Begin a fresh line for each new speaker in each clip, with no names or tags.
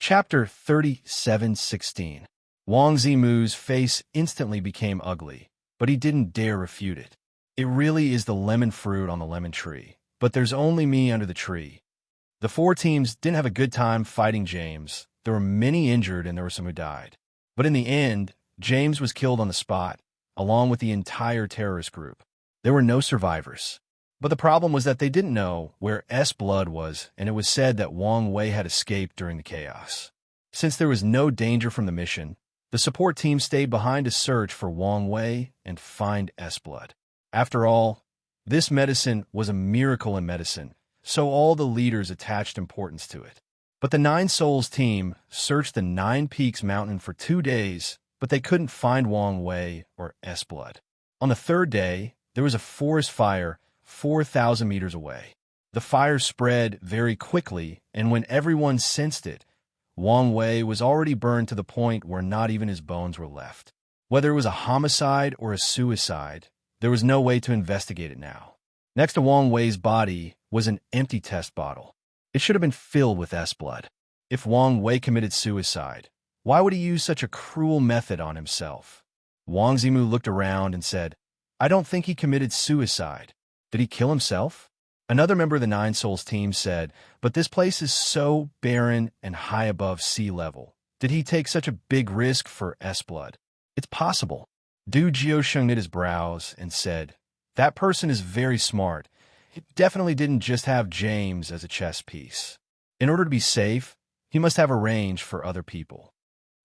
Chapter 37:16. Wang Zimu's face instantly became ugly, but he didn't dare refute it. It really is the lemon fruit on the lemon tree, but there's only me under the tree. The four teams didn't have a good time fighting James. There were many injured and there were some who died. But in the end, James was killed on the spot, along with the entire terrorist group. There were no survivors. But the problem was that they didn't know where S blood was, and it was said that Wang Wei had escaped during the chaos. Since there was no danger from the mission, the support team stayed behind to search for Wang Wei and find S blood. After all, this medicine was a miracle in medicine, so all the leaders attached importance to it. But the Nine Souls team searched the Nine Peaks mountain for 2 days, but they couldn't find Wang Wei or S blood. On the third day, there was a forest fire 4,000 meters away. The fire spread very quickly, and when everyone sensed it, Wang Wei was already burned to the point where not even his bones were left. Whether it was a homicide or a suicide, there was no way to investigate it now. Next to Wang Wei's body was an empty test bottle. It should have been filled with S blood. If Wang Wei committed suicide, why would he use such a cruel method on himself? Wang Zimu looked around and said, "I don't think he committed suicide. Did he kill himself?" Another member of the Nine Souls team said, "But this place is so barren and high above sea level. Did he take such a big risk for S blood?" "It's possible." Du Jiusheng knit his brows and said, "That person is very smart. He definitely didn't just have James as a chess piece. In order to be safe, he must have arranged for other people."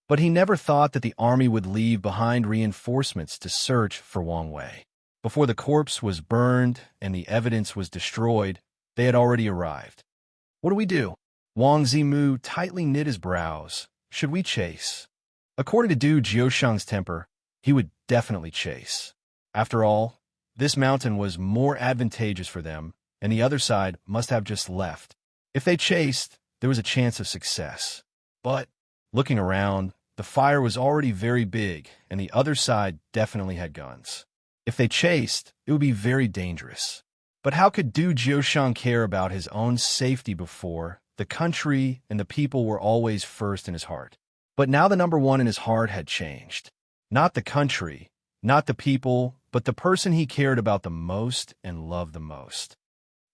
But he never thought that the army would leave behind reinforcements to search for Wang Wei. Before the corpse was burned and the evidence was destroyed, they had already arrived. "What do we do?" Wang Zimu tightly knit his brows. "Should we chase?" According to Du Jiusheng's temper, he would definitely chase. After all, this mountain was more advantageous for them, and the other side must have just left. If they chased, there was a chance of success. But, looking around, the fire was already very big, and the other side definitely had guns. If they chased, it would be very dangerous. But how could Du Jiusheng care about his own safety before? The country and the people were always first in his heart. But now the number one in his heart had changed. Not the country, not the people, but the person he cared about the most and loved the most.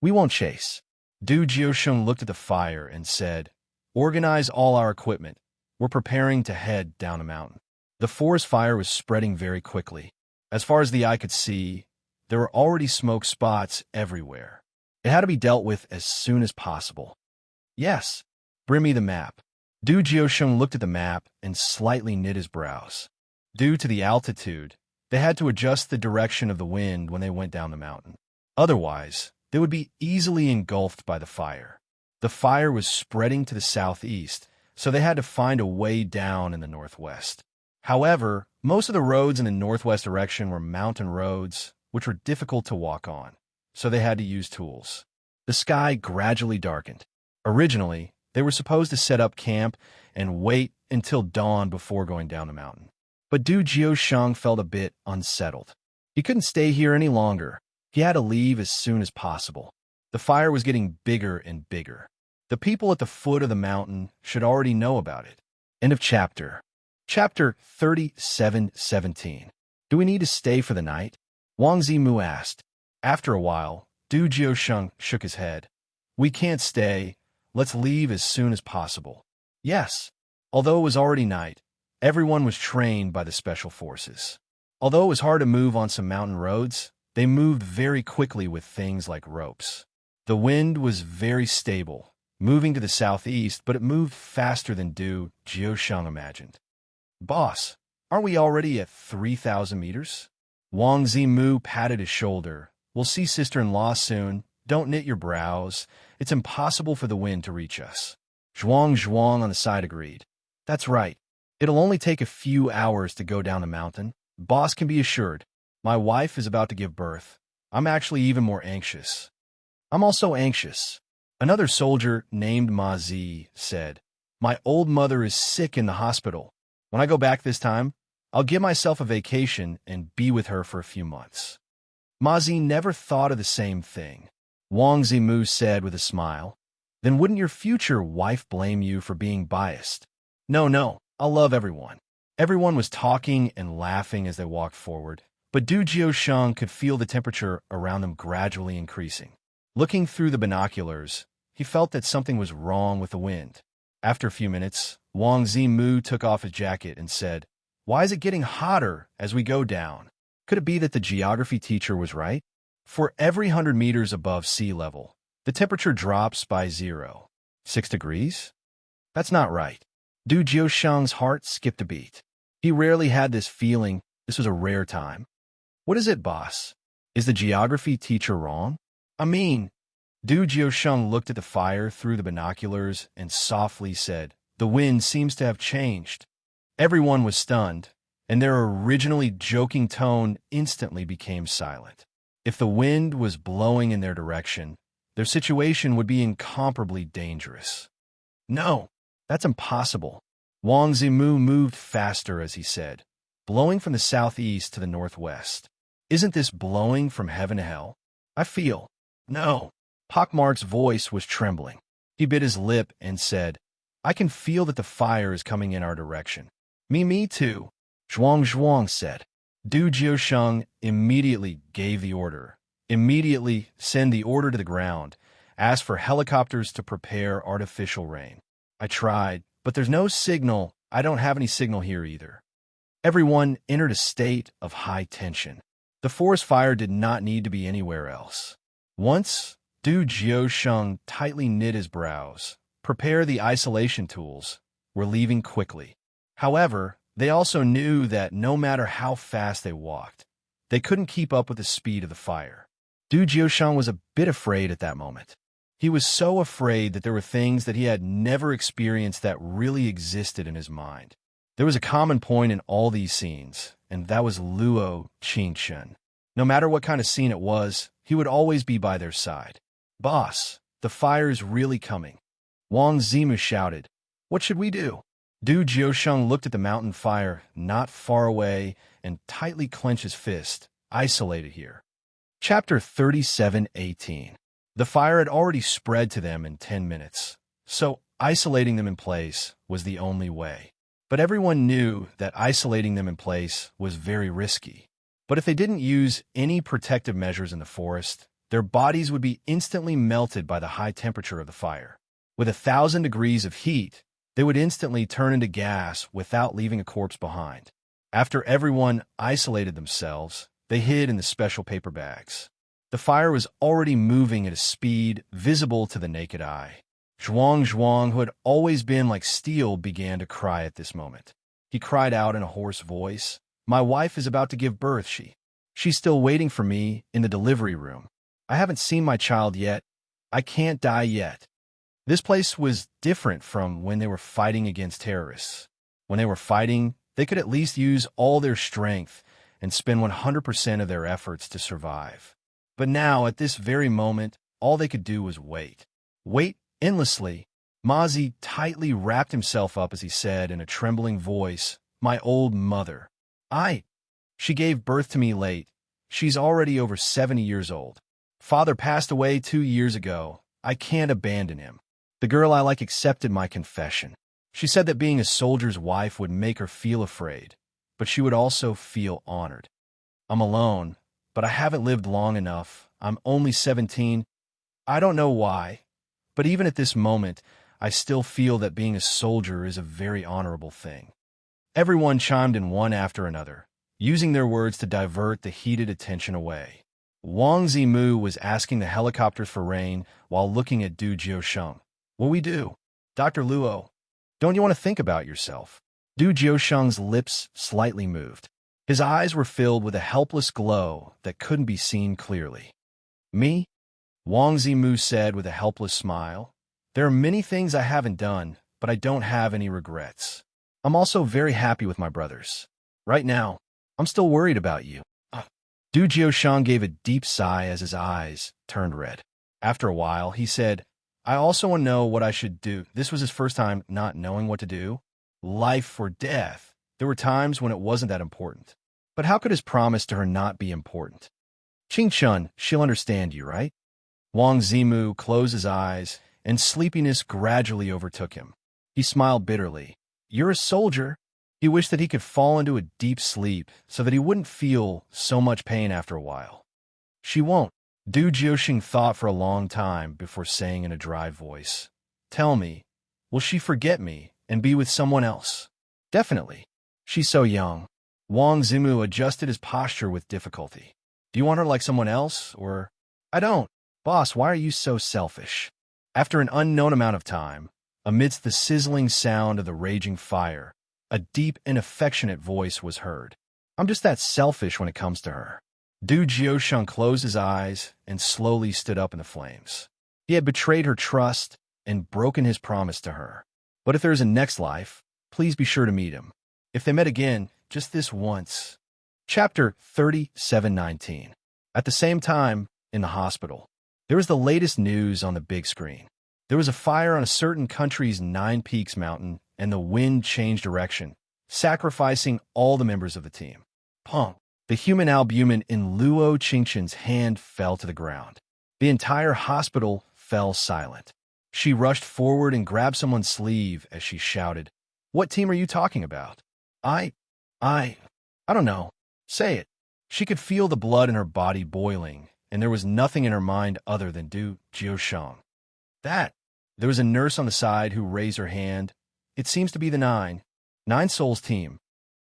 "We won't chase." Du Jiusheng looked at the fire and said, "Organize all our equipment. We're preparing to head down the mountain." The forest fire was spreading very quickly. As far as the eye could see, there were already smoke spots everywhere. It had to be dealt with as soon as possible. "Yes, bring me the map." Du Jiusheng looked at the map and slightly knit his brows. Due to the altitude, they had to adjust the direction of the wind when they went down the mountain. Otherwise, they would be easily engulfed by the fire. The fire was spreading to the southeast, so they had to find a way down in the northwest. However, most of the roads in the northwest direction were mountain roads, which were difficult to walk on, so they had to use tools. The sky gradually darkened. Originally, they were supposed to set up camp and wait until dawn before going down the mountain. But Du Jiusheng felt a bit unsettled. He couldn't stay here any longer. He had to leave as soon as possible. The fire was getting bigger and bigger. The people at the foot of the mountain should already know about it. End of chapter. Chapter 37:17. Do we need to stay for the night? Wang Zimu asked. After a while, Du Jiusheng shook his head. "We can't stay. Let's leave as soon as possible." Yes. Although it was already night, everyone was trained by the special forces. Although it was hard to move on some mountain roads, they moved very quickly with things like ropes. The wind was very stable, moving to the southeast, but it moved faster than Du Jiusheng imagined. "Boss, aren't we already at 3,000 meters? Wang Zimu patted his shoulder. "We'll see sister-in-law soon. Don't knit your brows. It's impossible for the wind to reach us." Zhuang on the side agreed. "That's right. It'll only take a few hours to go down the mountain. Boss can be assured. My wife is about to give birth. I'm actually even more anxious." "I'm also anxious." Another soldier named Ma Zi said, "My old mother is sick in the hospital. When I go back this time, I'll give myself a vacation and be with her for a few months." Ma Zi never thought of the same thing. Wang Zimu said with a smile, then wouldn't your future wife blame you for being biased? No, I'll love everyone. Everyone was talking and laughing as they walked forward, but Du Jiusheng could feel the temperature around them gradually increasing. Looking through the binoculars, he felt that something was wrong with the wind. After a few minutes, Wang Zimu took off his jacket and said, "Why is it getting hotter as we go down? Could it be that the geography teacher was right? For every 100 meters above sea level, the temperature drops by 0.6 degrees? That's not right." Du Jiusheng's heart skipped a beat. He rarely had this feeling. This was a rare time. "What is it, boss? Is the geography teacher wrong?" Du Jiusheng looked at the fire through the binoculars and softly said, "The wind seems to have changed." Everyone was stunned, and their originally joking tone instantly became silent. If the wind was blowing in their direction, their situation would be incomparably dangerous. "No, that's impossible." Wang Zimu moved faster as he said, "Blowing from the southeast to the northwest. Isn't this blowing from heaven to hell? I feel." "No." Pockmark's voice was trembling. He bit his lip and said, "I can feel that the fire is coming in our direction." Me too," Zhuang said. Du Jiusheng immediately gave the order. "Immediately send the order to the ground. Ask for helicopters to prepare artificial rain." "I tried, but there's no signal. I don't have any signal here either." Everyone entered a state of high tension. The forest fire did not need to be anywhere else. Once Du Jiusheng tightly knit his brows. Prepare the isolation tools. We're leaving quickly. However, they also knew that no matter how fast they walked, they couldn't keep up with the speed of the fire. Du Jiusheng was a bit afraid at that moment. He was so afraid that there were things that he had never experienced that really existed in his mind. There was a common point in all these scenes, and that was Luo Qingchen. No matter what kind of scene it was, he would always be by their side. "Boss, the fire is really coming." Wang Zimu shouted. "What should we do?" Du Jiusheng looked at the mountain fire not far away and tightly clenched his fist. "Isolated here." Chapter 37:18. The fire had already spread to them in 10 minutes, so isolating them in place was the only way. But everyone knew that isolating them in place was very risky. But if they didn't use any protective measures in the forest, their bodies would be instantly melted by the high temperature of the fire. With 1,000 degrees of heat, they would instantly turn into gas without leaving a corpse behind. After everyone isolated themselves, they hid in the special paper bags. The fire was already moving at a speed visible to the naked eye. Zhuang, who had always been like steel, began to cry at this moment. He cried out in a hoarse voice, "My wife is about to give birth. She's still waiting for me in the delivery room. I haven't seen my child yet. I can't die yet." This place was different from when they were fighting against terrorists. When they were fighting, they could at least use all their strength and spend 100% of their efforts to survive. But now, at this very moment, all they could do was wait. Wait endlessly. Mazi tightly wrapped himself up as he said in a trembling voice, "My old mother. She gave birth to me late. She's already over 70 years old. Father passed away 2 years ago. I can't abandon him." The girl I like accepted my confession. She said that being a soldier's wife would make her feel afraid, but she would also feel honored. "I'm alone, but I haven't lived long enough. I'm only 17. I don't know why, but even at this moment, I still feel that being a soldier is a very honorable thing." Everyone chimed in one after another, using their words to divert the heated attention away. Wang Zimu was asking the helicopters for rain while looking at Du Jiusheng. "What we do? Dr. Luo, don't you want to think about yourself?" Du Jiusheng's lips slightly moved. His eyes were filled with a helpless glow that couldn't be seen clearly. "Me?" Wang Zimu said with a helpless smile. "There are many things I haven't done, but I don't have any regrets. I'm also very happy with my brothers. Right now, I'm still worried about you." Du Jiusheng gave a deep sigh as his eyes turned red. After a while, he said, "I also want to know what I should do." This was his first time not knowing what to do. Life or death. There were times when it wasn't that important. But how could his promise to her not be important? "Qingchen, she'll understand you, right?" Wang Zimu closed his eyes and sleepiness gradually overtook him. He smiled bitterly. "You're a soldier." He wished that he could fall into a deep sleep so that he wouldn't feel so much pain after a while. "She won't." Du Jiuxing thought for a long time before saying in a dry voice, "Tell me, will she forget me and be with someone else?" "Definitely. She's so young." Wang Zimu adjusted his posture with difficulty. "Do you want her like someone else, or—" "I don't." "Boss, why are you so selfish?" After an unknown amount of time, amidst the sizzling sound of the raging fire, a deep and affectionate voice was heard. "I'm just that selfish when it comes to her." Du Jiusheng closed his eyes and slowly stood up in the flames. He had betrayed her trust and broken his promise to her. But if there is a next life, please be sure to meet him. If they met again, just this once. Chapter 37:19. At the same time, in the hospital, there was the latest news on the big screen. There was a fire on a certain country's Nine Peaks mountain, and the wind changed direction, sacrificing all the members of the team. Pong! The human albumin in Luo Qingqian's hand fell to the ground. The entire hospital fell silent. She rushed forward and grabbed someone's sleeve as she shouted, "What team are you talking about?" I don't know. Say it." She could feel the blood in her body boiling, and there was nothing in her mind other than Du Jiusheng. "That." There was a nurse on the side who raised her hand. "It seems to be the Nine Souls team."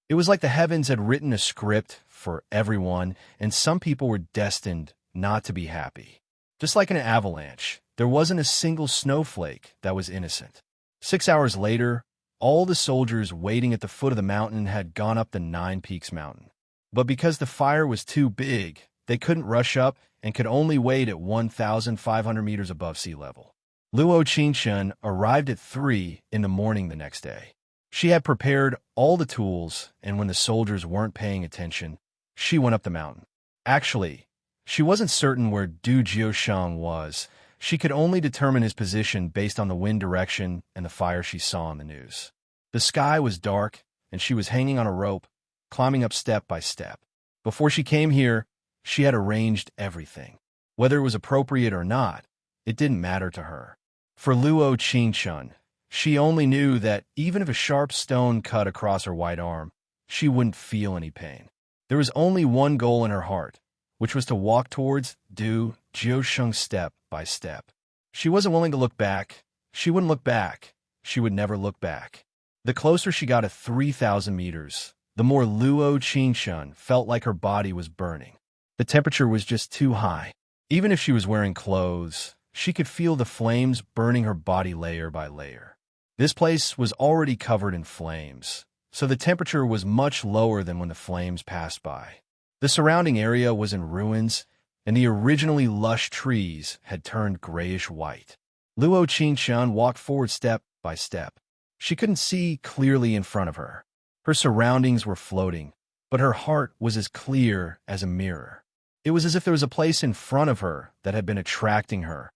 It was like the heavens had written a script for everyone, and some people were destined not to be happy. Just like an avalanche, there wasn't a single snowflake that was innocent. 6 hours later, all the soldiers waiting at the foot of the mountain had gone up the Nine Peaks mountain. But because the fire was too big, they couldn't rush up and could only wait at 1,500 meters above sea level. Luo Qingqian arrived at 3 in the morning the next day. She had prepared all the tools, and when the soldiers weren't paying attention, she went up the mountain. Actually, she wasn't certain where Du Jiusheng was. She could only determine his position based on the wind direction and the fire she saw on the news. The sky was dark, and she was hanging on a rope, climbing up step by step. Before she came here, she had arranged everything. Whether it was appropriate or not, it didn't matter to her. For Luo Qingqian, she only knew that even if a sharp stone cut across her white arm, she wouldn't feel any pain. There was only one goal in her heart, which was to walk towards Du Jiusheng step by step. She wasn't willing to look back. She wouldn't look back. She would never look back. The closer she got to 3,000 meters, the more Luo Qingqian felt like her body was burning. The temperature was just too high. Even if she was wearing clothes, she could feel the flames burning her body layer by layer. This place was already covered in flames, so the temperature was much lower than when the flames passed by. The surrounding area was in ruins, and the originally lush trees had turned grayish-white. Luo Qingqian walked forward step by step. She couldn't see clearly in front of her. Her surroundings were floating, but her heart was as clear as a mirror. It was as if there was a place in front of her that had been attracting her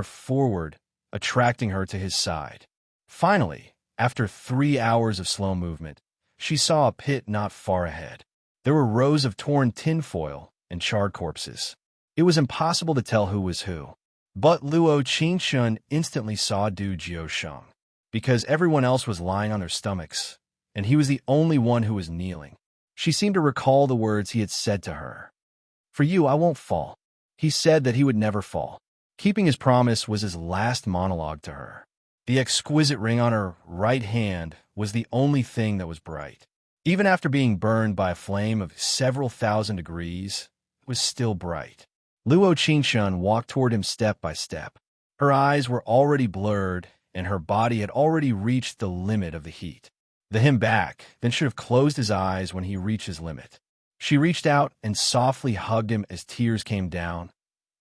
forward, attracting her to his side. Finally, after 3 hours of slow movement, she saw a pit not far ahead. There were rows of torn tinfoil and charred corpses. It was impossible to tell who was who. But Luo Qingqian instantly saw Du Jiusheng, because everyone else was lying on their stomachs, and he was the only one who was kneeling. She seemed to recall the words he had said to her. "For you, I won't fall." He said that he would never fall. Keeping his promise was his last monologue to her. The exquisite ring on her right hand was the only thing that was bright. Even after being burned by a flame of several thousand degrees, it was still bright. Luo Qingqian walked toward him step by step. Her eyes were already blurred, and her body had already reached the limit of the heat. The him back then should have closed his eyes when he reached his limit. She reached out and softly hugged him as tears came down.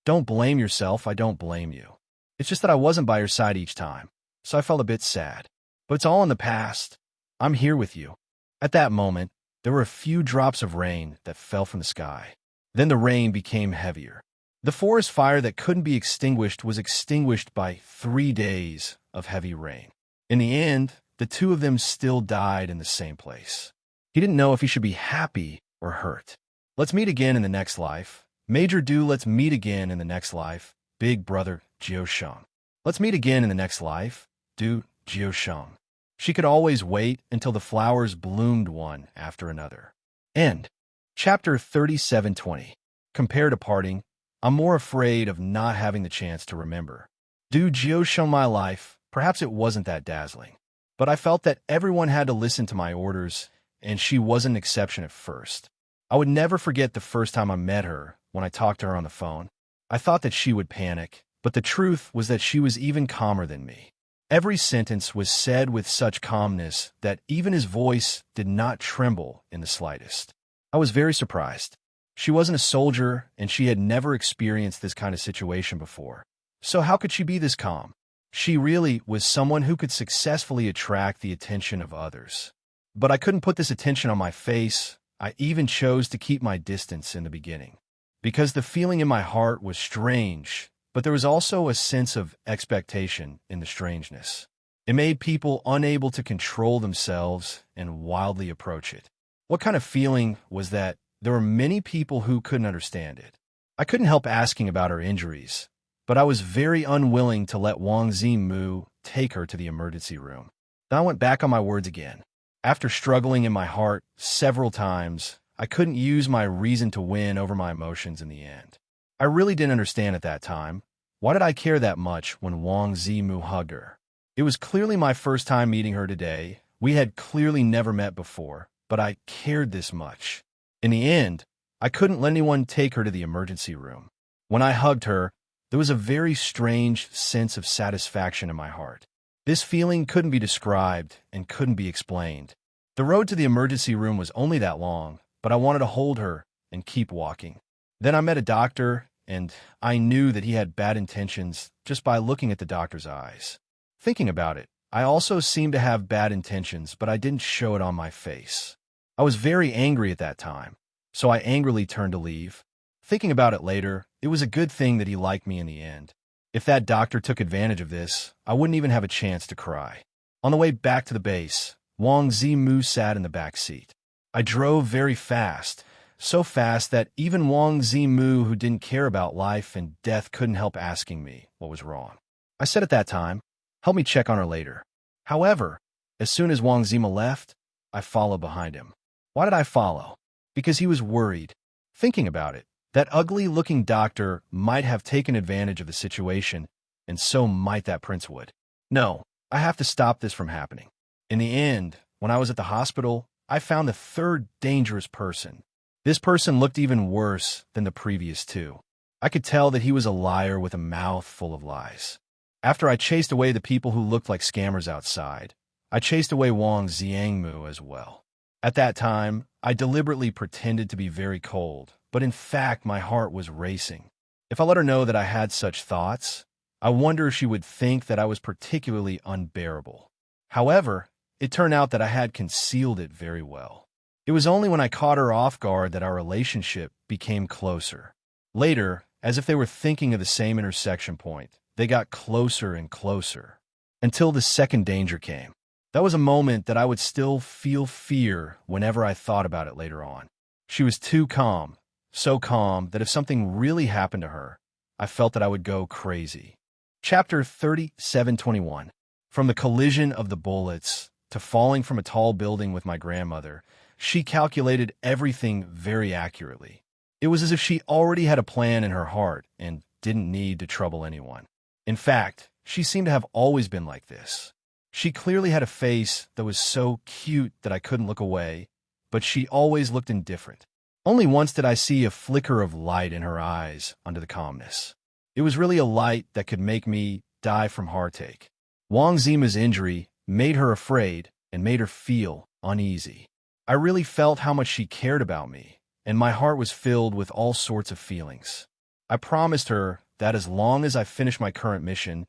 "Don't blame yourself, I don't blame you. It's just that I wasn't by your side each time, so I felt a bit sad. But it's all in the past. I'm here with you." At that moment, there were a few drops of rain that fell from the sky. Then the rain became heavier. The forest fire that couldn't be extinguished was extinguished by 3 days of heavy rain. In the end, the two of them still died in the same place. He didn't know if he should be happy or hurt. Let's meet again in the next life. Major Du, let's meet again in the next life. Big brother Jiusheng. Let's meet again in the next life. Du Jiusheng. She could always wait until the flowers bloomed one after another. End. Chapter 3720. Compared to parting, I'm more afraid of not having the chance to remember. Du Jiusheng my life, perhaps it wasn't that dazzling. But I felt that everyone had to listen to my orders, and she wasn't an exception at first. I would never forget the first time I met her when I talked to her on the phone. I thought that she would panic, but the truth was that she was even calmer than me. Every sentence was said with such calmness that even his voice did not tremble in the slightest. I was very surprised. She wasn't a soldier, and she had never experienced this kind of situation before. So how could she be this calm? She really was someone who could successfully attract the attention of others. But I couldn't put this attention on my face. I even chose to keep my distance in the beginning. Because the feeling in my heart was strange, but there was also a sense of expectation in the strangeness. It made people unable to control themselves and wildly approach it. What kind of feeling was that? There were many people who couldn't understand it. I couldn't help asking about her injuries, but I was very unwilling to let Wang Zimu take her to the emergency room. Then I went back on my words again. After struggling in my heart several times, I couldn't use my reason to win over my emotions in the end. I really didn't understand at that time. Why did I care that much when Wang Zimu hugged her? It was clearly my first time meeting her today. We had clearly never met before, but I cared this much. In the end, I couldn't let anyone take her to the emergency room. When I hugged her, there was a very strange sense of satisfaction in my heart. This feeling couldn't be described and couldn't be explained. The road to the emergency room was only that long, but I wanted to hold her and keep walking. Then I met a doctor, and I knew that he had bad intentions just by looking at the doctor's eyes. Thinking about it, I also seemed to have bad intentions, but I didn't show it on my face. I was very angry at that time, so I angrily turned to leave. Thinking about it later, it was a good thing that he liked me in the end. If that doctor took advantage of this, I wouldn't even have a chance to cry. On the way back to the base, Wang Zimu sat in the back seat. I drove very fast, so fast that even Wang Zimu, who didn't care about life and death, couldn't help asking me what was wrong. I said at that time, "Help me check on her later." However, as soon as Wang Zimu left, I followed behind him. Why did I follow? Because he was worried. Thinking about it, that ugly-looking doctor might have taken advantage of the situation, and so might that prince would. No, I have to stop this from happening. In the end, when I was at the hospital, I found the third dangerous person. This person looked even worse than the previous two. I could tell that he was a liar with a mouth full of lies. After I chased away the people who looked like scammers outside, I chased away Wang Ziangmu as well. At that time, I deliberately pretended to be very cold, but in fact my heart was racing. If I let her know that I had such thoughts, I wonder if she would think that I was particularly unbearable. However, it turned out that I had concealed it very well. It was only when I caught her off guard that our relationship became closer. Later, as if they were thinking of the same intersection point, they got closer and closer, until the second danger came. That was a moment that I would still feel fear whenever I thought about it later on. She was too calm, so calm that if something really happened to her, I felt that I would go crazy. Chapter 3721. From the collision of the bullets to falling from a tall building with my grandmother, she calculated everything very accurately. It was as if she already had a plan in her heart and didn't need to trouble anyone. In fact, she seemed to have always been like this. She clearly had a face that was so cute that I couldn't look away, but she always looked indifferent. Only once did I see a flicker of light in her eyes under the calmness. It was really a light that could make me die from heartache. Wang Zima's injury made her afraid and made her feel uneasy. I really felt how much she cared about me, and my heart was filled with all sorts of feelings. I promised her that as long as I finished my current mission,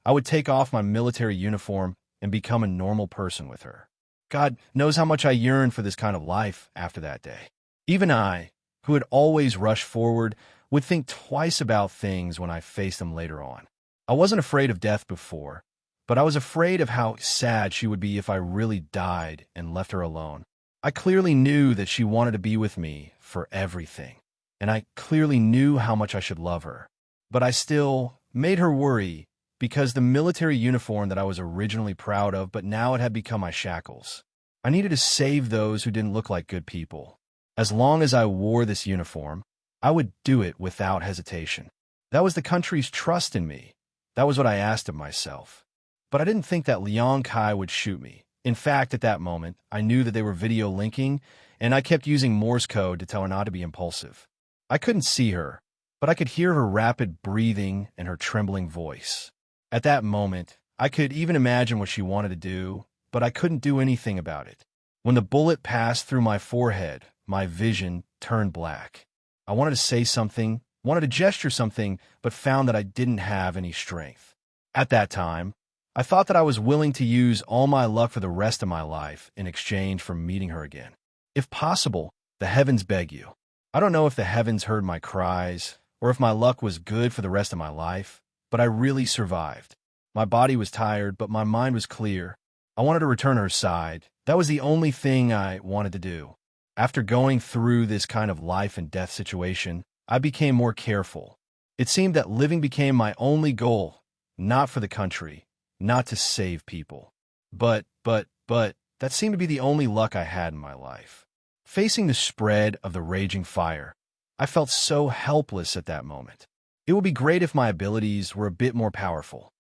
I would take off my military uniform and become a normal person with her. God knows how much I yearned for this kind of life after that day. Even I, who had always rushed forward, would think twice about things when I faced them later on. I wasn't afraid of death before, but I was afraid of how sad she would be if I really died and left her alone. I clearly knew that she wanted to be with me for everything, and I clearly knew how much I should love her. But I still made her worry because the military uniform that I was originally proud of, but now it had become my shackles. I needed to save those who didn't look like good people. As long as I wore this uniform, I would do it without hesitation. That was the country's trust in me. That was what I asked of myself. But I didn't think that Liang Kai would shoot me. In fact, at that moment, I knew that they were video linking, and I kept using Morse code to tell her not to be impulsive. I couldn't see her, but I could hear her rapid breathing and her trembling voice. At that moment, I could even imagine what she wanted to do, but I couldn't do anything about it. When the bullet passed through my forehead, my vision turned black. I wanted to say something, wanted to gesture something, but found that I didn't have any strength. At that time, I thought that I was willing to use all my luck for the rest of my life in exchange for meeting her again. If possible, the heavens beg you. I don't know if the heavens heard my cries, or if my luck was good for the rest of my life, but I really survived. My body was tired, but my mind was clear. I wanted to return her side. That was the only thing I wanted to do. After going through this kind of life and death situation, I became more careful. It seemed that living became my only goal, not for the country, not to save people. But, that seemed to be the only luck I had in my life. Facing the spread of the raging fire, I felt so helpless at that moment. It would be great if my abilities were a bit more powerful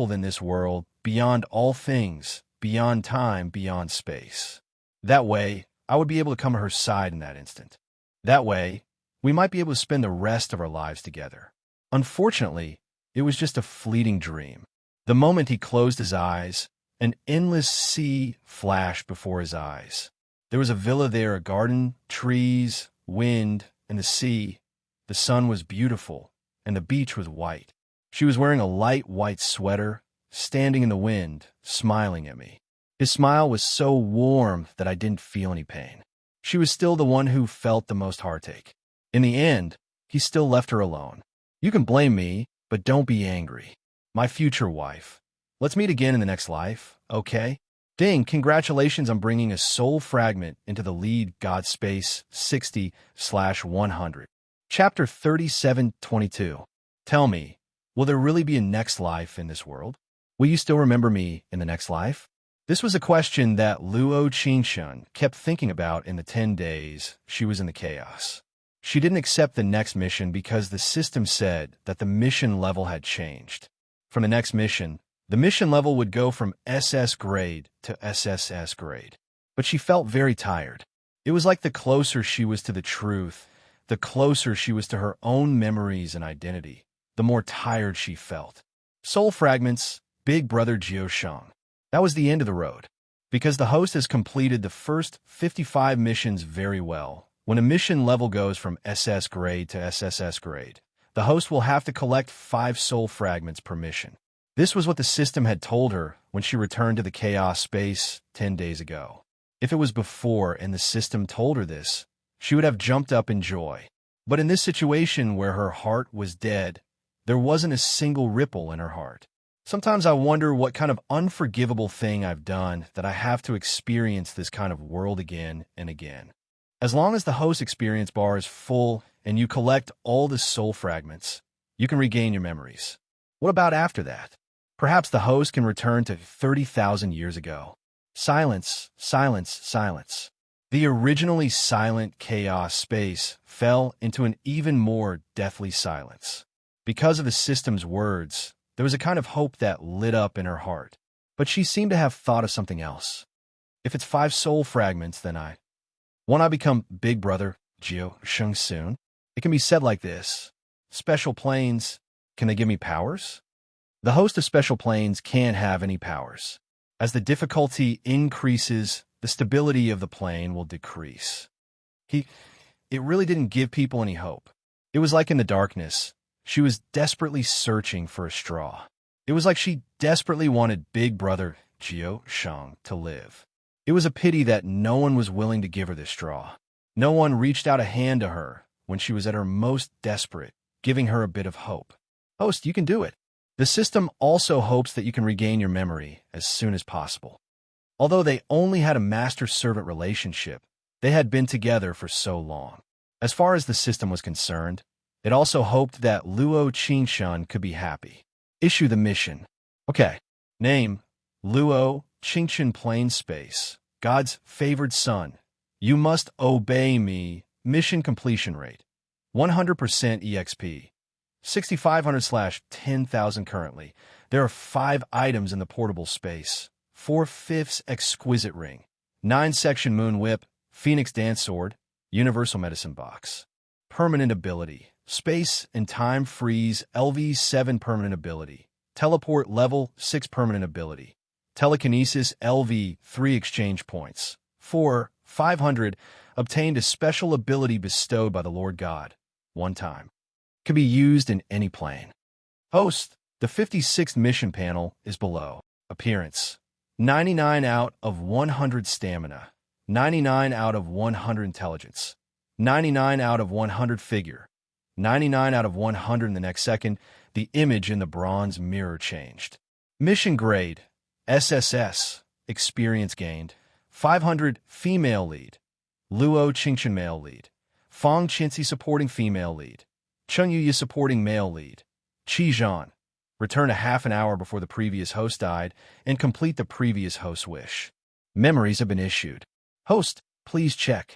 than this world, beyond all things, beyond time, beyond space. That way, I would be able to come to her side in that instant. That way, we might be able to spend the rest of our lives together. Unfortunately, it was just a fleeting dream. The moment he closed his eyes, an endless sea flashed before his eyes. There was a villa there, a garden, trees, wind, and the sea. The sun was beautiful, and the beach was white. She was wearing a light white sweater, standing in the wind, smiling at me. His smile was so warm that I didn't feel any pain. She was still the one who felt the most heartache. In the end, he still left her alone. You can blame me, but don't be angry. My future wife. Let's meet again in the next life, okay? Ding, congratulations on bringing a soul fragment into the lead God Space 60/100. Chapter 3722. Tell me, will there really be a next life in this world? Will you still remember me in the next life? This was a question that Luo Qingshan kept thinking about in the 10 days she was in the chaos. She didn't accept the next mission because the system said that the mission level had changed. From the next mission, the mission level would go from SS grade to SSS grade. But she felt very tired. It was like the closer she was to the truth, the closer she was to her own memories and identity, the more tired she felt. Soul fragments, Big Brother Jiusheng. That was the end of the road. Because the host has completed the first 55 missions very well, when a mission level goes from SS grade to SSS grade, the host will have to collect 5 soul fragments per mission. This was what the system had told her when she returned to the chaos space 10 days ago. If it was before and the system told her this, she would have jumped up in joy. But in this situation where her heart was dead, there wasn't a single ripple in her heart. Sometimes I wonder what kind of unforgivable thing I've done that I have to experience this kind of world again and again. As long as the host experience bar is full and you collect all the soul fragments, you can regain your memories. What about after that? Perhaps the host can return to 30,000 years ago. Silence, silence, silence. The originally silent chaos space fell into an even more deathly silence. Because of the system's words, there was a kind of hope that lit up in her heart. But she seemed to have thought of something else. If it's 5 soul fragments, then won't I become Big Brother Jiusheng soon? It can be said like this. Special planes, can they give me powers? The host of special planes can't have any powers. As the difficulty increases, the stability of the plane will decrease. It really didn't give people any hope. It was like in the darkness, she was desperately searching for a straw. It was like she desperately wanted Big Brother Jiusheng to live. It was a pity that no one was willing to give her this straw. No one reached out a hand to her when she was at her most desperate, giving her a bit of hope. Host, you can do it. The system also hopes that you can regain your memory as soon as possible. Although they only had a master-servant relationship, they had been together for so long. As far as the system was concerned, it also hoped that Luo Qingshan could be happy. Issue the mission. Okay. Name, Luo, Qingchen Plain Space, God's favored son. You must obey me. Mission completion rate, 100% EXP. 6,500/10,000 currently. There are 5 items in the portable space. 4/5 exquisite ring. 9-section moon whip, phoenix dance sword, universal medicine box. Permanent ability. Space and time freeze, LV7 permanent ability. Teleport level 6 permanent ability. Telekinesis LV3 exchange points. 4, 500. Obtained a special ability bestowed by the Lord God. One time. Can be used in any plane. Host. The 56th mission panel is below. Appearance. 99 out of 100 stamina. 99 out of 100 intelligence. 99 out of 100 figure. 99 out of 100 in the next second. The image in the bronze mirror changed. Mission grade. SSS. Experience gained. 500 female lead. Luo Qingchen male lead. Fang Qinzi supporting female lead. Cheng Yuya supporting male lead. Qi Zhan. Return a half an hour before the previous host died and complete the previous host's wish. Memories have been issued. Host, please check.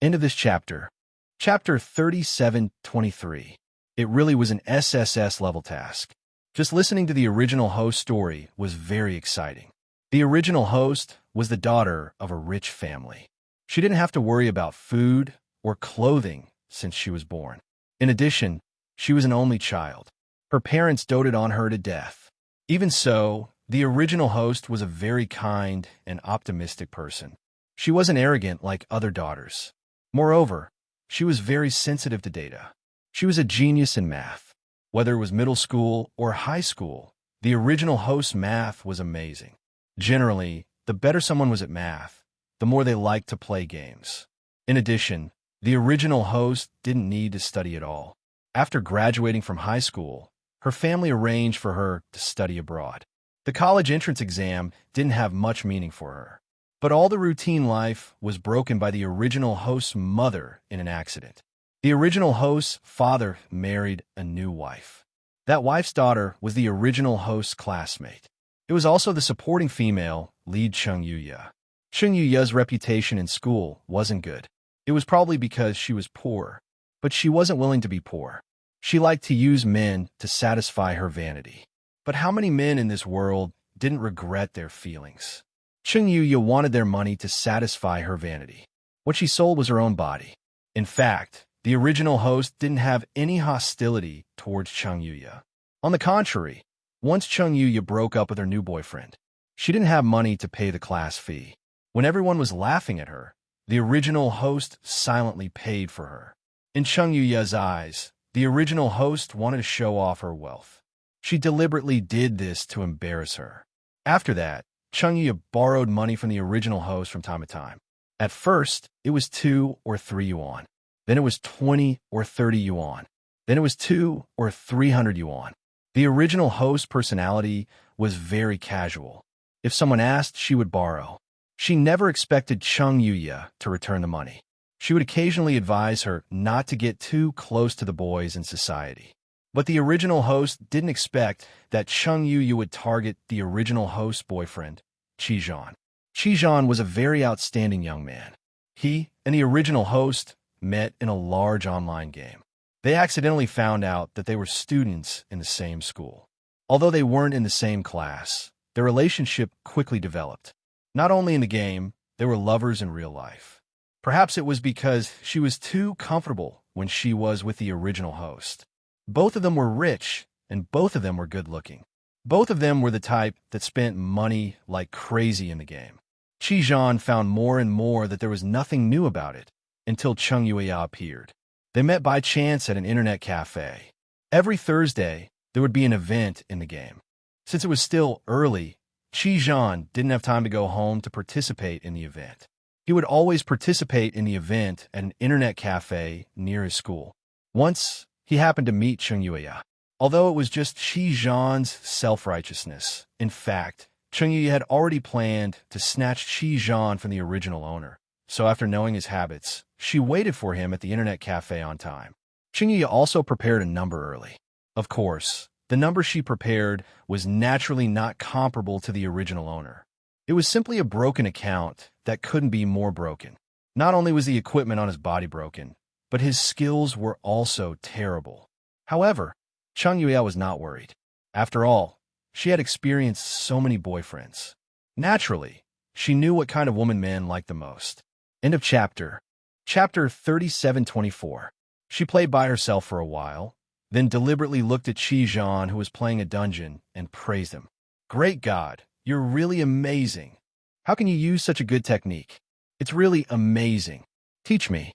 End of this chapter. Chapter 3723. It really was an SSS level task. Just listening to the original host story was very exciting. The original host was the daughter of a rich family. She didn't have to worry about food or clothing since she was born. In addition, she was an only child. Her parents doted on her to death. Even so, the original host was a very kind and optimistic person. She wasn't arrogant like other daughters. Moreover, she was very sensitive to data. She was a genius in math. Whether it was middle school or high school, the original host's math was amazing. Generally, the better someone was at math, the more they liked to play games. In addition, the original host didn't need to study at all. After graduating from high school, her family arranged for her to study abroad. The college entrance exam didn't have much meaning for her. But all the routine life was broken by the original host's mother in an accident. The original host's father married a new wife. That wife's daughter was the original host's classmate. It was also the supporting female lead Cheng Yuya. Cheng Yuya's reputation in school wasn't good. It was probably because she was poor, but she wasn't willing to be poor. She liked to use men to satisfy her vanity. But how many men in this world didn't regret their feelings? Cheng Yuya wanted their money to satisfy her vanity. What she sold was her own body. In fact, the original host didn't have any hostility towards Cheng Yuya. On the contrary, once Cheng Yuya broke up with her new boyfriend, she didn't have money to pay the class fee. When everyone was laughing at her, the original host silently paid for her. In Cheng Yuya's eyes, the original host wanted to show off her wealth. She deliberately did this to embarrass her. After that, Cheng Yuya borrowed money from the original host from time to time. At first, it was 2 or 3 yuan. Then it was 20 or 30 yuan. Then it was 2 or 300 yuan. The original host's personality was very casual. If someone asked, she would borrow. She never expected Cheng Yuya to return the money. She would occasionally advise her not to get too close to the boys in society. But the original host didn't expect that Cheng Yuya would target the original host's boyfriend, Qi Zhan. Qi Zhan was a very outstanding young man. He and the original host met in a large online game. They accidentally found out that they were students in the same school. Although they weren't in the same class, their relationship quickly developed. Not only in the game, they were lovers in real life. Perhaps it was because she was too comfortable when she was with the original host. Both of them were rich, and both of them were good-looking. Both of them were the type that spent money like crazy in the game. Qi Zhan found more and more that there was nothing new about it until Cheng Yuya appeared. They met by chance at an internet cafe. Every Thursday, there would be an event in the game. Since it was still early, Qi Zhan didn't have time to go home to participate in the event. He would always participate in the event at an internet cafe near his school. Once, he happened to meet Cheng Yuya. Although it was just Qi Zhan's self-righteousness, in fact, Cheng Yuya had already planned to snatch Qi Zhan from the original owner. So after knowing his habits, she waited for him at the internet cafe on time. Cheng Yuya also prepared a number early. Of course, The number she prepared was naturally not comparable to the original owner. It was simply a broken account that couldn't be more broken. Not only was the equipment on his body broken, but his skills were also terrible. However, Chung Yuya was not worried. After all, she had experienced so many boyfriends. Naturally, she knew what kind of woman men liked the most. End of chapter. Chapter 3724. She played by herself for a while, then deliberately looked at Zhan, who was playing a dungeon, and praised him. Great God, you're really amazing. How can you use such a good technique? It's really amazing. Teach me.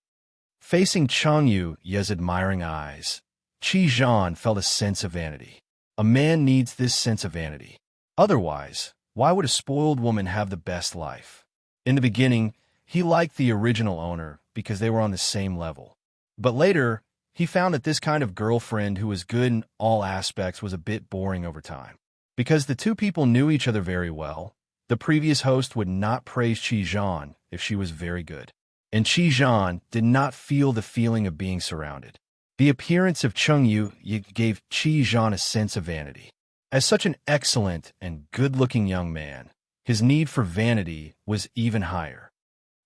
Facing Chung Yuya's admiring eyes, Zhan felt a sense of vanity. A man needs this sense of vanity. Otherwise, why would a spoiled woman have the best life? In the beginning, he liked the original owner because they were on the same level. But later, he found that this kind of girlfriend who was good in all aspects was a bit boring over time. Because the two people knew each other very well, the previous host would not praise Zhan if she was very good. And Zhan did not feel the feeling of being surrounded. The appearance of Chung Yuya gave Zhan a sense of vanity. As such an excellent and good-looking young man, his need for vanity was even higher.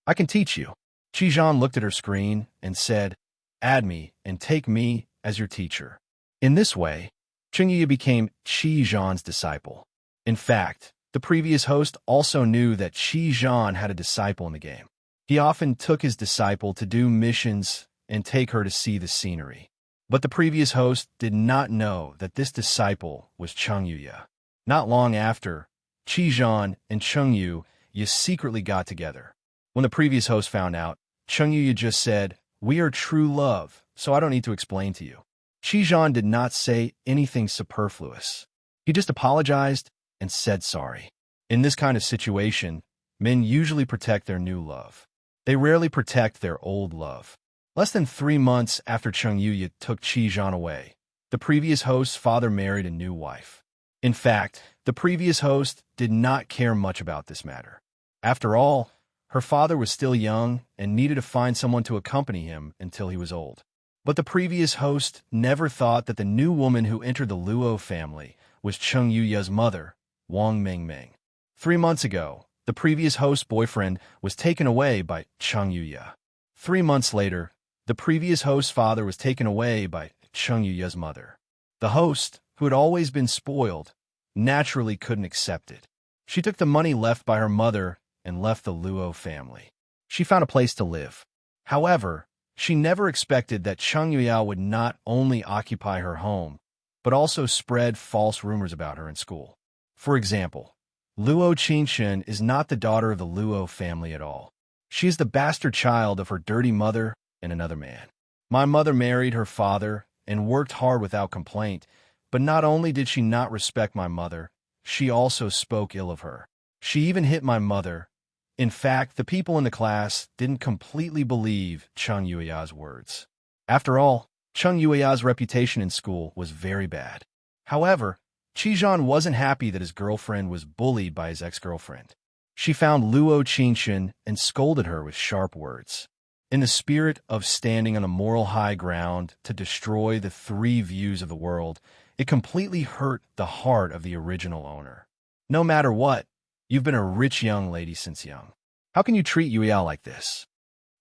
I can teach you. Zhan looked at her screen and said, add me and take me as your teacher. In this way, Chung Yuya became Zhan's disciple. In fact, the previous host also knew that Zhan had a disciple in the game. He often took his disciple to do missions and take her to see the scenery. But the previous host did not know that this disciple was Chung Yuya. Not long after, Zhan and Chung Yuya secretly got together. When the previous host found out, Chung Yuya just said, we are true love, so I don't need to explain to you. Zhan did not say anything superfluous. He just apologized and said sorry. In this kind of situation, men usually protect their new love. They rarely protect their old love. Less than 3 months after Chung Yuya took Zhan away, the previous host's father married a new wife. In fact, the previous host did not care much about this matter. After all, her father was still young and needed to find someone to accompany him until he was old. But the previous host never thought that the new woman who entered the Luo family was Chung Yuya's mother, Wang Mingming. 3 months ago, the previous host's boyfriend was taken away by Chung Yuya. 3 months later, the previous host's father was taken away by Chung Yuya's mother. The host, who had always been spoiled, naturally couldn't accept it. She took the money left by her mother and left the Luo family. She found a place to live. However, she never expected that Chung Yuya would not only occupy her home, but also spread false rumors about her in school. For example, Luo Qingshen is not the daughter of the Luo family at all. She is the bastard child of her dirty mother and another man. My mother married her father and worked hard without complaint, but not only did she not respect my mother, she also spoke ill of her. She even hit my mother. In fact, the people in the class didn't completely believe Chung Yuya's words. After all, Chung Yuya's reputation in school was very bad. However, Zhan wasn't happy that his girlfriend was bullied by his ex-girlfriend. She found Luo Qingshen and scolded her with sharp words. In the spirit of standing on a moral high ground to destroy the 3 views of the world, it completely hurt the heart of the original owner. No matter what, you've been a rich young lady since young. How can you treat Yuya like this?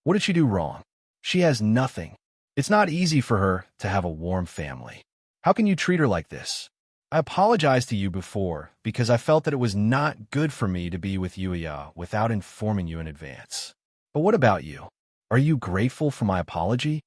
What did she do wrong? She has nothing. It's not easy for her to have a warm family. How can you treat her like this? I apologized to you before because I felt that it was not good for me to be with Yuya without informing you in advance. But what about you? Are you grateful for my apology?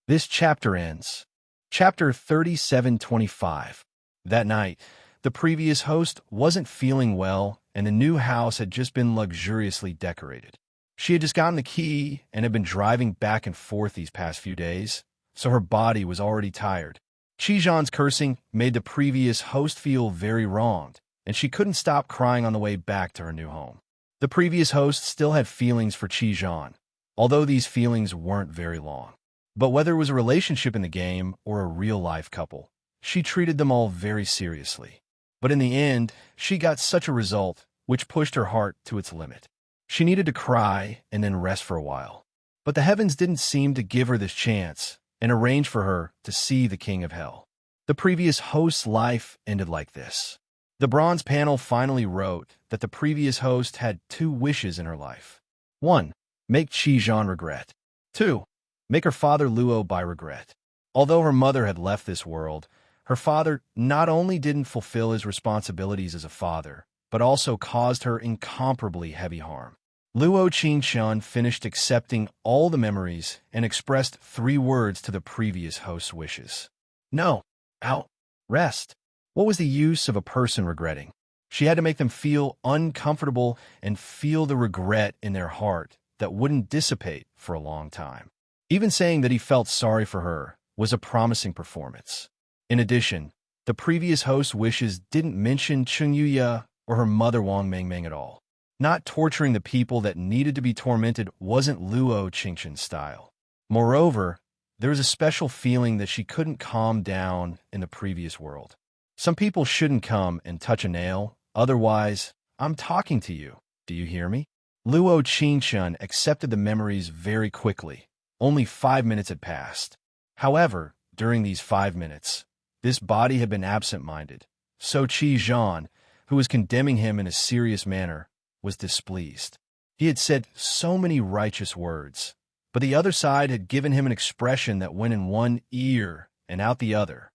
This chapter ends. Chapter 3725. That night, the previous host wasn't feeling well, and the new house had just been luxuriously decorated. She had just gotten the key and had been driving back and forth these past few days, so her body was already tired. Zhan's cursing made the previous host feel very wronged, and she couldn't stop crying on the way back to her new home. The previous host still had feelings for Zhan, although these feelings weren't very long. But whether it was a relationship in the game or a real-life couple, she treated them all very seriously. But in the end, she got such a result, which pushed her heart to its limit. She needed to cry and then rest for a while. But the heavens didn't seem to give her this chance and arranged for her to see the King of Hell. The previous host's life ended like this. The bronze panel finally wrote that the previous host had 2 wishes in her life. 1. Make Qi regret. 2. Make her father Luo by regret. Although her mother had left this world, her father not only didn't fulfill his responsibilities as a father, but also caused her incomparably heavy harm. Luo Qingxuan finished accepting all the memories and expressed 3 words to the previous host's wishes. No. Out. Rest. What was the use of a person regretting? She had to make them feel uncomfortable and feel the regret in their heart that wouldn't dissipate for a long time. Even saying that he felt sorry for her was a promising performance. In addition, the previous host's wishes didn't mention Cheng Yuya or her mother Wang Mengmeng at all. Not torturing the people that needed to be tormented wasn't Luo Qingxuan's style. Moreover, there was a special feeling that she couldn't calm down in the previous world. Some people shouldn't come and touch a nail, otherwise, I'm talking to you. Do you hear me? Luo Qingxuan accepted the memories very quickly. Only 5 minutes had passed. However, during these 5 minutes, this body had been absent-minded, so Qi Zhan, who was condemning him in a serious manner, was displeased. He had said so many righteous words, but the other side had given him an expression that went in one ear and out the other.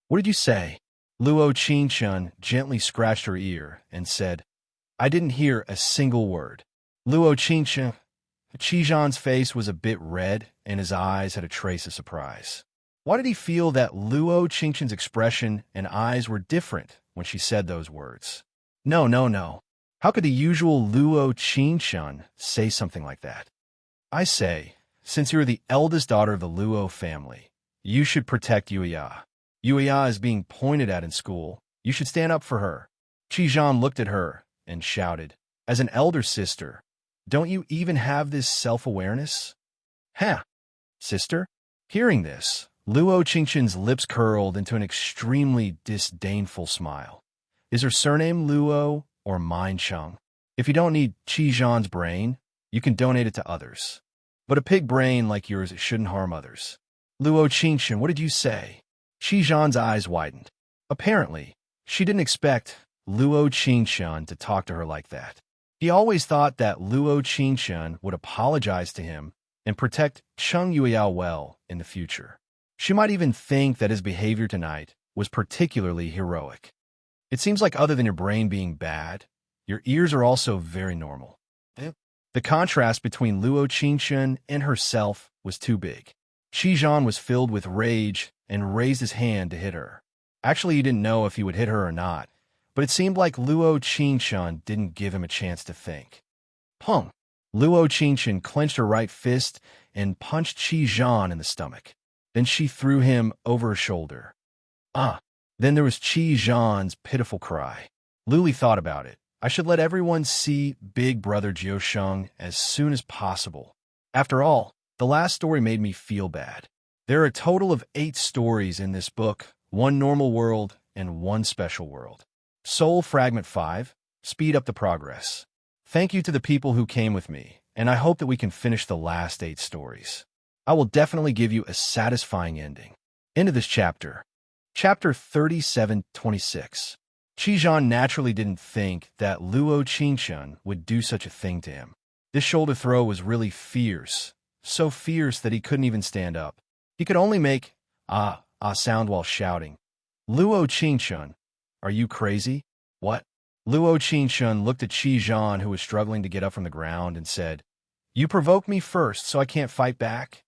What did you say? Luo Qingxuan gently scratched her ear and said, I didn't hear a single word. Luo Qingxuan, Qi Zhan's face was a bit red and his eyes had a trace of surprise. Why did he feel that Luo Qingxuan's expression and eyes were different when she said those words? No. How could the usual Luo Qingxuan say something like that? I say, since you're the eldest daughter of the Luo family, you should protect Yuya. Yuya is being pointed at in school. You should stand up for her. Qi Zhan looked at her and shouted, as an elder sister, don't you even have this self-awareness? Huh, sister? Hearing this, Luo Qingxuan's lips curled into an extremely disdainful smile. Is her surname Luo or mine Cheng? If you don't need Qi Zhan's brain, you can donate it to others. But a pig brain like yours shouldn't harm others. Luo Qingxuan, what did you say? Qi Zhan's eyes widened. Apparently, she didn't expect Luo Qingxuan to talk to her like that. He always thought that Luo Qingxuan would apologize to him and protect Cheng Yuya well in the future. She might even think that his behavior tonight was particularly heroic. It seems like other than your brain being bad, your ears are also very normal. The contrast between Luo Qingxuan and herself was too big. Qi Zhan was filled with rage and raised his hand to hit her. Actually, he didn't know if he would hit her or not, but it seemed like Luo Qingxuan didn't give him a chance to think. Pung! Luo Qingxuan clenched her right fist and punched Qi Zhan in the stomach. Then she threw him over her shoulder. Then there was Qi Zhan's pitiful cry. Luli thought about it. I should let everyone see Big Brother Jiusheng as soon as possible. After all, the last story made me feel bad. There are a total of 8 stories in this book, 1 normal world and 1 special world. Soul Fragment 5, speed up the progress. Thank you to the people who came with me, and I hope that we can finish the last 8 stories. I will definitely give you a satisfying ending. End of this chapter. Chapter 3726. Qi Zhan naturally didn't think that Luo Qingxuan would do such a thing to him. This shoulder throw was really fierce, so fierce that he couldn't even stand up. He could only make sound while shouting. Luo Qingxuan, are you crazy? What? Luo Qingxuan looked at Qi Zhan, who was struggling to get up from the ground, and said, You provoked me first, so I can't fight back?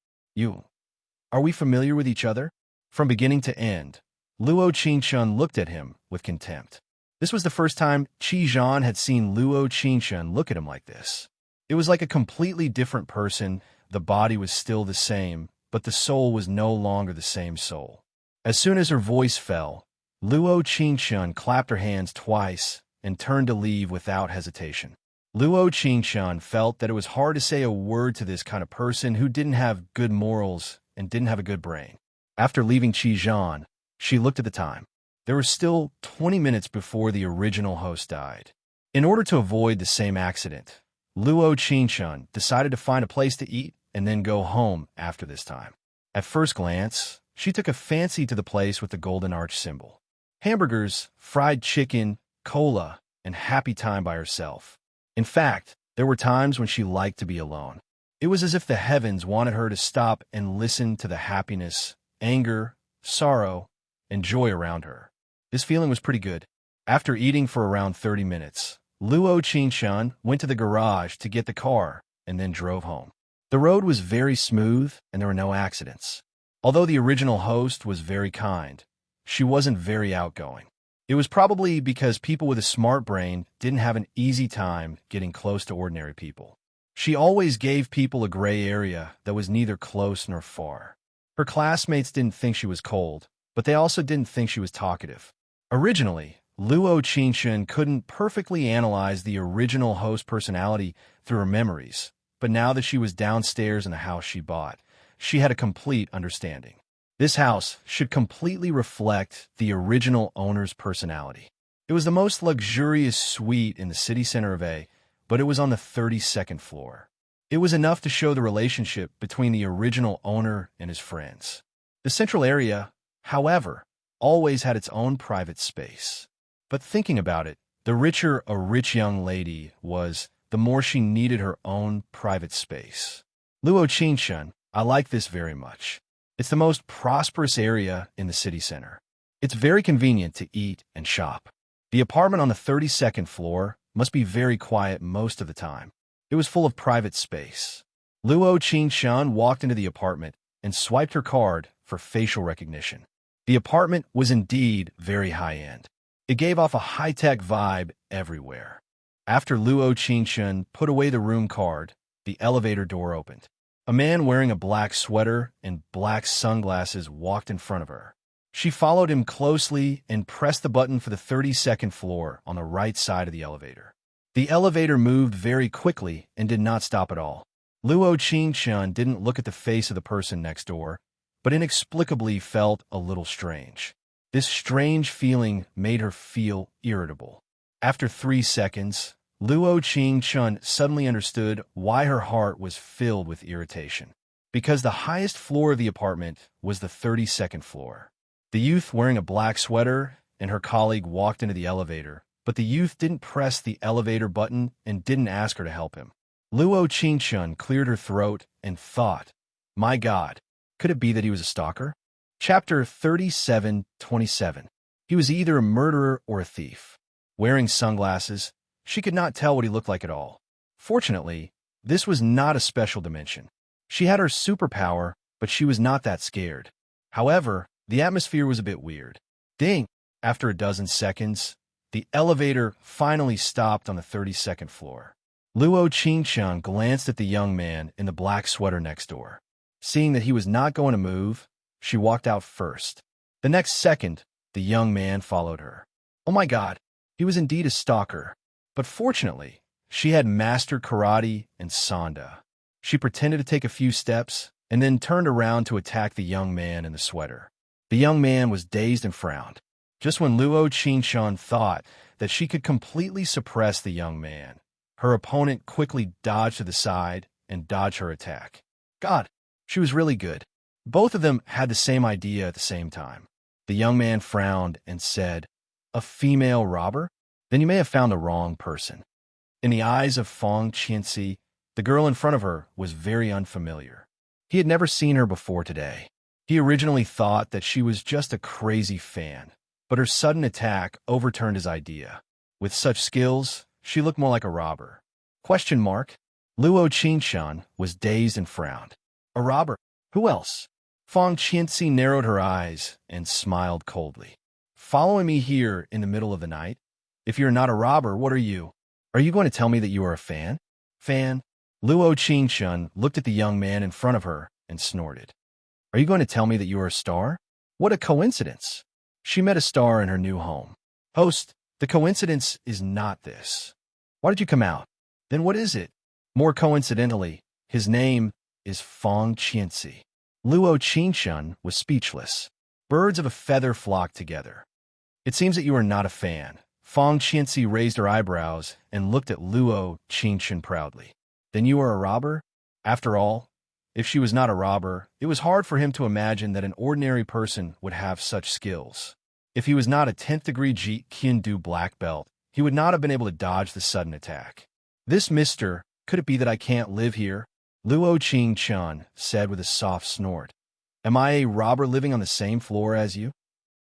Are we familiar with each other? From beginning to end, Luo Qingxuan looked at him with contempt. This was the first time Qi Zhan had seen Luo Qingxuan look at him like this. It was like a completely different person. The body was still the same, but the soul was no longer the same soul. As soon as her voice fell, Luo Qingxuan clapped her hands twice and turned to leave without hesitation. Luo Qingxuan felt that it was hard to say a word to this kind of person who didn't have good morals and didn't have a good brain. After leaving Qi Zhan, she looked at the time. There were still 20 minutes before the original host died. In order to avoid the same accident, Luo Qingxuan decided to find a place to eat and then go home after this time. At first glance, She took a fancy to the place with the golden arch symbol. Hamburgers, fried chicken, cola, and happy time by herself. In fact, there were times when she liked to be alone. It was as if the heavens wanted her to stop and listen to the happiness, anger, sorrow, and joy around her. This feeling was pretty good. After eating for around 30 minutes, Luo Qingshan went to the garage to get the car and then drove home. The road was very smooth and there were no accidents. Although the original host was very kind, she wasn't very outgoing. It was probably because people with a smart brain didn't have an easy time getting close to ordinary people. She always gave people a gray area that was neither close nor far. Her classmates didn't think she was cold, but they also didn't think she was talkative. Originally, Luo Qingshan couldn't perfectly analyze the original host personality through her memories, but now that she was downstairs in the house she bought, she had a complete understanding. This house should completely reflect the original owner's personality. It was the most luxurious suite in the city center of A, but it was on the 32nd floor. It was enough to show the relationship between the original owner and his friends. The central area, however, always had its own private space. But thinking about it, the richer a rich young lady was, the more she needed her own private space. Luo Qingshan, I like this very much. It's the most prosperous area in the city center. It's very convenient to eat and shop. The apartment on the 32nd floor must be very quiet most of the time. It was full of private space. Luo Qingshan walked into the apartment and swiped her card for facial recognition. The apartment was indeed very high-end. It gave off a high-tech vibe everywhere. After Luo Qingshan put away the room card, the elevator door opened. A man wearing a black sweater and black sunglasses walked in front of her. She followed him closely and pressed the button for the 32nd floor on the right side of the elevator. The elevator moved very quickly and did not stop at all. Luo Qingshan didn't look at the face of the person next door, but inexplicably felt a little strange. This strange feeling made her feel irritable. After 3 seconds, Luo Qingshan suddenly understood why her heart was filled with irritation. Because the highest floor of the apartment was the 32nd floor. The youth wearing a black sweater and her colleague walked into the elevator, but the youth didn't press the elevator button and didn't ask her to help him. Luo Qingshan cleared her throat and thought, my God, could it be that he was a stalker? Chapter 37:27. He was either a murderer or a thief. Wearing sunglasses, she could not tell what he looked like at all. Fortunately, this was not a special dimension. She had her superpower, but she was not that scared. However, the atmosphere was a bit weird. Ding! After a dozen seconds, the elevator finally stopped on the 32nd floor. Luo Qingshan glanced at the young man in the black sweater next door. Seeing that he was not going to move, she walked out first. The next second, the young man followed her. Oh my God, he was indeed a stalker. But fortunately, she had mastered karate and sanda. She pretended to take a few steps and then turned around to attack the young man in the sweater. The young man was dazed and frowned. Just when Luo Qingshan thought that she could completely suppress the young man, her opponent quickly dodged to the side and dodged her attack. God, she was really good. Both of them had the same idea at the same time. The young man frowned and said, a female robber? Then you may have found the wrong person. In the eyes of Fong Qianxi, the girl in front of her was very unfamiliar. He had never seen her before today. He originally thought that she was just a crazy fan, but her sudden attack overturned his idea. With such skills, she looked more like a robber. Question mark? Luo Qingshan was dazed and frowned. A robber? Who else? Fong Qianxi narrowed her eyes and smiled coldly. Following me here in the middle of the night? If you're not a robber, what are you? Are you going to tell me that you are a fan? Fan? Luo Qingshan looked at the young man in front of her and snorted. Are you going to tell me that you are a star? What a coincidence. She met a star in her new home. Host, the coincidence is not this. Why did you come out? Then what is it? More coincidentally, his name is Fong Qianxi. Luo Qingshan was speechless. Birds of a feather flocked together. It seems that you are not a fan. Fong Qianxi raised her eyebrows and looked at Luo Qingshan proudly. Then you are a robber? After all, If she was not a robber, it was hard for him to imagine that an ordinary person would have such skills. If he was not a 10th degree Jeet Kune Do black belt, he would not have been able to dodge the sudden attack. "This mister, could it be that I can't live here?" Luo Qing-chun said with a soft snort. "Am I a robber living on the same floor as you?"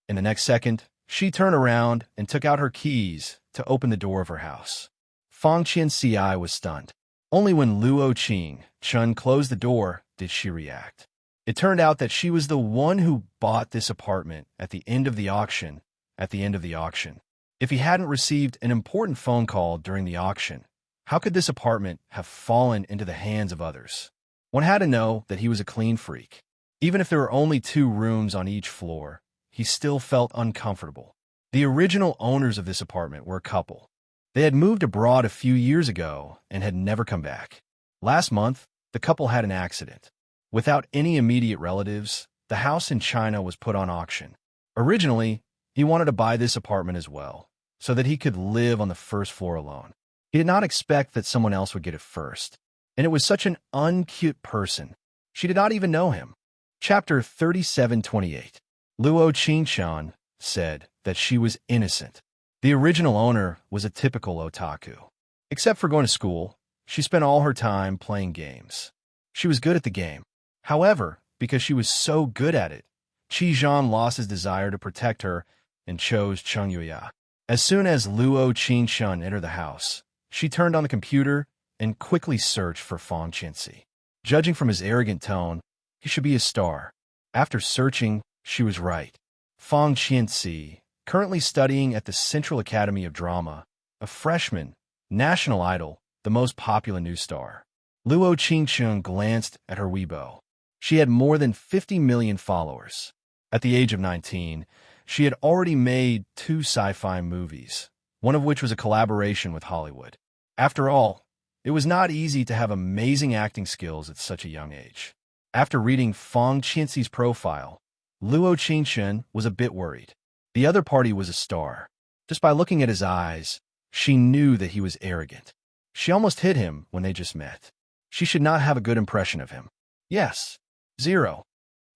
In the next second, she turned around and took out her keys to open the door of her house. Fang Qianci was stunned. Only when Luo Qing-chun closed the door did she react. It turned out that she was the one who bought this apartment at the end of the auction. If he hadn't received an important phone call during the auction, how could this apartment have fallen into the hands of others? One had to know that he was a clean freak. Even if there were only 2 rooms on each floor, he still felt uncomfortable. The original owners of this apartment were a couple. They had moved abroad a few years ago and had never come back. Last month, the couple had an accident. Without any immediate relatives, the house in China was put on auction. Originally, he wanted to buy this apartment as well, so that he could live on the first floor alone. He did not expect that someone else would get it first. And it was such an uncute person. She did not even know him. Chapter 3728. Luo Qing-chan said that she was innocent. The original owner was a typical otaku. Except for going to school, she spent all her time playing games. She was good at the game. However, because she was so good at it, Qi Zhan lost his desire to protect her and chose Cheng Yuya. As soon as Luo Qing-chun entered the house, she turned on the computer and quickly searched for Fang Qianci. Judging from his arrogant tone, he should be a star. After searching, she was right. Fang Qianci, currently studying at the Central Academy of Drama, a freshman, national idol, the most popular new star. Luo Qing-chun glanced at her Weibo. She had more than 50 million followers. At the age of 19, she had already made 2 sci-fi movies, one of which was a collaboration with Hollywood. After all, it was not easy to have amazing acting skills at such a young age. After reading Fang Qianci's profile, Luo Qing-chun was a bit worried. The other party was a star. Just by looking at his eyes, she knew that he was arrogant. She almost hit him when they just met. She should not have a good impression of him. Yes, 0.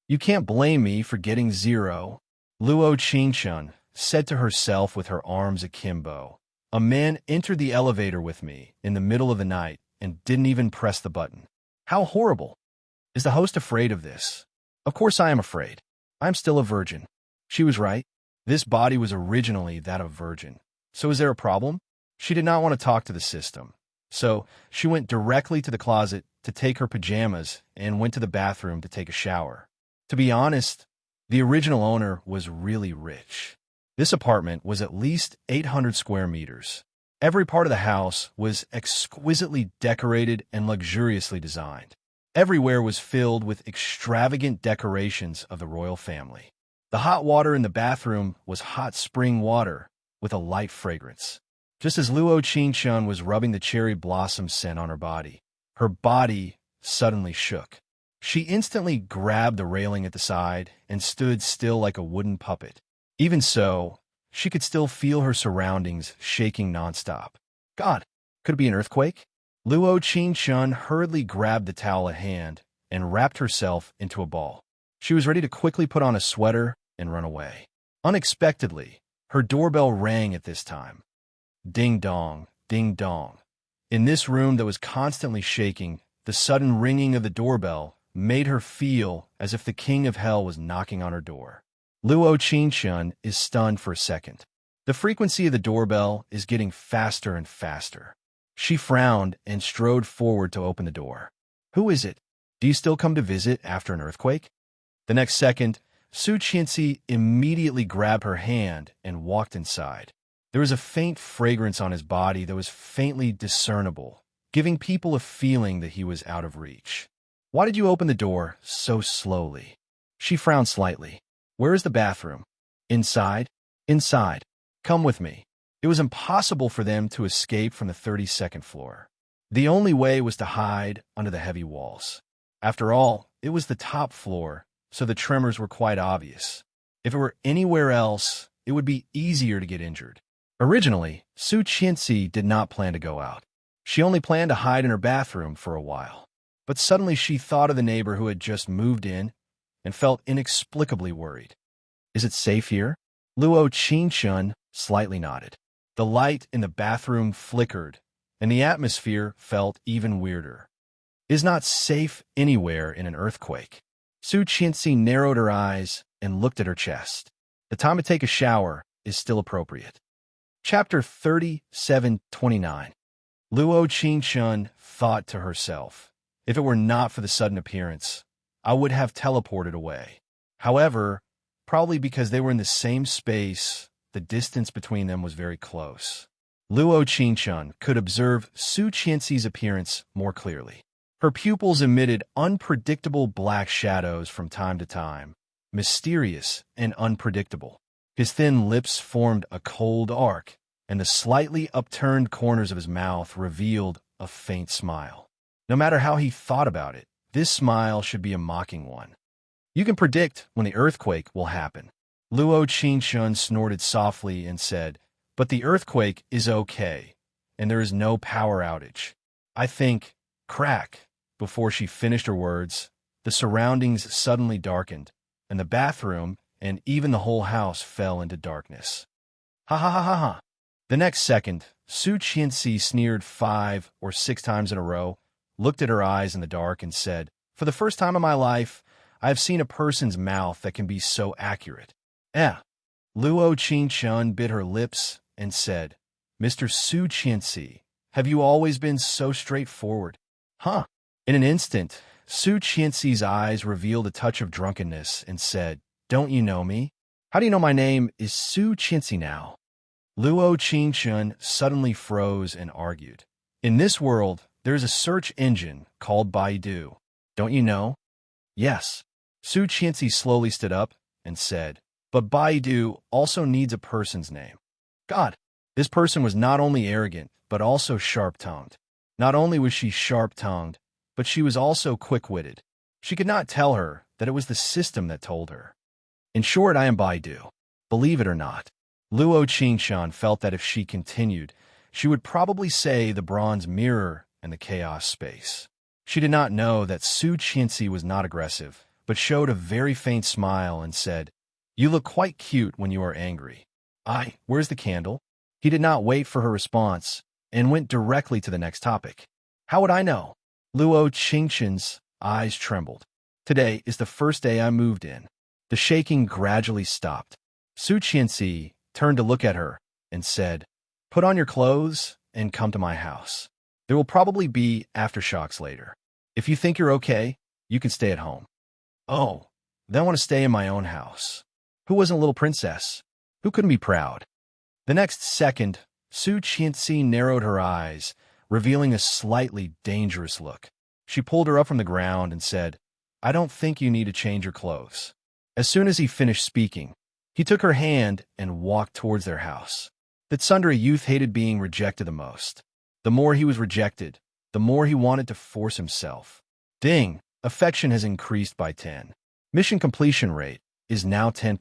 You can't blame me for getting 0, Luo Qing-chun said to herself with her arms akimbo. A man entered the elevator with me in the middle of the night and didn't even press the button. How horrible. Is the host afraid of this? Of course I am afraid. I'm still a virgin. She was right. This body was originally that of a virgin. So is there a problem? She did not want to talk to the system. So she went directly to the closet to take her pajamas and went to the bathroom to take a shower. To be honest, the original owner was really rich. This apartment was at least 800 square meters. Every part of the house was exquisitely decorated and luxuriously designed. Everywhere was filled with extravagant decorations of the royal family. The hot water in the bathroom was hot spring water with a light fragrance. Just as Luo Qing-chun was rubbing the cherry blossom scent on her body suddenly shook. She instantly grabbed the railing at the side and stood still like a wooden puppet. Even so, she could still feel her surroundings shaking nonstop. God, could it be an earthquake? Luo Qing-chun hurriedly grabbed the towel at hand and wrapped herself into a ball. She was ready to quickly put on a sweater and run away. Unexpectedly, her doorbell rang at this time. Ding dong, ding dong. In this room that was constantly shaking, the sudden ringing of the doorbell made her feel as if the king of hell was knocking on her door. Luo Qing-chun is stunned for a second. The frequency of the doorbell is getting faster and faster. She frowned and strode forward to open the door. Who is it? Do you still come to visit after an earthquake? The next second, Su Qianci immediately grabbed her hand and walked inside. There was a faint fragrance on his body that was faintly discernible, giving people a feeling that he was out of reach. Why did you open the door so slowly? She frowned slightly. Where is the bathroom? Inside? Inside. Come with me. It was impossible for them to escape from the 32nd floor. The only way was to hide under the heavy walls. After all, it was the top floor, so the tremors were quite obvious. If it were anywhere else, it would be easier to get injured. Originally, Su Qianci did not plan to go out. She only planned to hide in her bathroom for a while. But suddenly she thought of the neighbor who had just moved in and felt inexplicably worried. Is it safe here? Luo Qingshun slightly nodded. The light in the bathroom flickered, and the atmosphere felt even weirder. Is not safe anywhere in an earthquake. Su Qianxi narrowed her eyes and looked at her chest. The time to take a shower is still appropriate. Chapter 37:29. Luo Qingshun thought to herself, if it were not for the sudden appearance, I would have teleported away. However, probably because they were in the same space, the distance between them was very close. Luo Qingshun could observe Su Qianxi's appearance more clearly. Her pupils emitted unpredictable black shadows from time to time, mysterious and unpredictable. His thin lips formed a cold arc, and the slightly upturned corners of his mouth revealed a faint smile. No matter how he thought about it, this smile should be a mocking one. You can predict when the earthquake will happen. Luo Qingshun snorted softly and said, but the earthquake is okay, and there is no power outage. I think, crack. Before she finished her words, the surroundings suddenly darkened, and the bathroom and even the whole house fell into darkness. Ha ha ha ha ha. The next second, Su Qianxi sneered 5 or 6 times in a row, looked at her eyes in the dark, and said, for the first time in my life, I have seen a person's mouth that can be so accurate. Luo Qingshun bit her lips and said, Mr. Su Qianxi, have you always been so straightforward? Huh? In an instant, Su Qianxi's eyes revealed a touch of drunkenness and said, don't you know me? How do you know my name is Su Qianxi now? Luo Qingshun suddenly froze and argued. In this world, there is a search engine called Baidu. Don't you know? Yes. Su Qianxi slowly stood up and said, but Baidu also needs a person's name. God, this person was not only arrogant, but also sharp-tongued. Not only was she sharp-tongued, but she was also quick-witted. She could not tell her that it was the system that told her. In short, I am Baidu. Believe it or not. Luo Qingshun felt that if she continued, she would probably say the bronze mirror and the chaos space. She did not know that Su Qianxi was not aggressive, but showed a very faint smile and said, you look quite cute when you are angry. Where's the candle? He did not wait for her response and went directly to the next topic. How would I know? Luo Qingshun's eyes trembled. Today is the first day I moved in. The shaking gradually stopped. Su Qianxi turned to look at her and said, put on your clothes and come to my house. There will probably be aftershocks later. If you think you're okay, you can stay at home. Oh, then I want to stay in my own house. Who wasn't a little princess? Who couldn't be proud? The next second, Su Qianxi narrowed her eyes, revealing a slightly dangerous look. She pulled her up from the ground and said, I don't think you need to change your clothes. As soon as he finished speaking, he took her hand and walked towards their house. The tsundere youth hated being rejected the most. The more he was rejected, the more he wanted to force himself. Ding! Affection has increased by 10. Mission completion rate is now 10%.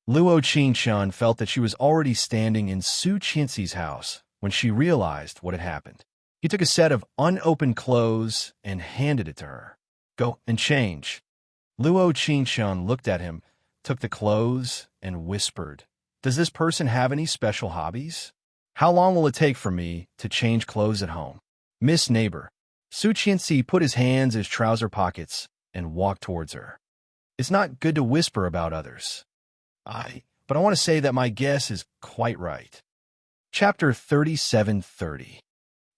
Luo Qingshun felt that she was already standing in Su Qianxi's house when she realized what had happened. He took a set of unopened clothes and handed it to her. Go and change. Luo Qingshun looked at him, took the clothes, and whispered, does this person have any special hobbies? How long will it take for me to change clothes at home? Miss Neighbor. Su Qianxi put his hands in his trouser pockets and walked towards her. It's not good to whisper about others. But I want to say that my guess is quite right. Chapter 37:30.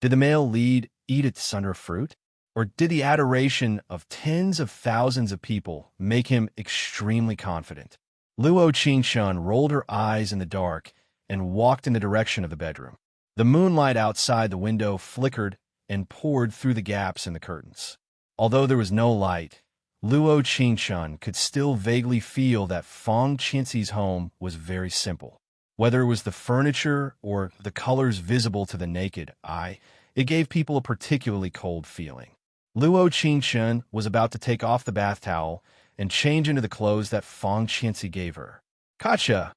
Did the male lead eat its under fruit? Or did the adoration of tens of thousands of people make him extremely confident? Luo Qingshun rolled her eyes in the dark and walked in the direction of the bedroom. The moonlight outside the window flickered and poured through the gaps in the curtains. Although there was no light, Luo Qingshun could still vaguely feel that Feng Qianxi's home was very simple. Whether it was the furniture or the colors visible to the naked eye, it gave people a particularly cold feeling. Luo Qingshun was about to take off the bath towel and change into the clothes that Feng Qianxi gave her. Kacha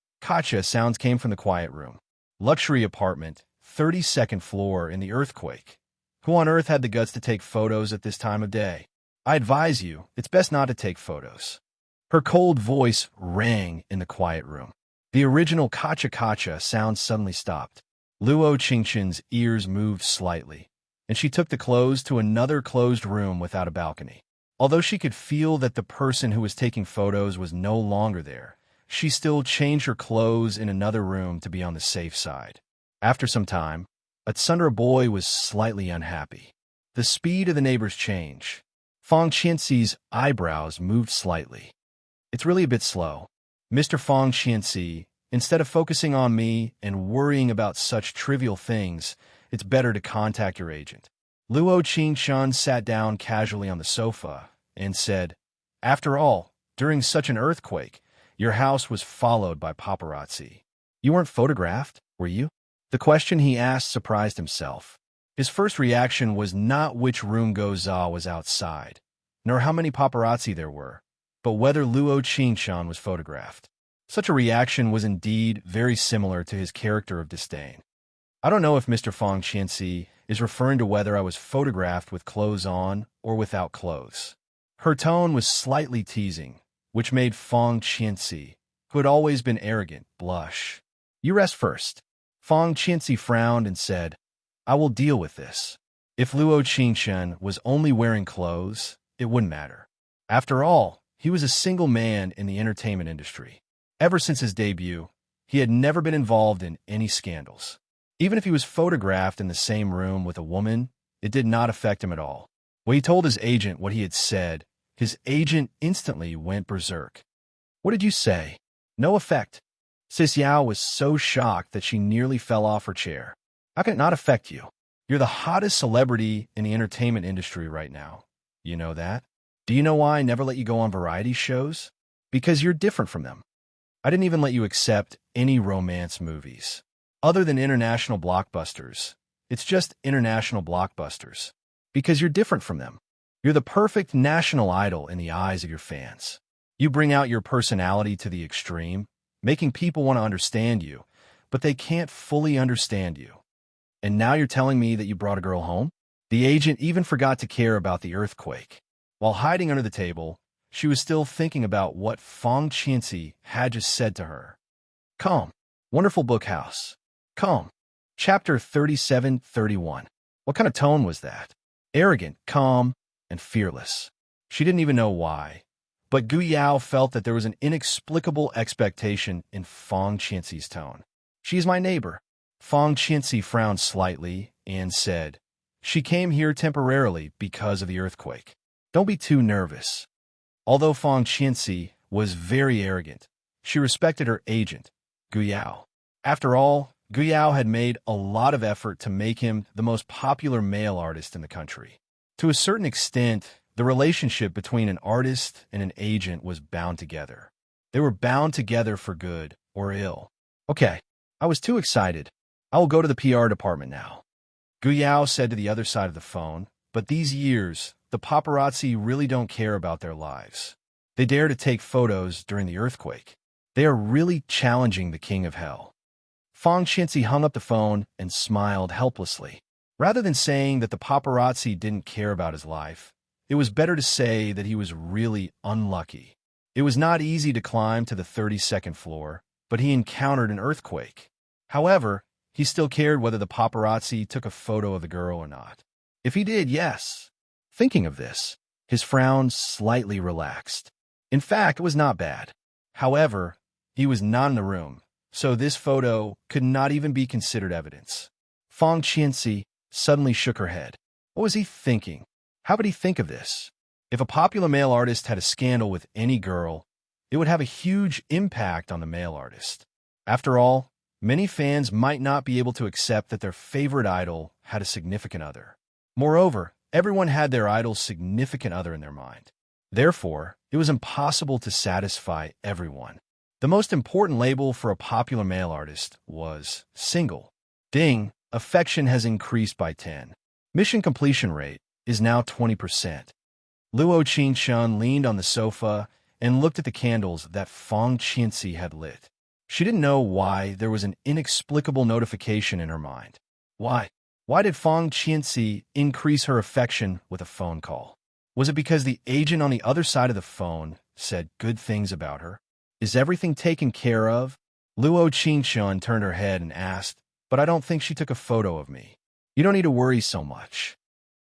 sounds came from the quiet room. Luxury apartment, 32nd floor in the earthquake. Who on earth had the guts to take photos at this time of day? I advise you, it's best not to take photos. Her cold voice rang in the quiet room. The original kacha-kacha sound suddenly stopped. Luo Qingqian's ears moved slightly, and she took the clothes to another closed room without a balcony. Although she could feel that the person who was taking photos was no longer there, she still changed her clothes in another room to be on the safe side. After some time, a Tsundere boy was slightly unhappy. The speed of the neighbor's change. Fang Qianxi's eyebrows moved slightly. It's really a bit slow. Mr. Fang Qianxi, instead of focusing on me and worrying about such trivial things, it's better to contact your agent. Luo Qingqian sat down casually on the sofa and said, "After all, during such an earthquake, your house was followed by paparazzi. You weren't photographed, were you?" The question he asked surprised himself. His first reaction was not which room Goza was outside, nor how many paparazzi there were, but whether Luo Qingqian was photographed. Such a reaction was indeed very similar to his character of disdain. I don't know if Mr. Fang Qianxi is referring to whether I was photographed with clothes on or without clothes. Her tone was slightly teasing, which made Fang Qianxi, who had always been arrogant, blush. "You rest first." Fang Qianxi frowned and said, "I will deal with this." If Luo Qingqian was only wearing clothes, it wouldn't matter. After all, he was a single man in the entertainment industry. Ever since his debut, he had never been involved in any scandals. Even if he was photographed in the same room with a woman, it did not affect him at all. When he told his agent what he had said, his agent instantly went berserk. "What did you say?" "No effect." Sis Yao was so shocked that she nearly fell off her chair. "How can it not affect you? You're the hottest celebrity in the entertainment industry right now. You know that? Do you know why I never let you go on variety shows? Because you're different from them. I didn't even let you accept any romance movies. Other than international blockbusters, it's just international blockbusters. Because you're different from them. You're the perfect national idol in the eyes of your fans. You bring out your personality to the extreme, making people want to understand you, but they can't fully understand you. And now you're telling me that you brought a girl home?" The agent even forgot to care about the earthquake. While hiding under the table, she was still thinking about what Fang Qianxi had just said to her. "Calm. Wonderful book house. Calm." Chapter 37-31. What kind of tone was that? Arrogant, calm, and fearless. She didn't even know why. But Gu Yao felt that there was an inexplicable expectation in Fang Qianxi's tone. "She is my neighbor." Fang Qianxi frowned slightly and said, "She came here temporarily because of the earthquake. Don't be too nervous." Although Fang Qianxi was very arrogant, she respected her agent, Gu Yao. After all, Gu Yao had made a lot of effort to make him the most popular male artist in the country. To a certain extent, the relationship between an artist and an agent was bound together. They were bound together for good or ill. "Okay, I was too excited. I will go to the PR department now," Gu Yao said to the other side of the phone. But these years, the paparazzi really don't care about their lives. They dare to take photos during the earthquake. They are really challenging the king of hell. Fang Qianxi hung up the phone and smiled helplessly. Rather than saying that the paparazzi didn't care about his life, it was better to say that he was really unlucky. It was not easy to climb to the 32nd floor, but he encountered an earthquake. However, he still cared whether the paparazzi took a photo of the girl or not. If he did, yes. Thinking of this, his frown slightly relaxed. In fact, it was not bad. However, he was not in the room, so this photo could not even be considered evidence. Fang Qianxi suddenly shook her head. What was he thinking? How would he think of this? If a popular male artist had a scandal with any girl, it would have a huge impact on the male artist. After all, many fans might not be able to accept that their favorite idol had a significant other. Moreover, everyone had their idol's significant other in their mind. Therefore, it was impossible to satisfy everyone. The most important label for a popular male artist was single. Ding, affection has increased by 10. Mission completion rate is now 20%. Luo Qingqian leaned on the sofa and looked at the candles that Fang Qianxi had lit. She didn't know why there was an inexplicable notification in her mind. Why? Why did Fang Qianxi increase her affection with a phone call? Was it because the agent on the other side of the phone said good things about her? Is everything taken care of? Luo Qingshun turned her head and asked, but I don't think she took a photo of me. You don't need to worry so much.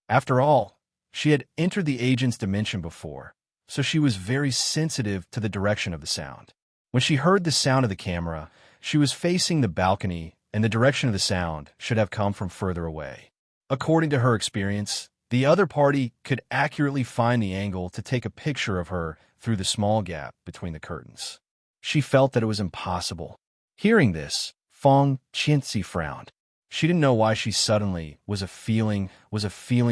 After all, she had entered the agent's dimension before, so she was very sensitive to the direction of the sound. When she heard the sound of the camera, she was facing the balcony, and the direction of the sound should have come from further away. According to her experience, the other party could accurately find the angle to take a picture of her through the small gap between the curtains. She felt that it was impossible. Hearing this, Fang Qianxi frowned. She didn't know why she suddenly was a feeling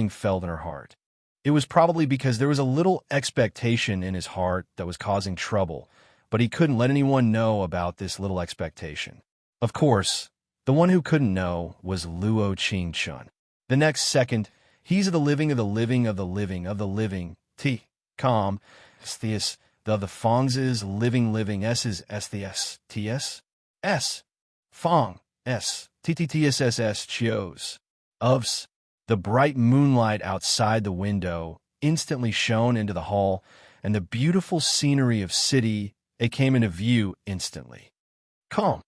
felt in her heart. It was probably because there was a little expectation in his heart that was causing trouble, but he couldn't let anyone know about this little expectation. Of course, the one who couldn't know was Luo Qingshun. The next second, he's of the living of the living of the living of the living, T, calm, Stheus, the Fang's living S's Stheus, TS, S, Fang, S, TTTSSS Chios, ofs. The bright moonlight outside the window instantly shone into the hall, and the beautiful scenery of city, it came into view instantly. Calm.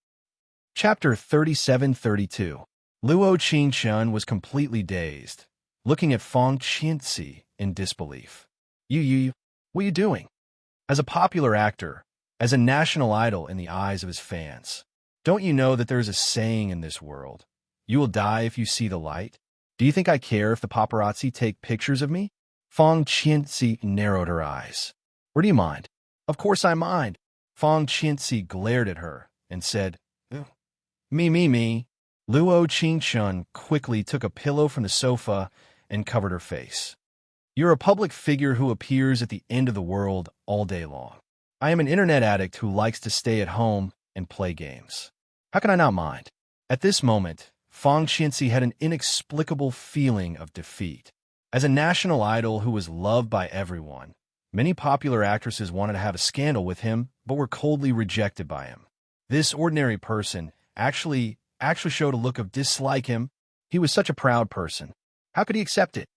Chapter 37-32. Luo Qingshun was completely dazed, looking at Fang Qianxi in disbelief. What are you doing? As a popular actor, as a national idol in the eyes of his fans, don't you know that there is a saying in this world, you will die if you see the light? Do you think I care if the paparazzi take pictures of me? Fang Qianxi narrowed her eyes. Or do you mind? Of course I mind. Fang Qianxi glared at her and said, Me. Luo Qingshun quickly took a pillow from the sofa and covered her face. You're a public figure who appears at the end of the world all day long. I am an internet addict who likes to stay at home and play games. How can I not mind? At this moment, Fang Qianxi had an inexplicable feeling of defeat. As a national idol who was loved by everyone, many popular actresses wanted to have a scandal with him, but were coldly rejected by him. This ordinary person actually showed a look of dislike him. He was such a proud person. How could he accept it?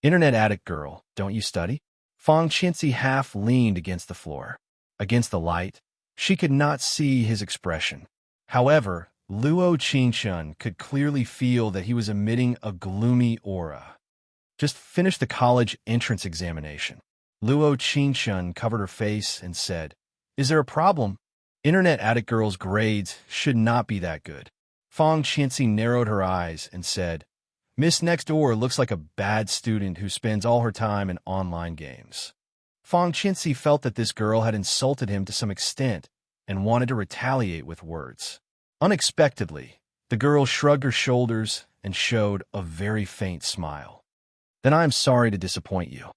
Internet addict girl, don't you study? Fang Qianxi half leaned against the floor. Against the light, she could not see his expression. However, Luo Qingshun could clearly feel that he was emitting a gloomy aura. Just finished the college entrance examination. Luo Qingshun covered her face and said, Is there a problem? Internet addict girl's grades should not be that good. Fang Qianxi narrowed her eyes and said, Miss Next Door looks like a bad student who spends all her time in online games. Fang Qianxi felt that this girl had insulted him to some extent and wanted to retaliate with words. Unexpectedly, the girl shrugged her shoulders and showed a very faint smile. Then I am sorry to disappoint you.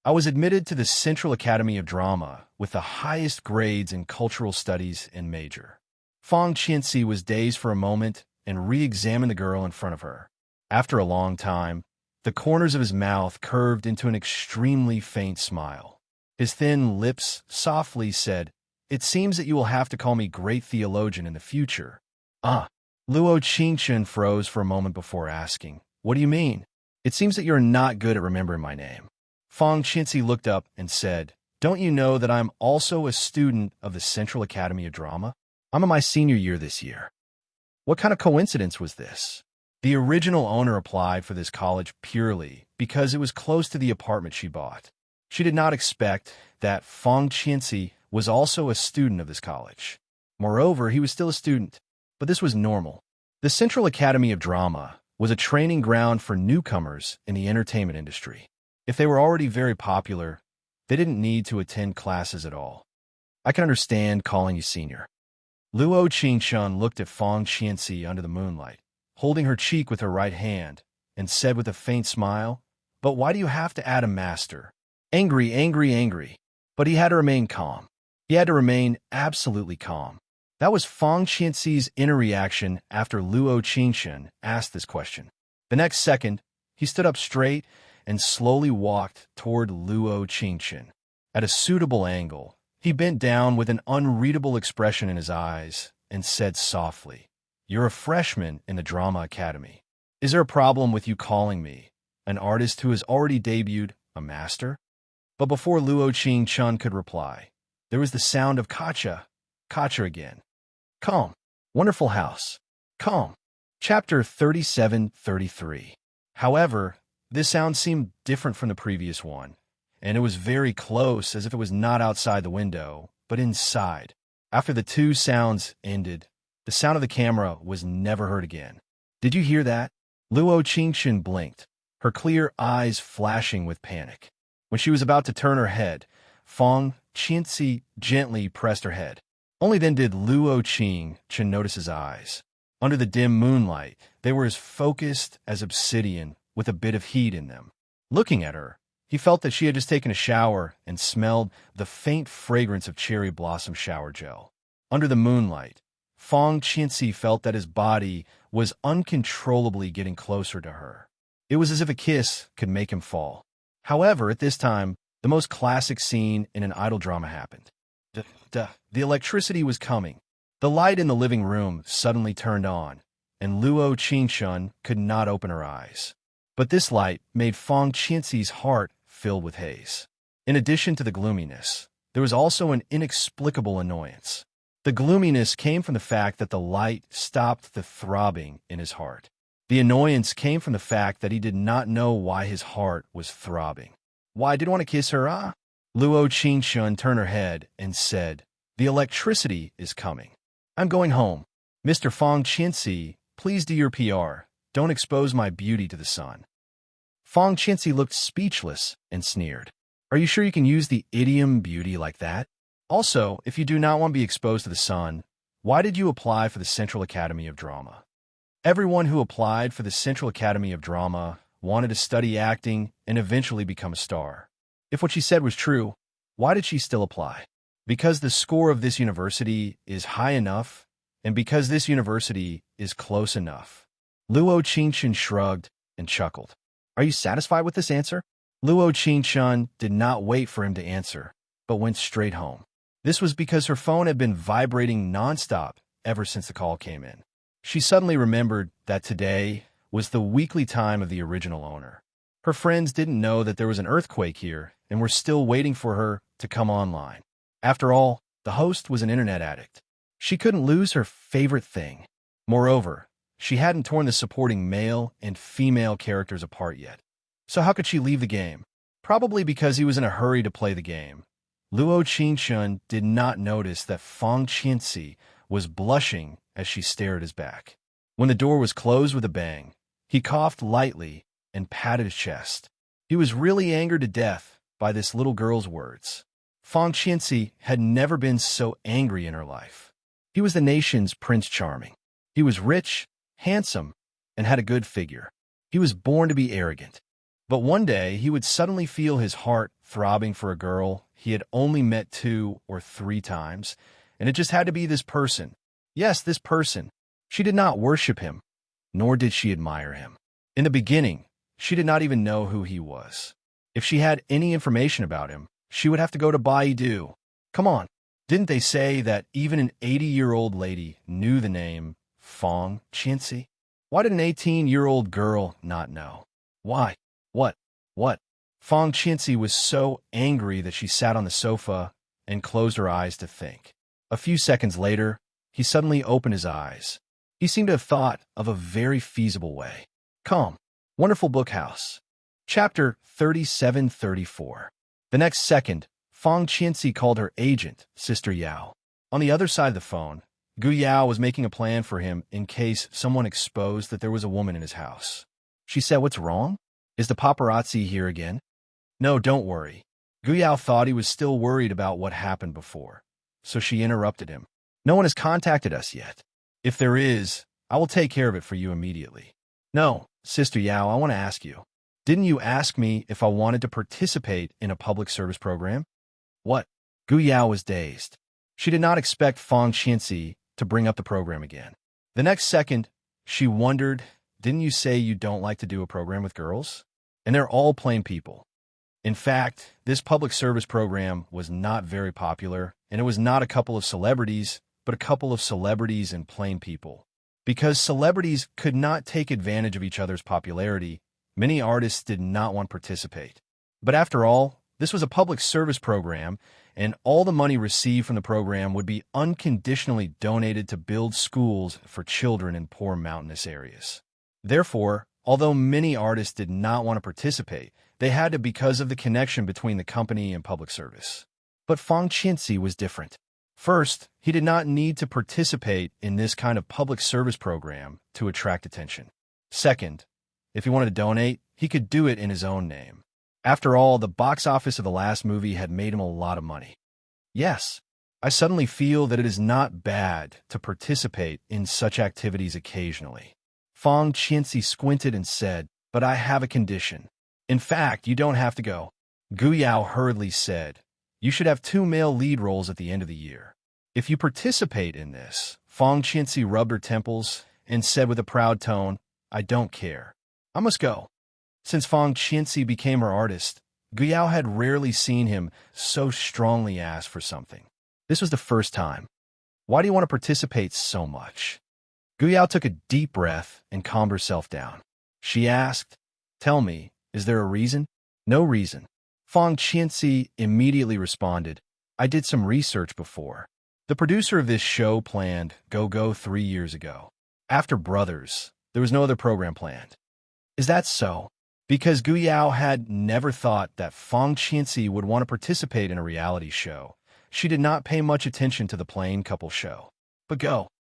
I was admitted to the Central Academy of Drama with the highest grades in cultural studies and major. Fang Qianxi was dazed for a moment and re-examined the girl in front of her. After a long time, the corners of his mouth curved into an extremely faint smile. His thin lips softly said, It seems that you will have to call me great theologian in the future. Luo Qingshun froze for a moment before asking, What do you mean? It seems that you're not good at remembering my name. Fang Qianxi looked up and said, Don't you know that I'm also a student of the Central Academy of Drama? I'm in my senior year this year. What kind of coincidence was this? The original owner applied for this college purely because it was close to the apartment she bought. She did not expect that Fang Qianxi was also a student of this college. Moreover, he was still a student, but this was normal. The Central Academy of Drama was a training ground for newcomers in the entertainment industry. If they were already very popular, they didn't need to attend classes at all. I can understand calling you senior. Luo Qingshun looked at Fang Qianxi under the moonlight, holding her cheek with her right hand, and said with a faint smile, But why do you have to add a master? Angry. But he had to remain calm. He had to remain absolutely calm. That was Fang Qianxi's inner reaction after Luo Qingshun asked this question. The next second, he stood up straight and slowly walked toward Luo Qingshun. At a suitable angle, he bent down with an unreadable expression in his eyes and said softly, You're a freshman in the Drama Academy. Is there a problem with you calling me an artist who has already debuted a master? But before Luo Ching-chun could reply, there was the sound of Kacha again. Calm. Wonderful house. Calm. Chapter 37-33. However, this sound seemed different from the previous one, and it was very close, as if it was not outside the window, but inside. After the two sounds ended, the sound of the camera was never heard again. Did you hear that? Luo Qingxun blinked, her clear eyes flashing with panic. When she was about to turn her head, Fong Qianxi gently pressed her head. Only then did Luo Qingxun notice his eyes. Under the dim moonlight, they were as focused as obsidian, with a bit of heat in them. Looking at her, he felt that she had just taken a shower and smelled the faint fragrance of cherry blossom shower gel. Under the moonlight, Fong Qianxi felt that his body was uncontrollably getting closer to her. It was as if a kiss could make him fall. However, at this time, the most classic scene in an idol drama happened. The electricity was coming. The light in the living room suddenly turned on, and Luo Qingxun could not open her eyes. But this light made Fong Qianxi's heart fill with haze. In addition to the gloominess, there was also an inexplicable annoyance. The gloominess came from the fact that the light stopped the throbbing in his heart. The annoyance came from the fact that he did not know why his heart was throbbing. Why did he want to kiss her, ah? Luo Qingxun turned her head and said, "The electricity is coming. I'm going home. Mr. Fong Qianxi, please do your PR. Don't expose my beauty to the sun." Fong Qianxi looked speechless and sneered. "Are you sure you can use the idiom beauty like that? Also, if you do not want to be exposed to the sun, why did you apply for the Central Academy of Drama?" Everyone who applied for the Central Academy of Drama wanted to study acting and eventually become a star. If what she said was true, why did she still apply? Because the score of this university is high enough, and because this university is close enough. Luo Qingxun shrugged and chuckled. "Are you satisfied with this answer?" Luo Qingxun did not wait for him to answer, but went straight home. This was because her phone had been vibrating nonstop ever since the call came in. She suddenly remembered that today was the weekly time of the original owner. Her friends didn't know that there was an earthquake here and were still waiting for her to come online. After all, the host was an internet addict. She couldn't lose her favorite thing. Moreover, she hadn't torn the supporting male and female characters apart yet. So how could she leave the game? Probably because he was in a hurry to play the game. Luo Qingxun did not notice that Fong Qianxi was blushing as she stared at his back. When the door was closed with a bang, he coughed lightly and patted his chest. He was really angered to death by this little girl's words. Fong Qianxi had never been so angry in her life. He was the nation's Prince Charming. He was rich, handsome, and had a good figure. He was born to be arrogant. But one day, he would suddenly feel his heart throbbing for a girl he had only met 2 or 3 times, and it just had to be this person. Yes, this person. She did not worship him, nor did she admire him. In the beginning, she did not even know who he was. If she had any information about him, she would have to go to Baidu. Come on, didn't they say that even an 80-year-old lady knew the name Fong Qianxi? Why did an 18-year-old girl not know? Why? What? Fong Qianxi was so angry that she sat on the sofa and closed her eyes to think. A few seconds later, he suddenly opened his eyes. He seemed to have thought of a very feasible way. Calm. Wonderful book house. Chapter 37-34. The next second, Fong Qianxi called her agent, Sister Yao. On the other side of the phone, Gu Yao was making a plan for him in case someone exposed that there was a woman in his house. She said, "What's wrong? Is the paparazzi here again?" "No, don't worry." Gu Yao thought he was still worried about what happened before, so she interrupted him. "No one has contacted us yet. If there is, I will take care of it for you immediately." "No, Sister Yao, I want to ask you. Didn't you ask me if I wanted to participate in a public service program?" "What?" Gu Yao was dazed. She did not expect Fong Qianxi to bring up the program again. The next second, she wondered, didn't you say you don't like to do a program with girls? And they're all plain people. In fact, this public service program was not very popular, and it was not a couple of celebrities, but a couple of celebrities and plain people. Because celebrities could not take advantage of each other's popularity, many artists did not want to participate. But after all, this was a public service program, and all the money received from the program would be unconditionally donated to build schools for children in poor mountainous areas. Therefore, although many artists did not want to participate, they had to because of the connection between the company and public service. But Fang Qinzi was different. First, he did not need to participate in this kind of public service program to attract attention. Second, if he wanted to donate, he could do it in his own name. After all, the box office of the last movie had made him a lot of money. Yes, I suddenly feel that it is not bad to participate in such activities occasionally. Fang Qinzi squinted and said, "But I have a condition. In fact, you don't have to go." Gu Yao hurriedly said, "You should have 2 male lead roles at the end of the year. If you participate in this," Fang Qinzi rubbed her temples and said with a proud tone, "I don't care. I must go." Since Fang Qinzi became her artist, Gu Yao had rarely seen him so strongly ask for something. This was the first time. "Why do you want to participate so much?" Gu Yao took a deep breath and calmed herself down. She asked, "Tell me, is there a reason?" "No reason." Fang Qinzi immediately responded, "I did some research before. The producer of this show planned Go-Go 3 years ago. After Brothers, there was no other program planned." "Is that so?" Because Gu Yao had never thought that Fang Qinzi would want to participate in a reality show, she did not pay much attention to the plain couple show. But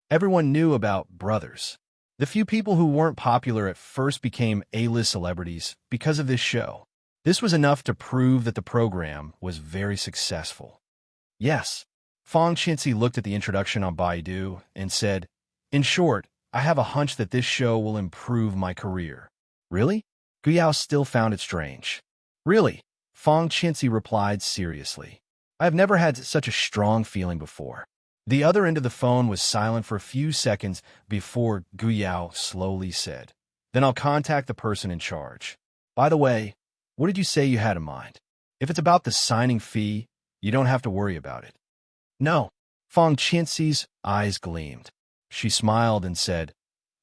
everyone knew about Brothers. The few people who weren't popular at first became A-list celebrities because of this show. This was enough to prove that the program was very successful. Yes. Fang Qinzi looked at the introduction on Baidu and said, "In short, I have a hunch that this show will improve my career." "Really?" Gu Yao still found it strange. "Really?" Fang Qinzi replied seriously. "I have never had such a strong feeling before." The other end of the phone was silent for a few seconds before Gu Yao slowly said, "Then I'll contact the person in charge. By the way, what did you say you had in mind? If it's about the signing fee, you don't have to worry about it." "No." Fang Qinzi's eyes gleamed. She smiled and said,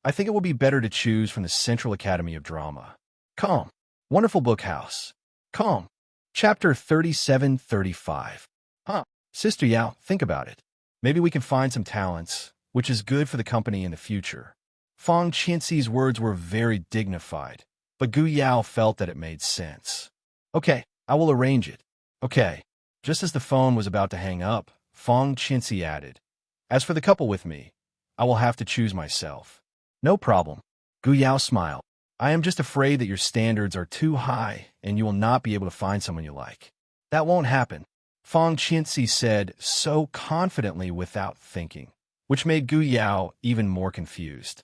"I think it will be better to choose from the Central Academy of Drama. Calm. Wonderful book house. Calm." Chapter 37-35. Sister Yao, think about it. Maybe we can find some talents, which is good for the company in the future. Fang Qinzi's words were very dignified, but Gu Yao felt that it made sense. "Okay, I will arrange it." "Okay." Just as the phone was about to hang up, Fang Qinzi added, "As for the couple with me, I will have to choose myself." "No problem." Gu Yao smiled. "I am just afraid that your standards are too high and you will not be able to find someone you like." "That won't happen," Fang Qinzi said so confidently without thinking, which made Gu Yao even more confused.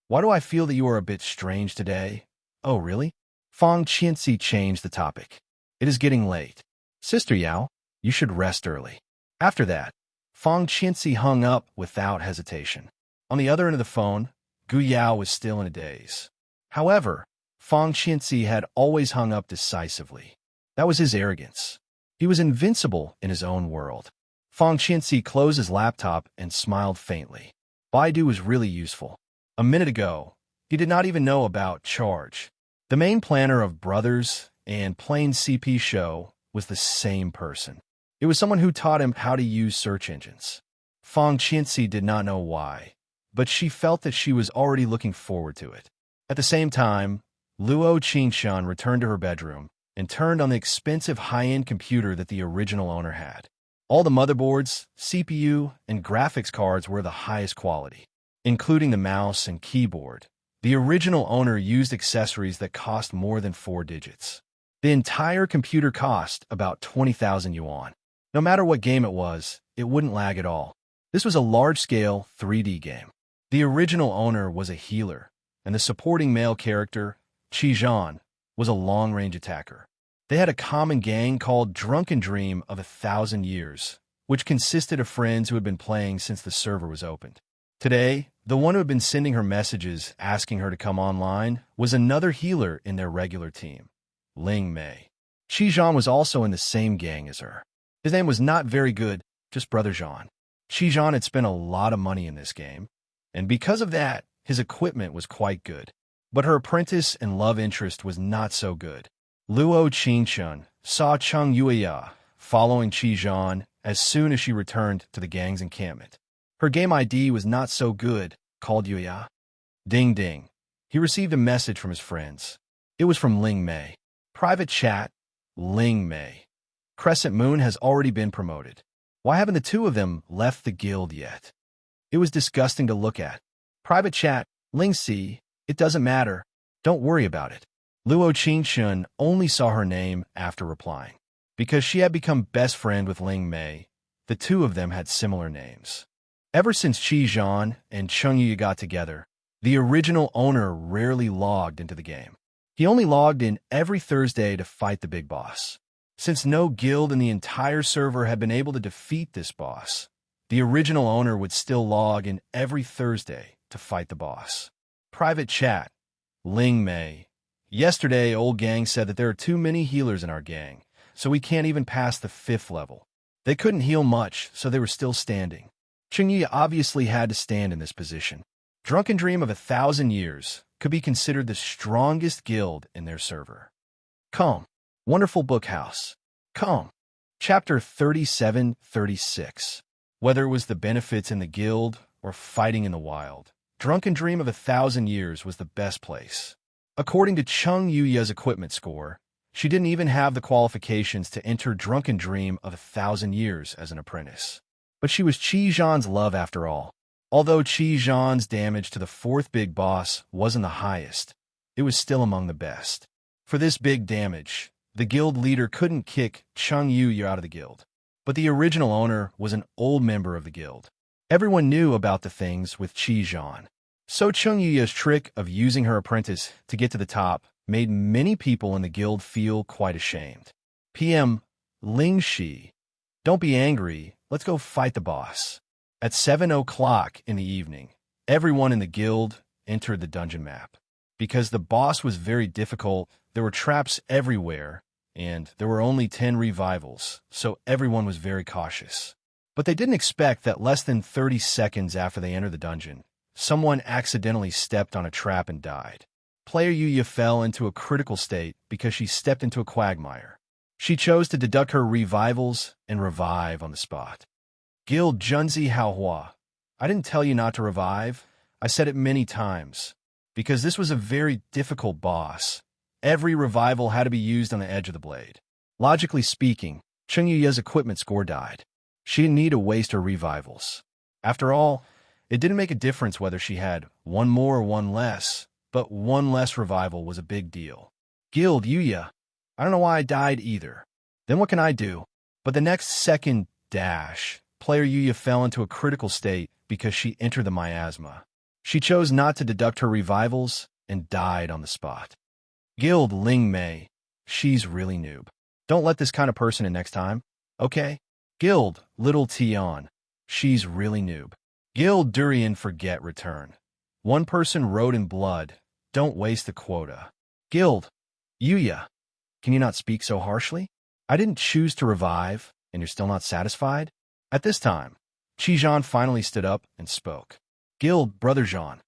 "Why do I feel that you are a bit strange today?" "Oh, really?" Fang Qinzi changed the topic. "It is getting late. Sister Yao, you should rest early." After that, Fang Qinzi hung up without hesitation. On the other end of the phone, Gu Yao was still in a daze. However, Fang Qinzi had always hung up decisively. That was his arrogance. He was invincible in his own world. Fang Qinzi closed his laptop and smiled faintly. Baidu was really useful. A minute ago, he did not even know about Charge. The main planner of Brothers and Plain CP Show was the same person. It was someone who taught him how to use search engines. Fang Qinzi did not know why, but she felt that she was already looking forward to it. At the same time, Luo Qingshan returned to her bedroom and turned on the expensive high-end computer that the original owner had. All the motherboards, CPU, and graphics cards were the highest quality, including the mouse and keyboard. The original owner used accessories that cost more than 4 digits. The entire computer cost about 20,000 yuan. No matter what game it was, it wouldn't lag at all. This was a large-scale 3D game. The original owner was a healer, and the supporting male character, Qizhan, was a long-range attacker. They had a common gang called Drunken Dream of 1,000 Years, which consisted of friends who had been playing since the server was opened. Today, the one who had been sending her messages asking her to come online was another healer in their regular team, Ling Mei. Qizhan was also in the same gang as her. His name was not very good, just Brother Zhan. Qizhan had spent a lot of money in this game. and because of that, his equipment was quite good. But her apprentice and love interest was not so good. Luo Qingchun saw Cheng Yuya following Qi Zhan as soon as she returned to the gang's encampment. Her game ID was not so good, called Yuya. Ding ding. He received a message from his friends. It was from Ling Mei. Private chat. Ling Mei. Crescent Moon has already been promoted. Why haven't the two of them left the guild yet? It was disgusting to look at. Private chat. Ling Si. It doesn't matter. Don't worry about it. Luo Qingchun only saw her name after replying. Because she had become best friend with Ling Mei, the two of them had similar names. Ever since Qi Zhan and Cheng Yu got together, the original owner rarely logged into the game. He only logged in every Thursday to fight the big boss. Since no guild in the entire server had been able to defeat this boss, the original owner would still log in every Thursday to fight the boss. Private chat. Ling Mei. Yesterday, old gang said that there are too many healers in our gang, so we can't even pass the 5th level. They couldn't heal much, so they were still standing. Cheng Yi obviously had to stand in this position. Drunken Dream of 1,000 Years could be considered the strongest guild in their server. Come. Wonderful Book House. Come. Chapter 37-36. Whether it was the benefits in the guild or fighting in the wild, Drunken Dream of 1,000 Years was the best place. According to Cheng Yuya's equipment score, she didn't even have the qualifications to enter Drunken Dream of 1,000 Years as an apprentice. But she was Qi Zhan's love after all. Although Qi Zhan's damage to the 4th big boss wasn't the highest, it was still among the best. For this big damage, the guild leader couldn't kick Cheng Yuya out of the guild. But the original owner was an old member of the guild. Everyone knew about the things with Qi Zhan. So Cheng Yuya's trick of using her apprentice to get to the top made many people in the guild feel quite ashamed. PM. Ling Shi. Don't be angry, let's go fight the boss. At 7 o'clock in the evening, everyone in the guild entered the dungeon map. Because the boss was very difficult, there were traps everywhere, and there were only 10 revivals, so everyone was very cautious. But they didn't expect that less than 30 seconds after they entered the dungeon, someone accidentally stepped on a trap and died. Player Yuya fell into a critical state because she stepped into a quagmire. She chose to deduct her revivals and revive on the spot. Guild Junzi Haohua. I didn't tell you not to revive. I said it many times. Because this was a very difficult boss. Every revival had to be used on the edge of the blade. Logically speaking, Cheng Yuya's equipment score died. She didn't need to waste her revivals. After all, it didn't make a difference whether she had one more or one less, but one less revival was a big deal. Guild Yuya. I don't know why I died either. Then what can I do? But the next second dash, player Yuya fell into a critical state because she entered the miasma. She chose not to deduct her revivals and died on the spot. Guild Ling Mei. She's really noob. Don't let this kind of person in next time, okay? Guild Little Tion. She's really noob. Guild Durian Forget Return. One person wrote in blood. Don't waste the quota. Guild Yuya. Can you not speak so harshly? I didn't choose to revive, and you're still not satisfied? At this time, Qi Zhan finally stood up and spoke. Guild Brother Zhan.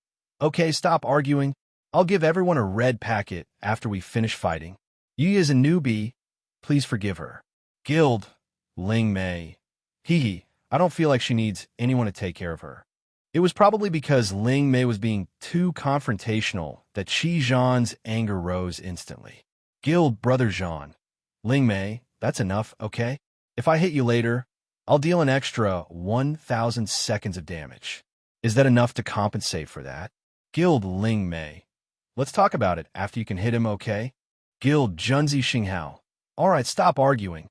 Okay, stop arguing. I'll give everyone a red packet after we finish fighting. Yuya is a newbie. Please forgive her. Guild Ling Mei. Hee hee. I don't feel like she needs anyone to take care of her. It was probably because Ling Mei was being too confrontational that Qi Zhan's anger rose instantly. Guild Brother Zhan. Ling Mei, that's enough, okay? If I hit you later, I'll deal an extra 1,000 seconds of damage. Is that enough to compensate for that? Guild Ling Mei. Let's talk about it after you can hit him, okay? Guild Junzi Xinghao. Alright, stop arguing.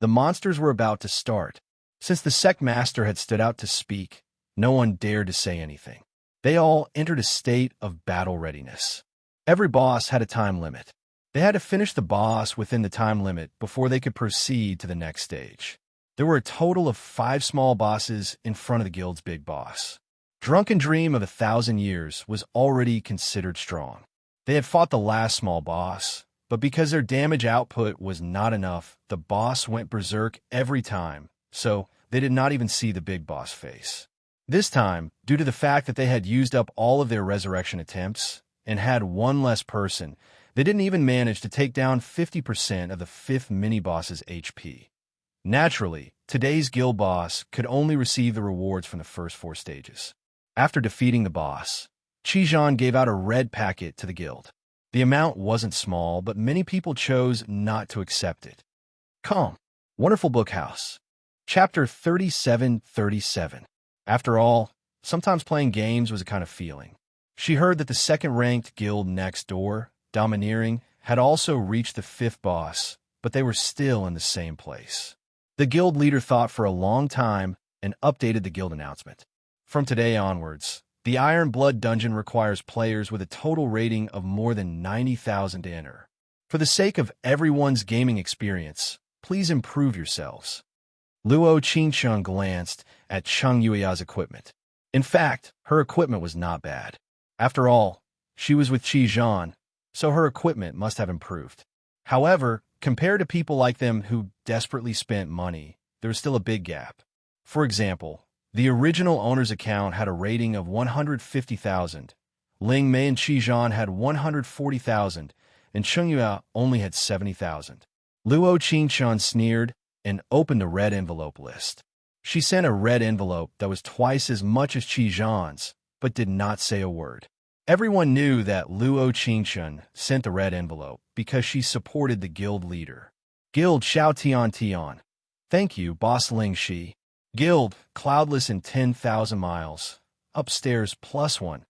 The monsters were about to start. Since the sect master had stood out to speak, no one dared to say anything. They all entered a state of battle readiness. Every boss had a time limit. They had to finish the boss within the time limit before they could proceed to the next stage. There were a total of 5 small bosses in front of the guild's big boss. Drunken Dream of 1,000 Years was already considered strong. They had fought the last small boss, but because their damage output was not enough, the boss went berserk every time, so they did not even see the big boss face. This time, due to the fact that they had used up all of their resurrection attempts and had one less person, they didn't even manage to take down 50% of the fifth mini-boss's HP. Naturally, today's guild boss could only receive the rewards from the first 4 stages. After defeating the boss, Qijan gave out a red packet to the guild. The amount wasn't small, but many people chose not to accept it. Calm. Wonderful Book House. Chapter 3737. After all, sometimes playing games was a kind of feeling. She heard that the second-ranked guild next door, Domineering, had also reached the 5th boss, but they were still in the same place. The guild leader thought for a long time and updated the guild announcement. From today onwards, the Iron Blood dungeon requires players with a total rating of more than 90,000 to enter. For the sake of everyone's gaming experience, please improve yourselves. Luo Qingsheng glanced at Cheng Yuia's equipment. In fact, her equipment was not bad. After all, she was with Qijan, so her equipment must have improved. However, compared to people like them who desperately spent money, there was still a big gap. For example, the original owner's account had a rating of 150,000. Ling Mei and Qijan had 140,000, and Cheng Yue only had 70,000. Luo Qingshan sneered and opened a red envelope list. She sent a red envelope that was twice as much as Qijan's, but did not say a word. Everyone knew that Luo Qingshan sent the red envelope because she supported the guild leader. Guild Xiao Tian Tian. Thank you, Boss Ling Shi. Guild, cloudless in 10,000 miles. Upstairs +1.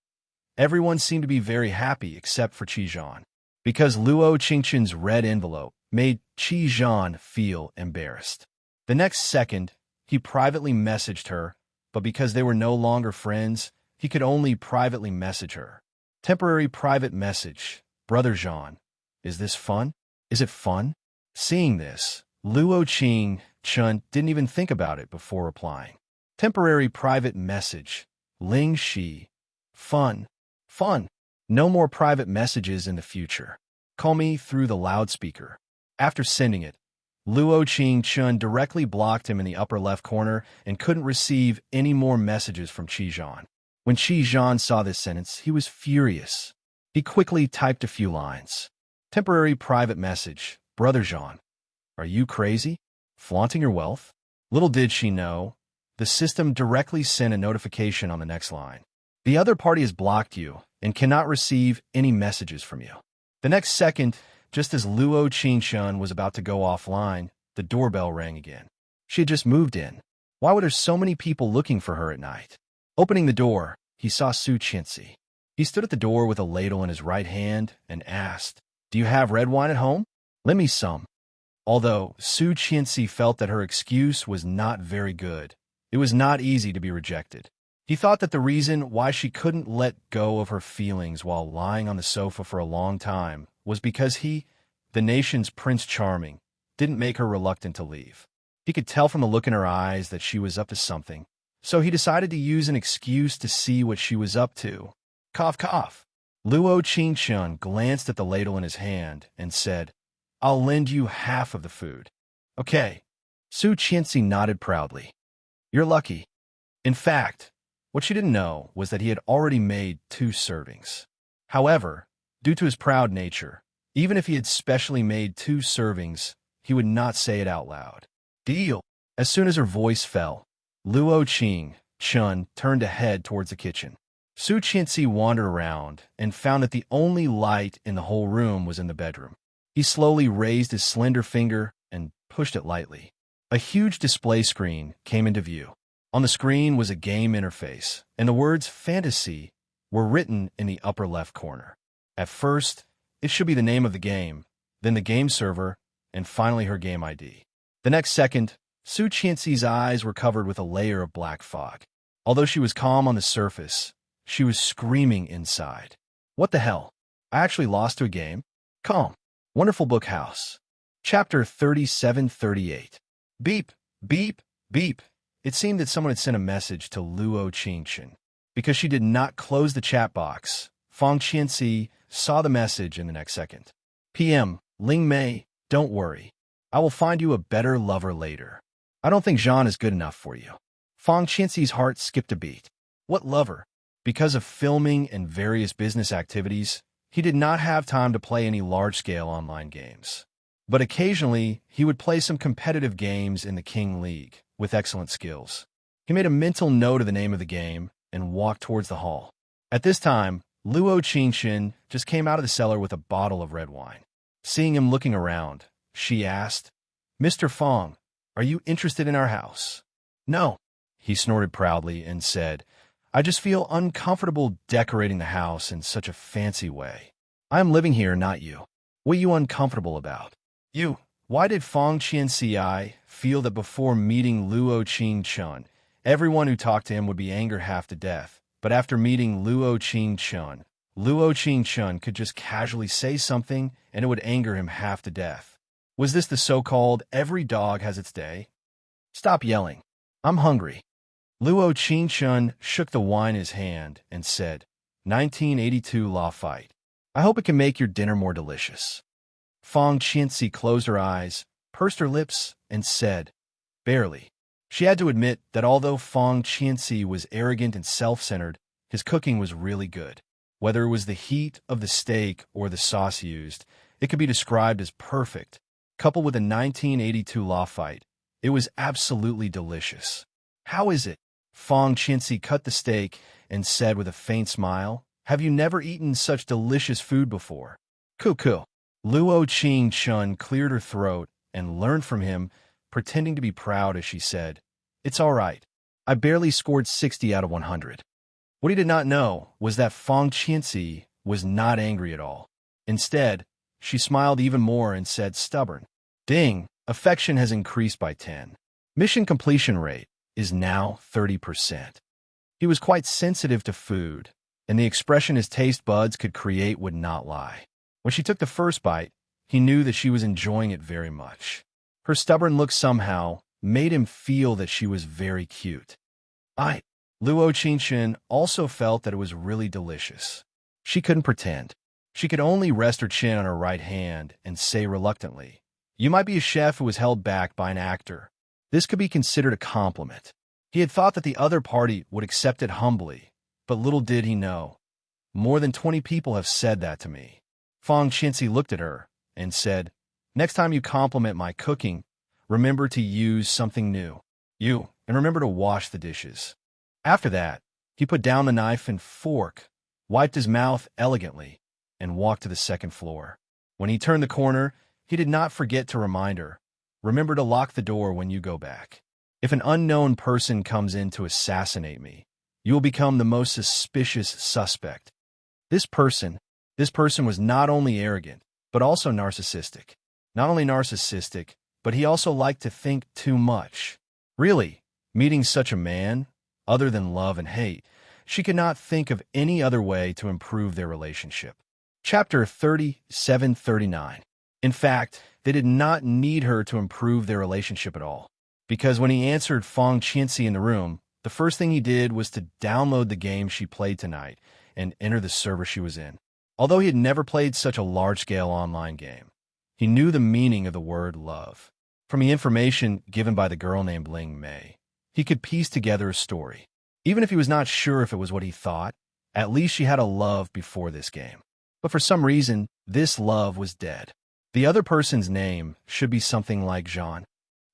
Everyone seemed to be very happy except for Qijan, because Luo Qingshan's red envelope made Qijan feel embarrassed. The next second, he privately messaged her, but because they were no longer friends, he could only privately message her. Temporary private message. Brother Jean, is this fun? Is it fun? Seeing this, Luo Qingshun didn't even think about it before replying. Temporary private message. Ling Shi. Fun. Fun. No more private messages in the future. Call me through the loudspeaker. After sending it, Luo Qingshun directly blocked him in the upper left corner and couldn't receive any more messages from Qijan. When Qijan saw this sentence, he was furious. He quickly typed a few lines. Temporary private message. Brother Jean, are you crazy? Flaunting your wealth? Little did she know, the system directly sent a notification on the next line. The other party has blocked you and cannot receive any messages from you. The next second, just as Luo Qingshun was about to go offline, the doorbell rang again. She had just moved in. Why were there so many people looking for her at night? Opening the door, he saw Su Qianxi. He stood at the door with a ladle in his right hand and asked, "Do you have red wine at home? Lend me some." Although Su Qianxi felt that her excuse was not very good, it was not easy to be rejected. He thought that the reason why she couldn't let go of her feelings while lying on the sofa for a long time was because he, the nation's Prince Charming, didn't make her reluctant to leave. He could tell from the look in her eyes that she was up to something, so he decided to use an excuse to see what she was up to. Cough, cough. Luo Qingshun glanced at the ladle in his hand and said, "I'll lend you half of the food." "Okay." Su Qianxi nodded proudly. "You're lucky." In fact, what she didn't know was that he had already made 2 servings. However, due to his proud nature, even if he had specially made 2 servings, he would not say it out loud. "Deal." As soon as her voice fell, Luo Qingshun turned to head towards the kitchen. Su Qianxi wandered around and found that the only light in the whole room was in the bedroom. He slowly raised his slender finger and pushed it lightly. A huge display screen came into view. On the screen was a game interface, and the words "fantasy" were written in the upper left corner. At first, it should be the name of the game, then the game server, and finally her game ID. The next second, Su Qianxi's eyes were covered with a layer of black fog. Although she was calm on the surface, she was screaming inside. What the hell? I actually lost to a game? Calm. Wonderful Book House. Chapter 3738. Beep, beep, beep. It seemed that someone had sent a message to Luo Qingshun. Because she did not close the chat box, Fang Qianxi saw the message in the next second. PM, Ling Mei, don't worry. I will find you a better lover later. I don't think Jean is good enough for you. Fong Qianxi's heart skipped a beat. What lover? Because of filming and various business activities, he did not have time to play any large-scale online games. But occasionally, he would play some competitive games in the King League, with excellent skills. He made a mental note of the name of the game and walked towards the hall. At this time, Luo Qingxin just came out of the cellar with a bottle of red wine. Seeing him looking around, she asked, "Mr. Fong, are you interested in our house?" "No," he snorted proudly and said, "I just feel uncomfortable decorating the house in such a fancy way. I am living here, not you. What are you uncomfortable about?" "You." Why did Fong Qianxi feel that before meeting Luo Qingchun, everyone who talked to him would be angered half to death, but after meeting Luo Qingchun could just casually say something and it would anger him half to death? Was this the so-called every dog has its day? "Stop yelling. I'm hungry." Luo Qingchun shook the wine in his hand and said, 1982 law fight. "I hope it can make your dinner more delicious." Fong Qianxi closed her eyes, pursed her lips, and said, "Barely." She had to admit that although Fong Qianxi was arrogant and self-centered, his cooking was really good. Whether it was the heat of the steak or the sauce used, it could be described as perfect. Coupled with a 1982 law fight, it was absolutely delicious. "How is it?" Fong Qianxi cut the steak and said with a faint smile, "Have you never eaten such delicious food before?" "Cuckoo." Luo Qingchun cleared her throat and learned from him, pretending to be proud as she said, "It's all right. I barely scored 60 out of 100. What he did not know was that Fong Qianxi was not angry at all. Instead, she smiled even more and said, "Stubborn." Ding, affection has increased by 10. Mission completion rate is now 30%. He was quite sensitive to food, and the expression his taste buds could create would not lie. When she took the first bite, he knew that she was enjoying it very much. Her stubborn look somehow made him feel that she was very cute. Luo Qingxin also felt that it was really delicious. She couldn't pretend. She could only rest her chin on her right hand and say reluctantly, "You might be a chef who was held back by an actor." This could be considered a compliment. He had thought that the other party would accept it humbly, but little did he know. More than 20 people have said that to me. Fong Qianxi looked at her and said, "Next time you compliment my cooking, remember to use something new. And remember to wash the dishes." After that, he put down the knife and fork, wiped his mouth elegantly, and walked to the second floor. When he turned the corner, he did not forget to remind her, "Remember to lock the door when you go back. If an unknown person comes in to assassinate me, you will become the most suspicious suspect." This person was not only arrogant, but also narcissistic. Not only narcissistic, but he also liked to think too much. Really, meeting such a man, other than love and hate, she could not think of any other way to improve their relationship. Chapter 37-39. In fact, they did not need her to improve their relationship at all, because when he answered Fong Qianxi in the room, the first thing he did was to download the game she played tonight and enter the server she was in. Although he had never played such a large-scale online game, he knew the meaning of the word love. From the information given by the girl named Ling Mei, he could piece together a story. Even if he was not sure if it was what he thought, at least she had a love before this game. But for some reason, this love was dead. The other person's name should be something like Jean.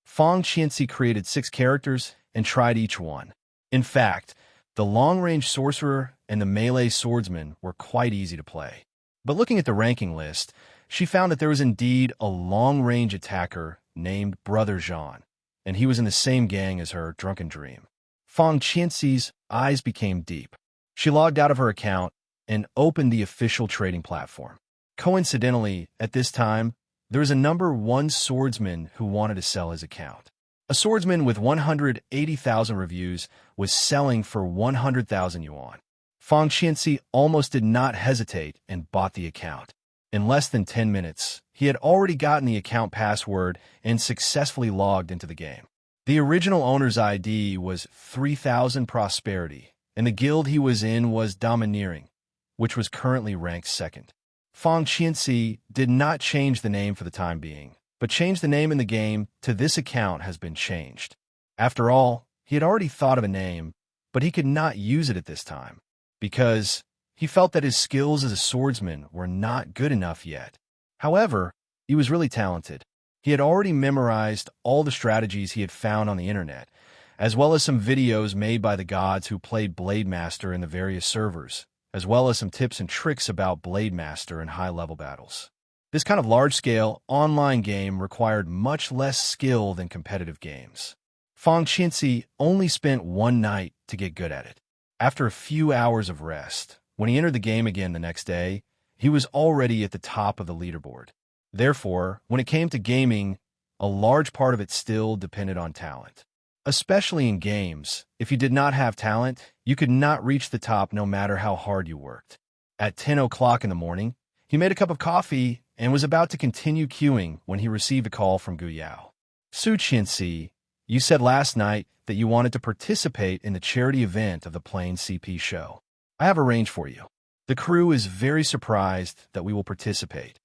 Fong Qianxi created 6 characters and tried each one. In fact, the long-range sorcerer and the melee swordsman were quite easy to play. But looking at the ranking list, she found that there was indeed a long-range attacker named Brother Jean, and he was in the same gang as her, Drunken Dream. Fong Qianxi's eyes became deep. She logged out of her account and opened the official trading platform. Coincidentally, at this time, there was a number 1 swordsman who wanted to sell his account. A swordsman with 180,000 reviews was selling for 100,000 yuan. Fong Qianxi almost did not hesitate and bought the account. In less than 10 minutes, he had already gotten the account password and successfully logged into the game. The original owner's ID was 3000 Prosperity, and the guild he was in was Domineering, which was currently ranked 2nd. Fong Qianxi did not change the name for the time being, but changed the name in the game to "This account has been changed." After all, He had already thought of a name, but he could not use it at this time, because he felt that his skills as a swordsman were not good enough yet. However, he was really talented. He had already memorized all the strategies he had found on the internet, as well as some videos made by the gods who played Blade Master in the various servers, as well as some tips and tricks about Blade Master in high-level battles. This kind of large-scale, online game required much less skill than competitive games. Fang Qinzi only spent one night to get good at it. After a few hours of rest, when he entered the game again the next day, he was already at the top of the leaderboard. Therefore, when it came to gaming, a large part of it still depended on talent. Especially in games, if you did not have talent, you could not reach the top no matter how hard you worked. At 10 o'clock in the morning, he made a cup of coffee and was about to continue queuing when he received a call from Gu Yao. Su Qinzi, you said last night that you wanted to participate in the charity event of the Plain CP show. I have arranged for you. The crew is very surprised that we will participate.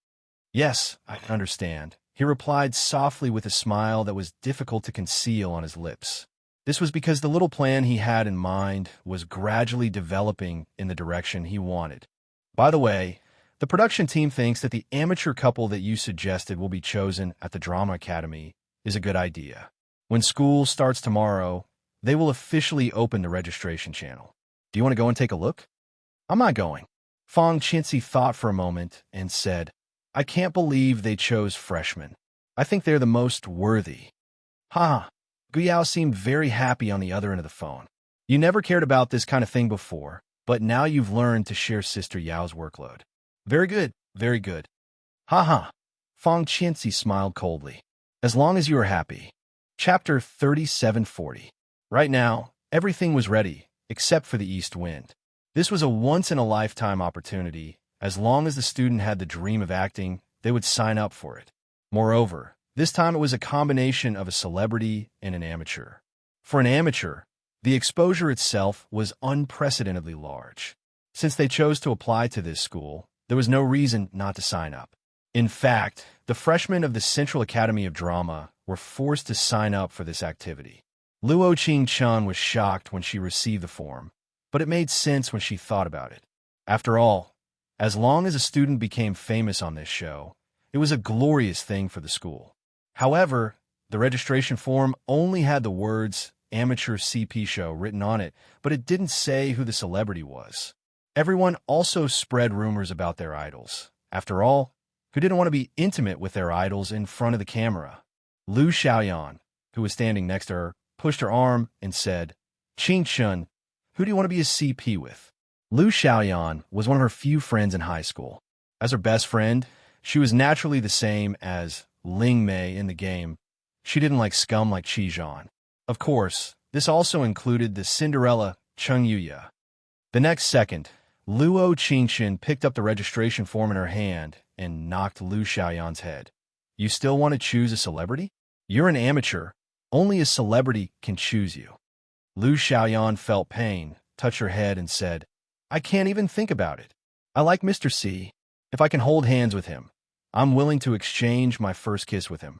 Yes, I understand, he replied softly with a smile that was difficult to conceal on his lips. This was because the little plan he had in mind was gradually developing in the direction he wanted. By the way, the production team thinks that the amateur couple that you suggested will be chosen at the Drama Academy is a good idea. When school starts tomorrow, they will officially open the registration channel. Do you want to go and take a look? I'm not going. Fang Qinzi thought for a moment and said, I can't believe they chose freshmen. I think they're the most worthy. Ha! Gu Yao seemed very happy on the other end of the phone. You never cared about this kind of thing before, but now you've learned to share Sister Yao's workload. Very good, very good. Ha ha! Fang Qinzi smiled coldly. As long as you are happy. Chapter 3740. Right now, everything was ready, except for the east wind. This was a once-in-a-lifetime opportunity. As long as the student had the dream of acting, they would sign up for it. Moreover, this time it was a combination of a celebrity and an amateur. For an amateur, the exposure itself was unprecedentedly large. Since they chose to apply to this school, there was no reason not to sign up. In fact, the freshmen of the Central Academy of Drama were forced to sign up for this activity. Luo Qingchun was shocked when she received the form, but it made sense when she thought about it. After all, as long as a student became famous on this show, it was a glorious thing for the school. However, the registration form only had the words Amateur CP Show written on it, but it didn't say who the celebrity was. Everyone also spread rumors about their idols. After all, who didn't want to be intimate with their idols in front of the camera? Lu Xiaoyan, who was standing next to her, pushed her arm and said, Qingchun, who do you want to be a CP with? Lu Xiaoyan was one of her few friends in high school. As her best friend, she was naturally the same as Ling Mei in the game. She didn't like scum like Qi Zhan. Of course, this also included the Cinderella Cheng Yuya. The next second, Luo Qingchen picked up the registration form in her hand and knocked Lu Xiaoyan's head. You still want to choose a celebrity? You're an amateur. Only a celebrity can choose you. Lu Xiaoyan felt pain, touched her head, and said, I can't even think about it. I like Mr. C. If I can hold hands with him, I'm willing to exchange my first kiss with him.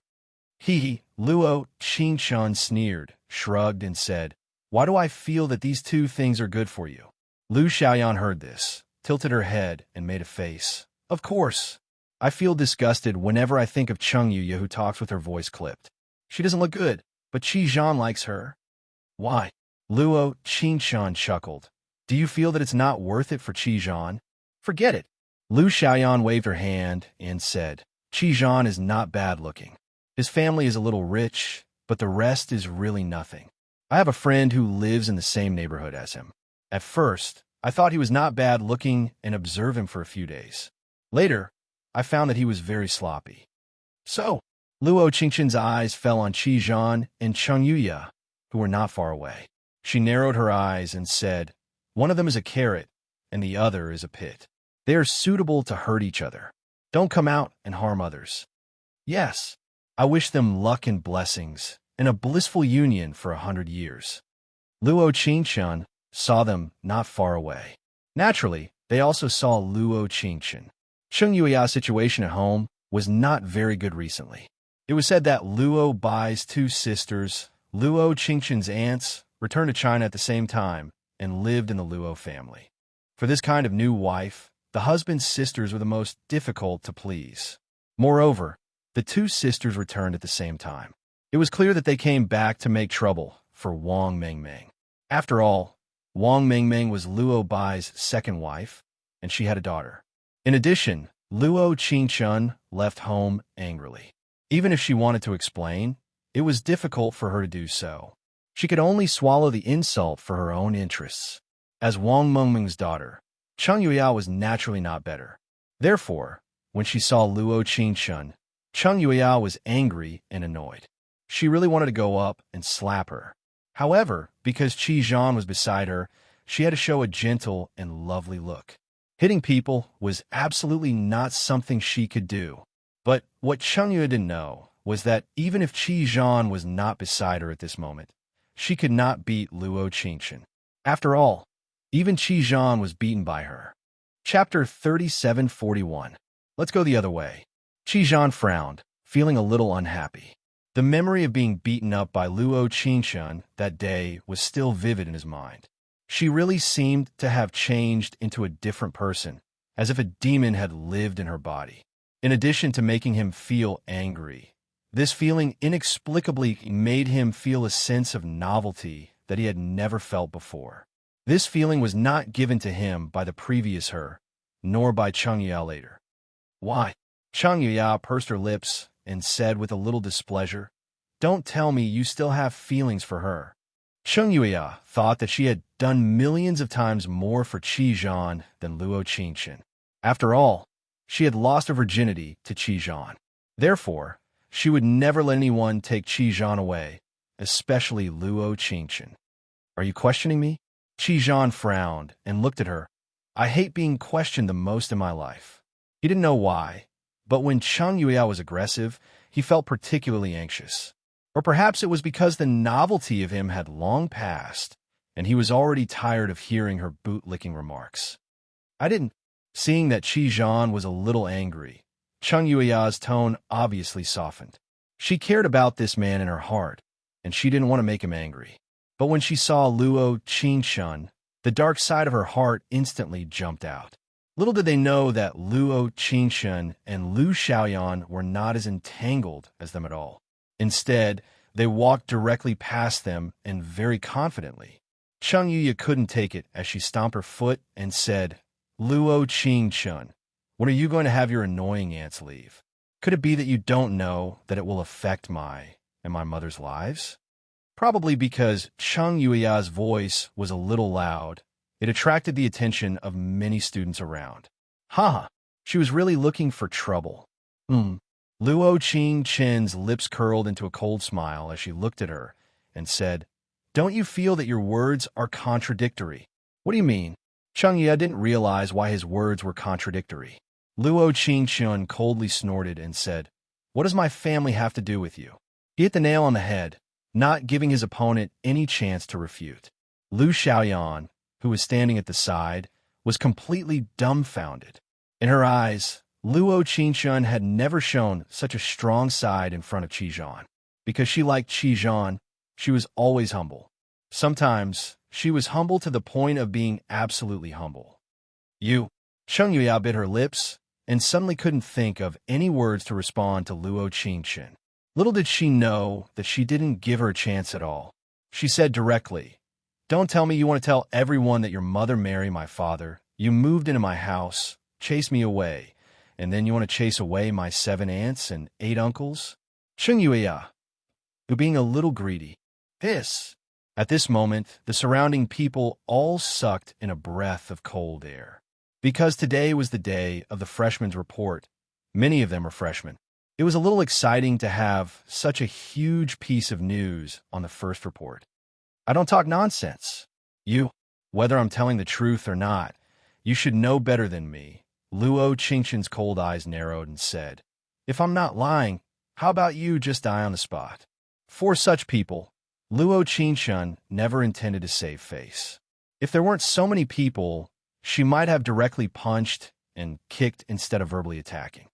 He, Luo Qingchun sneered, shrugged, and said, Why do I feel that these two things are good for you? Lu Xiaoyan heard this, tilted her head, and made a face. Of course. I feel disgusted whenever I think of Cheng Yuya who talks with her voice clipped. She doesn't look good, but Qi Zhan likes her. Why? Luo Qingchun chuckled. Do you feel that it's not worth it for Qi Zhan? Forget it. Lu Xiaoyan waved her hand and said, Qi Zhan is not bad looking. His family is a little rich, but the rest is really nothing. I have a friend who lives in the same neighborhood as him. At first, I thought he was not bad looking and observed him for a few days. Later, I found that he was very sloppy. So, Luo Qingchen's eyes fell on Qi Zhan and Cheng Yuya, who were not far away. She narrowed her eyes and said, One of them is a carrot, and the other is a pit. They are suitable to hurt each other. Don't come out and harm others. Yes, I wish them luck and blessings, and a blissful union for 100 years. Luo Qingchen saw them not far away. Naturally, they also saw Luo Qingchen. Cheng Yuya's situation at home was not very good recently. It was said that Luo Bai's two sisters, Luo Qingchen's aunts, returned to China at the same time and lived in the Luo family. For this kind of new wife, the husband's sisters were the most difficult to please. Moreover, the two sisters returned at the same time. It was clear that they came back to make trouble for Wang Mengmeng. After all, Wang Mengmeng was Luo Bai's second wife, and she had a daughter. In addition, Luo Qingchun left home angrily. Even if she wanted to explain, it was difficult for her to do so. She could only swallow the insult for her own interests. As Wang Mengmeng's daughter, Cheng Yuya was naturally not better. Therefore, when she saw Luo Qingchun, Cheng Yuya was angry and annoyed. She really wanted to go up and slap her. However, because Qi Zhan was beside her, she had to show a gentle and lovely look. Hitting people was absolutely not something she could do. But what Cheng Yuya didn't know was that even if Qi Zhan was not beside her at this moment, she could not beat Luo Qingchun. After all, even Qi Zhan was beaten by her. Chapter 3741. Let's go the other way. Qi Zhan frowned, feeling a little unhappy. The memory of being beaten up by Luo Qingchun that day was still vivid in his mind. She really seemed to have changed into a different person, as if a demon had lived in her body. In addition to making him feel angry, this feeling inexplicably made him feel a sense of novelty that he had never felt before. This feeling was not given to him by the previous her, nor by Cheng Yuya later. Why? Cheng Yuya pursed her lips and said with a little displeasure, "Don't tell me you still have feelings for her." Cheng Yuya thought that she had done millions of times more for Qi Zhan than Luo Qingchun. After all, she had lost her virginity to Qi Zhan. Therefore, she would never let anyone take Qi Zhan away, especially Luo Qingchun. "Are you questioning me?" Qi Zhan frowned and looked at her. "I hate being questioned the most in my life." He didn't know why, but when Cheng Yuya was aggressive, he felt particularly anxious. Or perhaps it was because the novelty of him had long passed, and he was already tired of hearing her boot-licking remarks. "I didn't." Seeing that Qi Zhan was a little angry, Cheng Yuya's tone obviously softened. She cared about this man in her heart, and she didn't want to make him angry. But when she saw Luo Qingchun, the dark side of her heart instantly jumped out. Little did they know that Luo Qingchun and Lu Xiaoyan were not as entangled as them at all. Instead, they walked directly past them and very confidently. Cheng Yuya couldn't take it as she stomped her foot and said, "Luo Qingchun, when are you going to have your annoying aunts leave? Could it be that you don't know that it will affect my and my mother's lives?" Probably because Cheng Yuya's voice was a little loud, it attracted the attention of many students around. Haha, she was really looking for trouble. Luo Qingchun's lips curled into a cold smile as she looked at her and said, "Don't you feel that your words are contradictory?" "What do you mean?" Cheng Yuya didn't realize why his words were contradictory. Luo Qingchun coldly snorted and said, "What does my family have to do with you?" He hit the nail on the head, not giving his opponent any chance to refute. Lu Xiaoyan, who was standing at the side, was completely dumbfounded. In her eyes, Luo Qingchun had never shown such a strong side in front of Qi Zhan. Because she liked Qi Zhan, she was always humble. Sometimes, she was humble to the point of being absolutely humble. Cheng Yuya bit her lips and suddenly couldn't think of any words to respond to Luo Qingchun. Little did she know that she didn't give her a chance at all. She said directly, "Don't tell me you want to tell everyone that your mother married my father, you moved into my house, chased me away, and then you want to chase away my 7 aunts and 8 uncles?" Cheng Yuya, who being a little greedy. At this moment, the surrounding people all sucked in a breath of cold air. Because today was the day of the freshmen's report, many of them are freshmen. It was a little exciting to have such a huge piece of news on the first report. "I don't talk nonsense. Whether I'm telling the truth or not, you should know better than me." Luo Qingchun's cold eyes narrowed and said, "If I'm not lying, how about you just die on the spot?" For such people, Luo Qingchun never intended to save face. If there weren't so many people, she might have directly punched and kicked instead of verbally attacking.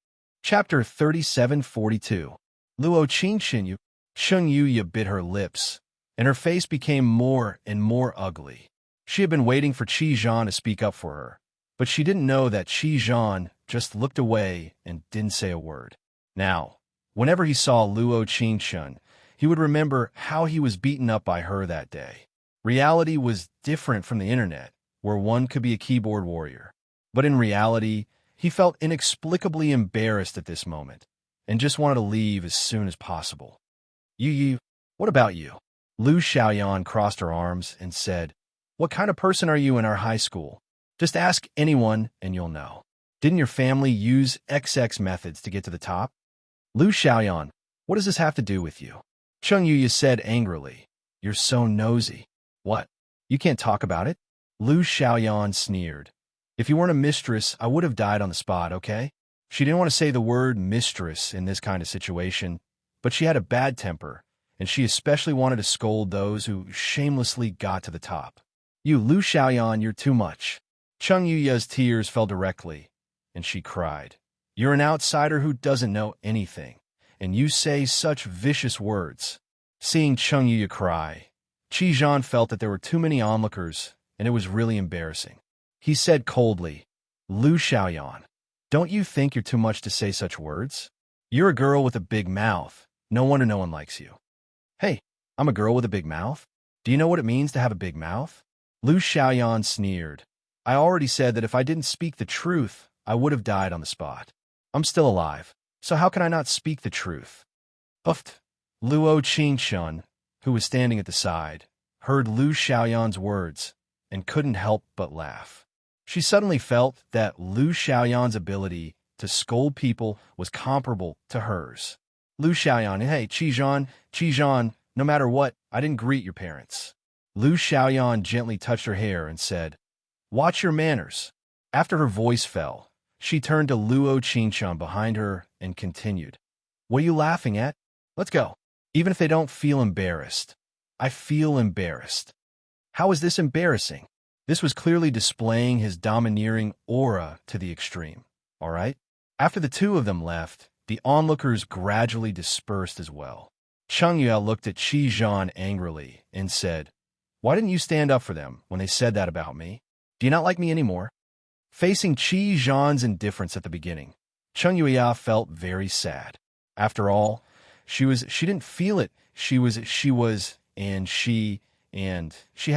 Chapter 3742. Luo Qingchun Cheng Yuya bit her lips and her face became more and more ugly. She had been waiting for Qi Zhan to speak up for her, but she didn't know that Qi Zhan just looked away and didn't say a word. Now, whenever he saw Luo Qingshun, he would remember how he was beaten up by her that day. Reality was different from the internet, where one could be a keyboard warrior. But in reality, he felt inexplicably embarrassed at this moment, and just wanted to leave as soon as possible. Yu, what about you? Lu Xiaoyan crossed her arms and said, "What kind of person are you in our high school? Just ask anyone and you'll know. Didn't your family use XX methods to get to the top?" Lu Xiaoyan, what does this have to do with you? Cheng Yuya said angrily, "You're so nosy." What? You can't talk about it? Lu Xiaoyan sneered. "If you weren't a mistress, I would have died on the spot, okay?" She didn't want to say the word mistress in this kind of situation, but she had a bad temper, and she especially wanted to scold those who shamelessly got to the top. "You, Lu Xiaoyan, you're too much." Cheng Yuya's tears fell directly, and she cried. "You're an outsider who doesn't know anything, and you say such vicious words." Seeing Cheng Yuya cry, Qi Zhan felt that there were too many onlookers, and it was really embarrassing. He said coldly, "Lu Xiaoyan, don't you think you're too much to say such words? You're a girl with a big mouth. No wonder no one likes you." "Hey, I'm a girl with a big mouth? Do you know what it means to have a big mouth?" Lu Xiaoyan sneered. "I already said that if I didn't speak the truth, I would have died on the spot. I'm still alive, so how can I not speak the truth?" Puffed. Luo Qingshun, who was standing at the side, heard Lu Xiaoyan's words and couldn't help but laugh. She suddenly felt that Lu Xiaoyan's ability to scold people was comparable to hers. Lu Xiaoyan, "Hey, Qi Zhan, no matter what, I didn't greet your parents." Lu Xiaoyan gently touched her hair and said, "Watch your manners." After her voice fell, she turned to Luo Qingshun behind her and continued, "What are you laughing at? Let's go. Even if they don't feel embarrassed, I feel embarrassed." How is this embarrassing? This was clearly displaying his domineering aura to the extreme, all right? After the two of them left, the onlookers gradually dispersed as well. Cheng Yuya looked at Qi Zhan angrily and said, "Why didn't you stand up for them when they said that about me? Do you not like me anymore?" Facing Qi Zhan's indifference at the beginning, Cheng Yuya felt very sad. After all, she didn't feel it. She had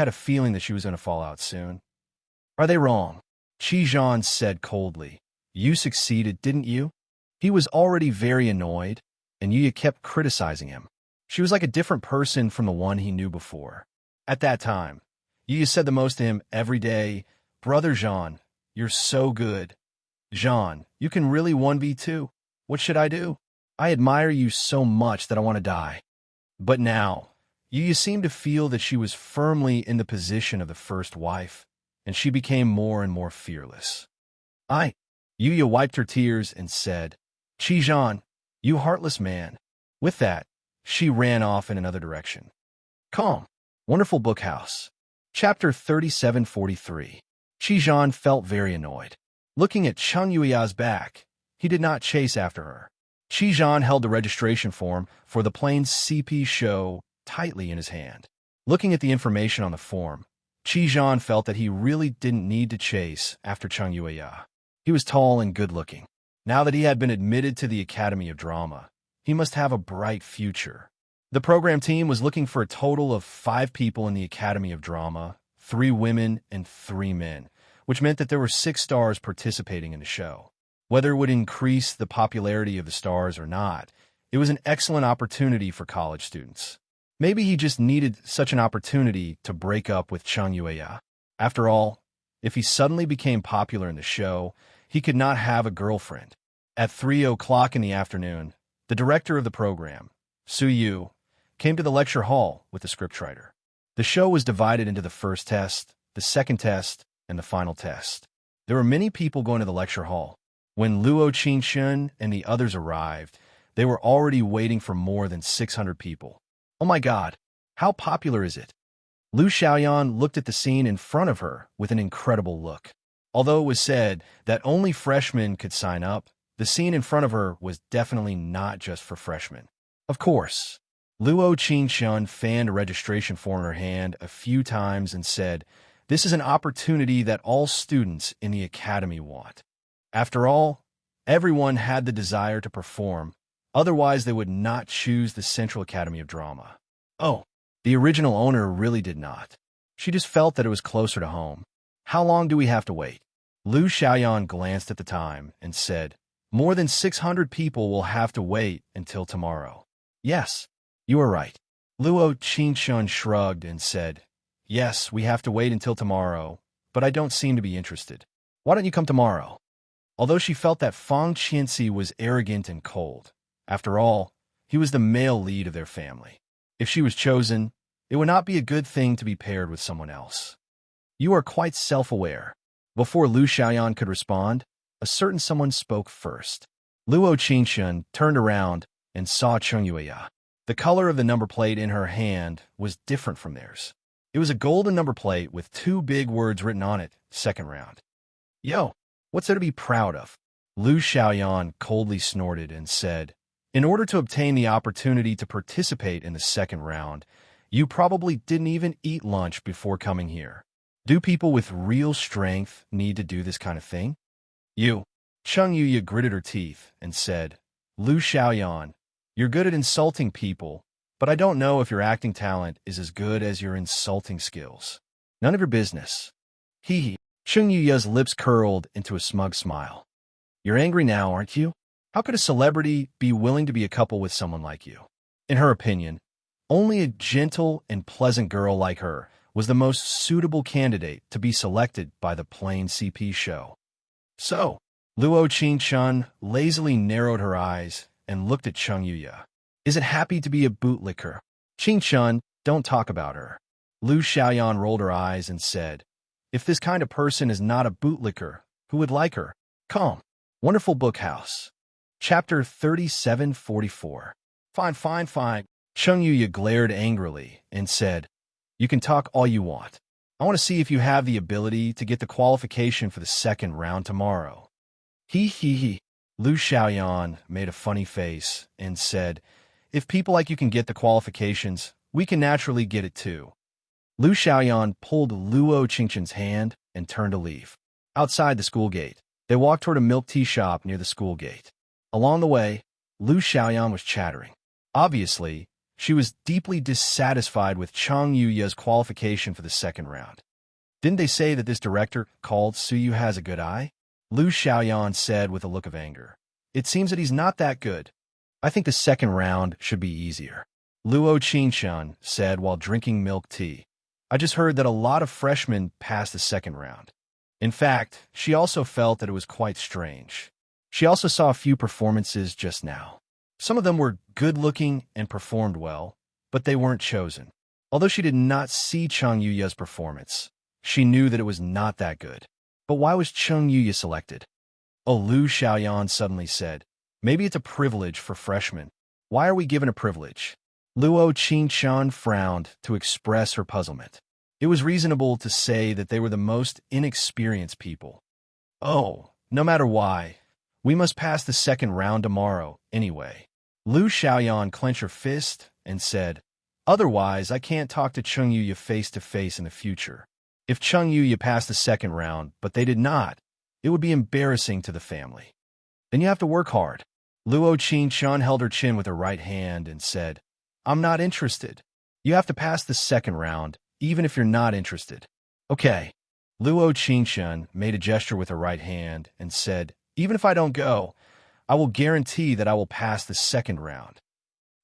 a feeling that she was going to fall out soon. "Are they wrong?" Qi Zhan said coldly. "You succeeded, didn't you?" He was already very annoyed, and Yuya kept criticizing him. She was like a different person from the one he knew before. At that time, Yuya said the most to him every day, "Brother Zhan, you're so good. Zhan, you can really 1v2. What should I do? I admire you so much that I want to die." But now, Yuya seemed to feel that she was firmly in the position of the first wife, and she became more and more fearless. Yuya wiped her tears and said, "Qi Zhan, you heartless man." With that, she ran off in another direction. Calm. Wonderful Bookhouse. Chapter 3743. Qi Zhan felt very annoyed. Looking at Cheng Yuya's back, he did not chase after her. Qi Zhan held the registration form for the Plains CP show tightly in his hand. Looking at the information on the form, Qi Zhan felt that he really didn't need to chase after Cheng Yuya. He was tall and good-looking. Now that he had been admitted to the Academy of Drama, he must have a bright future. The program team was looking for a total of 5 people in the Academy of Drama, 3 women and 3 men, which meant that there were 6 stars participating in the show. Whether it would increase the popularity of the stars or not, it was an excellent opportunity for college students. Maybe he just needed such an opportunity to break up with Cheng Yuya. After all, if he suddenly became popular in the show, he could not have a girlfriend. At 3:00 in the afternoon, the director of the program, Su Yu, came to the lecture hall with the scriptwriter. The show was divided into the first test, the second test, and the final test. There were many people going to the lecture hall. When Luo Qingshun and the others arrived, they were already waiting for more than 600 people. Oh my God, how popular is it? Lu Xiaoyan looked at the scene in front of her with an incredible look. Although it was said that only freshmen could sign up, the scene in front of her was definitely not just for freshmen. Of course, Luo Qingxun fanned a registration form in her hand a few times and said, "This is an opportunity that all students in the academy want." After all, everyone had the desire to perform, otherwise they would not choose the Central Academy of Drama. Oh, the original owner really did not. She just felt that it was closer to home. How long do we have to wait? Lu Xiaoyan glanced at the time and said, "More than 600 people will have to wait until tomorrow." "Yes, you are right." Luo Qingxun shrugged and said, "Yes, we have to wait until tomorrow, but I don't seem to be interested. Why don't you come tomorrow?" Although she felt that Fang Qianxi was arrogant and cold, after all, he was the male lead of their family. If she was chosen, it would not be a good thing to be paired with someone else. "You are quite self-aware." Before Lu Xiaoyan could respond, a certain someone spoke first. Luo Qingxun turned around and saw Cheng Yuya. The color of the number plate in her hand was different from theirs. It was a golden number plate with two big words written on it, "Second round." "Yo, what's there to be proud of?" Lu Xiaoyan coldly snorted and said, "In order to obtain the opportunity to participate in the second round, you probably didn't even eat lunch before coming here. Do people with real strength need to do this kind of thing?" "You." Cheng Yuya gritted her teeth and said, "Lu Xiaoyan, you're good at insulting people, but I don't know if your acting talent is as good as your insulting skills. None of your business." Hee hee. Cheng Yuya's lips curled into a smug smile. "You're angry now, aren't you? How could a celebrity be willing to be a couple with someone like you?" In her opinion, only a gentle and pleasant girl like her was the most suitable candidate to be selected by the plain CP show. "So," Luo Qingxun lazily narrowed her eyes and looked at Cheng Yuya. "Is it happy to be a bootlicker?" "Qingxun, don't talk about her." Lu Xiaoyan rolled her eyes and said, "If this kind of person is not a bootlicker, who would like her?" Calm. Wonderful Book House. Chapter 3744. Fine, fine, fine. Cheng Yuya glared angrily and said, "You can talk all you want. I want to see if you have the ability to get the qualification for the second round tomorrow." Hee hee hee. Lu Xiaoyan made a funny face and said, "If people like you can get the qualifications, we can naturally get it too." Lu Xiaoyan pulled Luo Qingxun's hand and turned to leave. Outside the school gate, they walked toward a milk tea shop near the school gate. Along the way, Lu Xiaoyan was chattering. Obviously, she was deeply dissatisfied with Cheng Yuya's qualification for the second round. "Didn't they say that this director called Suyu has a good eye?" Lu Xiaoyan said with a look of anger. "It seems that he's not that good. I think the second round should be easier." Luo Qingxun said while drinking milk tea. "I just heard that a lot of freshmen passed the second round." In fact, she also felt that it was quite strange. She also saw a few performances just now. Some of them were good-looking and performed well, but they weren't chosen. Although she did not see Cheng Yuya's performance, she knew that it was not that good. But why was Cheng Yuya selected? Oh, Lu Xiaoyan suddenly said, "Maybe it's a privilege for freshmen." "Why are we given a privilege?" Luo Qingxun frowned to express her puzzlement. It was reasonable to say that they were the most inexperienced people. "Oh, no matter why, we must pass the second round tomorrow, anyway." Lu Xiaoyan clenched her fist and said, "Otherwise, I can't talk to Cheng Yuya face-to-face in the future. If Cheng Yuya passed the second round, but they did not, it would be embarrassing to the family. Then you have to work hard." Luo Qingxun held her chin with her right hand and said, "I'm not interested. You have to pass the second round, even if you're not interested." "Okay." Luo Qingxun made a gesture with her right hand and said, "Even if I don't go, I will guarantee that I will pass the second round."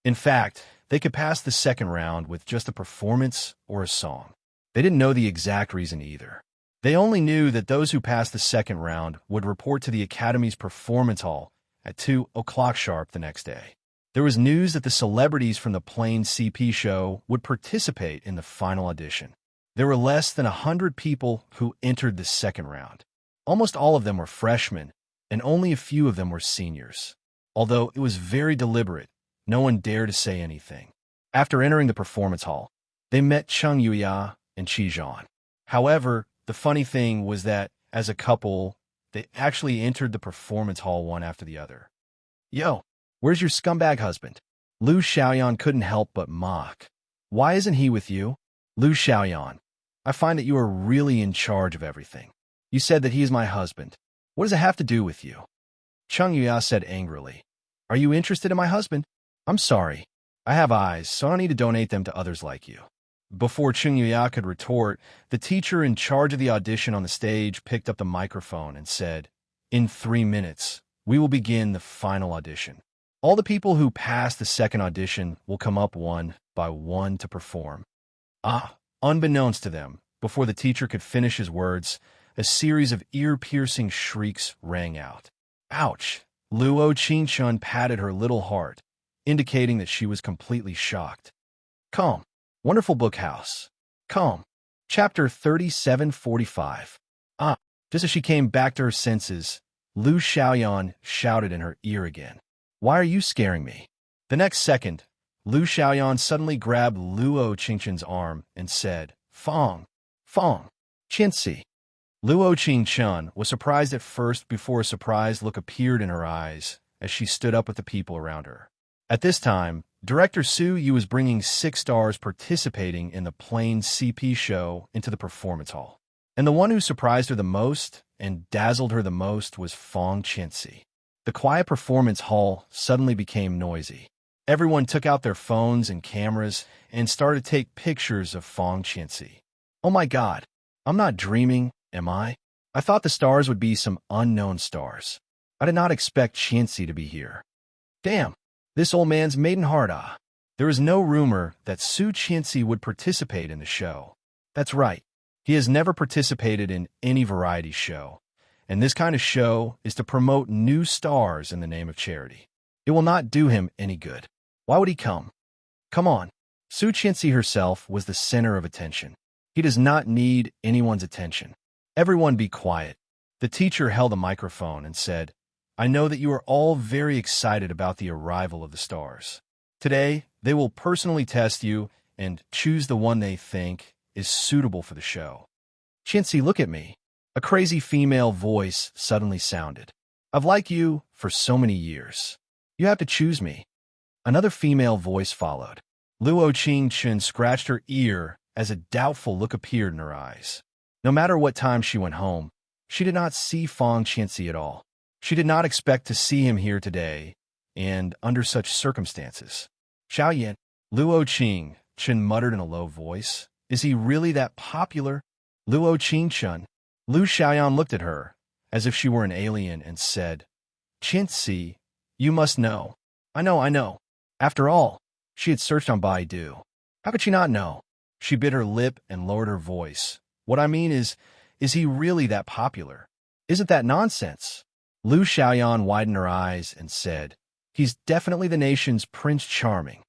In fact, they could pass the second round with just a performance or a song. They didn't know the exact reason either. They only knew that those who passed the second round would report to the Academy's performance hall at 2 o'clock sharp the next day. There was news that the celebrities from the Plain CP show would participate in the final audition. There were less than 100 people who entered the second round. Almost all of them were freshmen, and only a few of them were seniors. Although it was very deliberate, no one dared to say anything. After entering the performance hall, they met Cheng Yuya and Qi Zhan. However, the funny thing was that, as a couple, they actually entered the performance hall one after the other. "Yo, where's your scumbag husband?" Lu Xiaoyan couldn't help but mock. Why isn't he with you? Lu Xiaoyan, I find that you are really in charge of everything. You said that he is my husband. What does it have to do with you? Cheng Yuya said angrily. Are you interested in my husband? I'm sorry. I have eyes, so I don't need to donate them to others like you. Before Cheng Yuya could retort, the teacher in charge of the audition on the stage picked up the microphone and said, In 3 minutes, we will begin the final audition. All the people who pass the second audition will come up one by one to perform. Unbeknownst to them, before the teacher could finish his words, a series of ear-piercing shrieks rang out. Ouch! Luo Qingchun patted her little heart, indicating that she was completely shocked. Calm. Wonderful book house. Calm. Chapter 3745. Just as she came back to her senses, Lu Xiaoyan shouted in her ear again. Why are you scaring me? The next second, Lu Xiaoyan suddenly grabbed Luo Qingchun's arm and said, Fong, Qianxi. Luo Qingchun was surprised at first before a surprised look appeared in her eyes as she stood up with the people around her. At this time, Director Su Yu was bringing 6 stars participating in the plain CP show into the performance hall. And the one who surprised her the most and dazzled her the most was Fong Qianxi. The quiet performance hall suddenly became noisy. Everyone took out their phones and cameras and started to take pictures of Fong Qianxi. Oh my God, I'm not dreaming, am I? I thought the stars would be some unknown stars. I did not expect Qianxi to be here. Damn, this old man's maiden heart, There is no rumor that Su Qianxi would participate in the show. That's right, he has never participated in any variety show. And this kind of show is to promote new stars in the name of charity. It will not do him any good. Why would he come? Come on. Su Qianxi herself was the center of attention. He does not need anyone's attention. Everyone be quiet. The teacher held a microphone and said, I know that you are all very excited about the arrival of the stars. Today, they will personally test you and choose the one they think is suitable for the show. Qianxi, look at me. A crazy female voice suddenly sounded. I've liked you for so many years. You have to choose me. Another female voice followed. Luo Qingchun scratched her ear as a doubtful look appeared in her eyes. No matter what time she went home, she did not see Fong Qianxi at all. She did not expect to see him here today, and under such circumstances. Xiaoyan, Luo Qingchun muttered in a low voice. Is he really that popular? Luo Qingchun. Lu Xiaoyan looked at her, as if she were an alien, and said, Qianxi, you must know. I know. After all, she had searched on Baidu. How could she not know? She bit her lip and lowered her voice. What I mean is he really that popular? Isn't that nonsense? Lu Xiaoyan widened her eyes and said, He's definitely the nation's Prince Charming.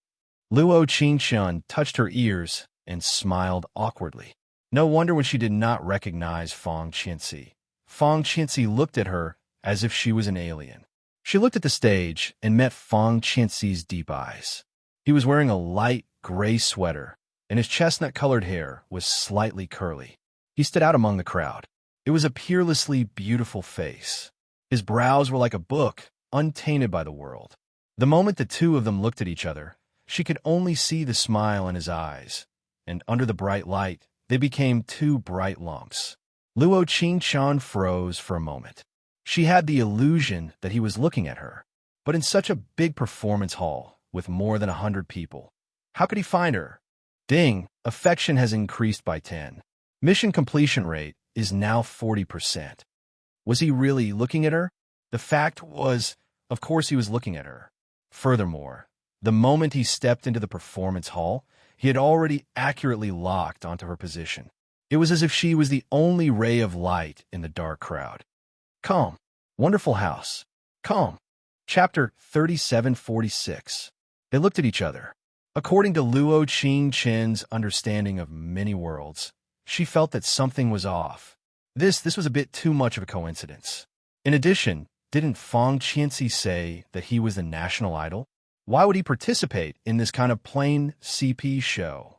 Luo Qingchun touched her ears and smiled awkwardly. No wonder when she did not recognize Fong Qianxi. Fong Qianxi looked at her as if she was an alien. She looked at the stage and met Fong Qianxi's deep eyes. He was wearing a light gray sweater, and his chestnut-colored hair was slightly curly. He stood out among the crowd. It was a peerlessly beautiful face. His brows were like a book, untainted by the world. The moment the two of them looked at each other, she could only see the smile in his eyes, and under the bright light, they became 2 bright lumps. Luo Qingchun froze for a moment. She had the illusion that he was looking at her, but in such a big performance hall with more than 100 people, how could he find her? Ding, affection has increased by 10. Mission completion rate is now 40%. Was he really looking at her? The fact was, of course he was looking at her. Furthermore, the moment he stepped into the performance hall, he had already accurately locked onto her position. It was as if she was the only ray of light in the dark crowd. Calm. Wonderful house. Calm. Chapter 3746. They looked at each other. According to Luo Qingchun's understanding of many worlds, she felt that something was off. This was a bit too much of a coincidence. In addition, didn't Fong Qianxi say that he was the national idol? Why would he participate in this kind of plain CP show?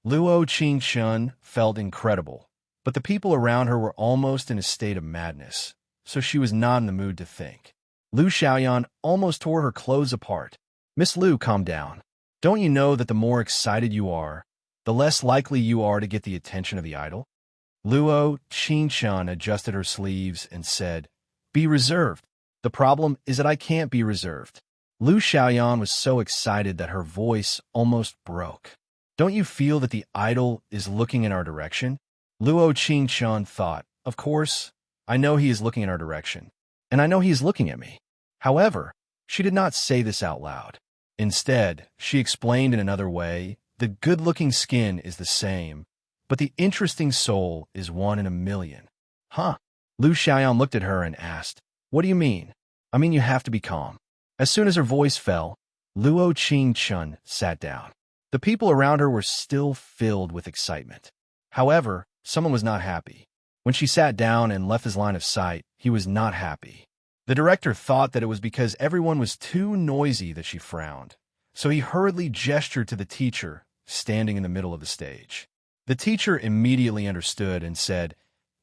Luo Qingchun felt incredible, but the people around her were almost in a state of madness, so she was not in the mood to think. Lu Xiaoyan almost tore her clothes apart. Miss Liu, calm down. Don't you know that the more excited you are, the less likely you are to get the attention of the idol? Luo Qingchun adjusted her sleeves and said, Be reserved. The problem is that I can't be reserved. Lu Xiaoyan was so excited that her voice almost broke. Don't you feel that the idol is looking in our direction? Luo Qingchun thought, Of course, I know he is looking in our direction, and I know he is looking at me. However, she did not say this out loud. Instead, she explained in another way, the good-looking skin is the same, but the interesting soul is 1 in a million. Huh? Lu Xiaoyan looked at her and asked, What do you mean? I mean you have to be calm. As soon as her voice fell, Luo Qingchun sat down. The people around her were still filled with excitement. However, someone was not happy. When she sat down and left his line of sight, he was not happy. The director thought that it was because everyone was too noisy that she frowned, so he hurriedly gestured to the teacher, standing in the middle of the stage. The teacher immediately understood and said,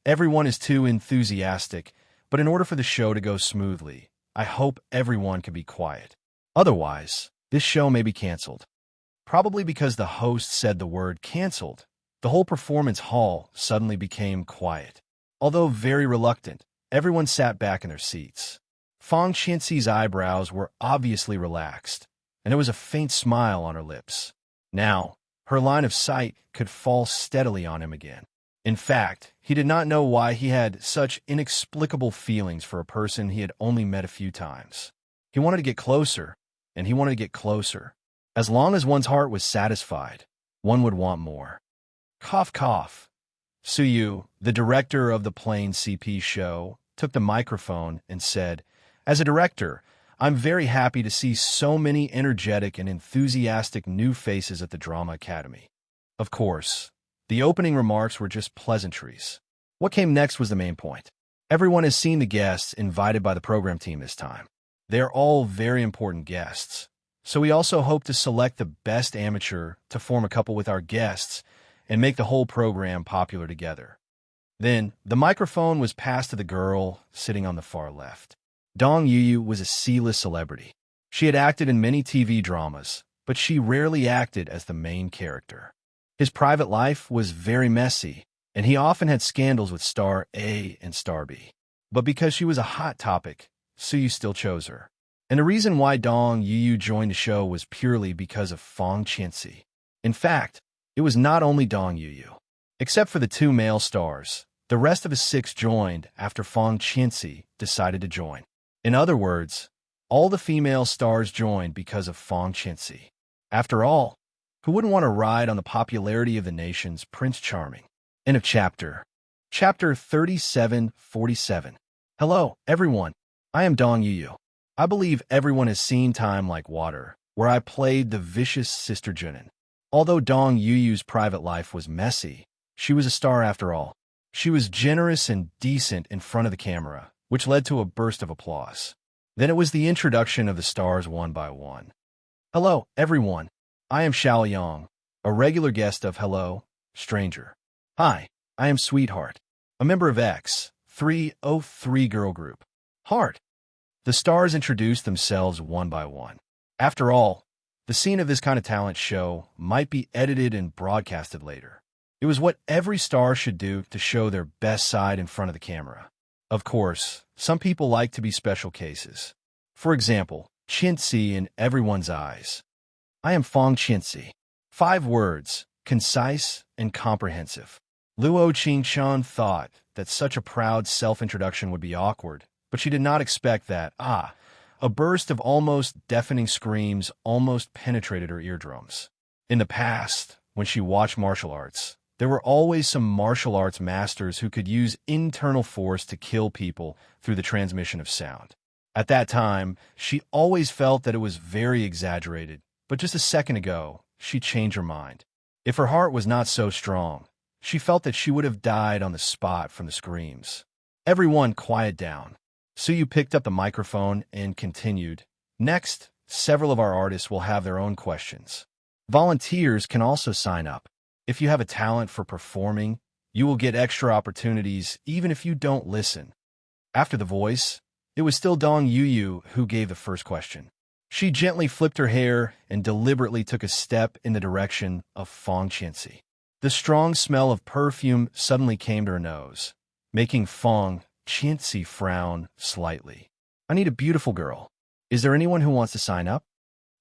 Everyone is too enthusiastic, but in order for the show to go smoothly, I hope everyone can be quiet. Otherwise, this show may be canceled. Probably because the host said the word canceled, the whole performance hall suddenly became quiet. Although very reluctant, everyone sat back in their seats. Fang Qianxi's eyebrows were obviously relaxed, and there was a faint smile on her lips. Now, her line of sight could fall steadily on him again. In fact, he did not know why he had such inexplicable feelings for a person he had only met a few times. He wanted to get closer, and he wanted to get closer. As long as one's heart was satisfied, one would want more. Cough, cough. Suyu, the director of the Plain CP show, took the microphone and said, As a director, I'm very happy to see so many energetic and enthusiastic new faces at the Drama Academy. Of course, the opening remarks were just pleasantries. What came next was the main point. Everyone has seen the guests invited by the program team this time. They are all very important guests. So we also hope to select the best amateur to form a couple with our guests and make the whole program popular together. Then, the microphone was passed to the girl sitting on the far left. Dong Yuyu was a C-list celebrity. She had acted in many TV dramas, but she rarely acted as the main character. His private life was very messy, and he often had scandals with star A and star B. But because she was a hot topic, Suyu still chose her. And the reason why Dong Yuyu joined the show was purely because of Fang Qianxi. In fact, it was not only Dong Yuyu. Except for the 2 male stars, the rest of the 6 joined after Fang Qianxi decided to join. In other words, all the female stars joined because of Fang Qianxi. After all, who wouldn't want to ride on the popularity of the nation's Prince Charming? End of chapter. Chapter 3747. Hello, everyone. I am Dong Yuyu. I believe everyone has seen Time Like Water, where I played the vicious Sister Junin. Although Dong Yuyu's private life was messy, she was a star after all. She was generous and decent in front of the camera, which led to a burst of applause. Then it was the introduction of the stars one by one. Hello, everyone. I am Xiao Yang, a regular guest of Hello, Stranger. Hi, I am Sweetheart, a member of X303 girl group. Heart. The stars introduced themselves one by one. After all, the scene of this kind of talent show might be edited and broadcasted later. It was what every star should do to show their best side in front of the camera. Of course, some people like to be special cases. For example, Qianxi in everyone's eyes. I am Fang Qianxi. 5 words, concise and comprehensive. Luo Qingchun thought that such a proud self-introduction would be awkward, but she did not expect that, a burst of almost deafening screams almost penetrated her eardrums. In the past, when she watched martial arts, there were always some martial arts masters who could use internal force to kill people through the transmission of sound. At that time, she always felt that it was very exaggerated, but just a second ago, she changed her mind. If her heart was not so strong, she felt that she would have died on the spot from the screams. Everyone quiet down. Suyu picked up the microphone and continued. Next, several of our artists will have their own questions. Volunteers can also sign up. If you have a talent for performing, you will get extra opportunities even if you don't listen. After the voice, it was still Dong Yuyu who gave the first question. She gently flipped her hair and deliberately took a step in the direction of Fong Qianxi. The strong smell of perfume suddenly came to her nose, making Fong Qianxi frown slightly. I need a beautiful girl. Is there anyone who wants to sign up?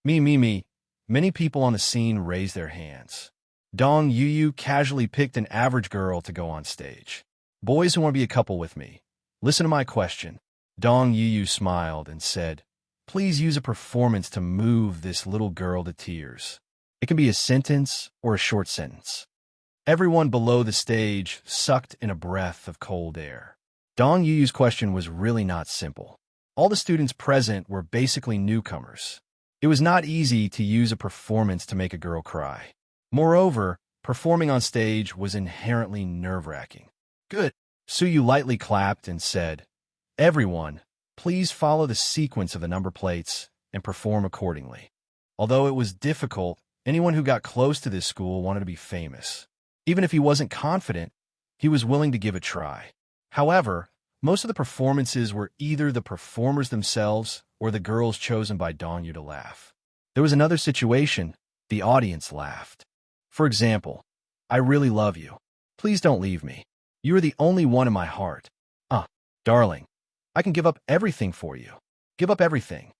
Me. Many people on the scene raised their hands. Dong Yuyu casually picked an average girl to go on stage. Boys who want to be a couple with me. Listen to my question. Dong Yuyu smiled and said, please use a performance to move this little girl to tears. It can be a sentence or a short sentence. Everyone below the stage sucked in a breath of cold air. Dong Yuyu's question was really not simple. All the students present were basically newcomers. It was not easy to use a performance to make a girl cry. Moreover, performing on stage was inherently nerve-wracking. Good. Suyu lightly clapped and said, everyone, please follow the sequence of the number plates and perform accordingly. Although it was difficult, anyone who got close to this school wanted to be famous. Even if he wasn't confident, he was willing to give it a try. However, most of the performances were either the performers themselves or the girls chosen by Dong Yu to laugh. There was another situation. The audience laughed. For example, I really love you. Please don't leave me. You are the only one in my heart. Darling, I can give up everything for you. Give up everything.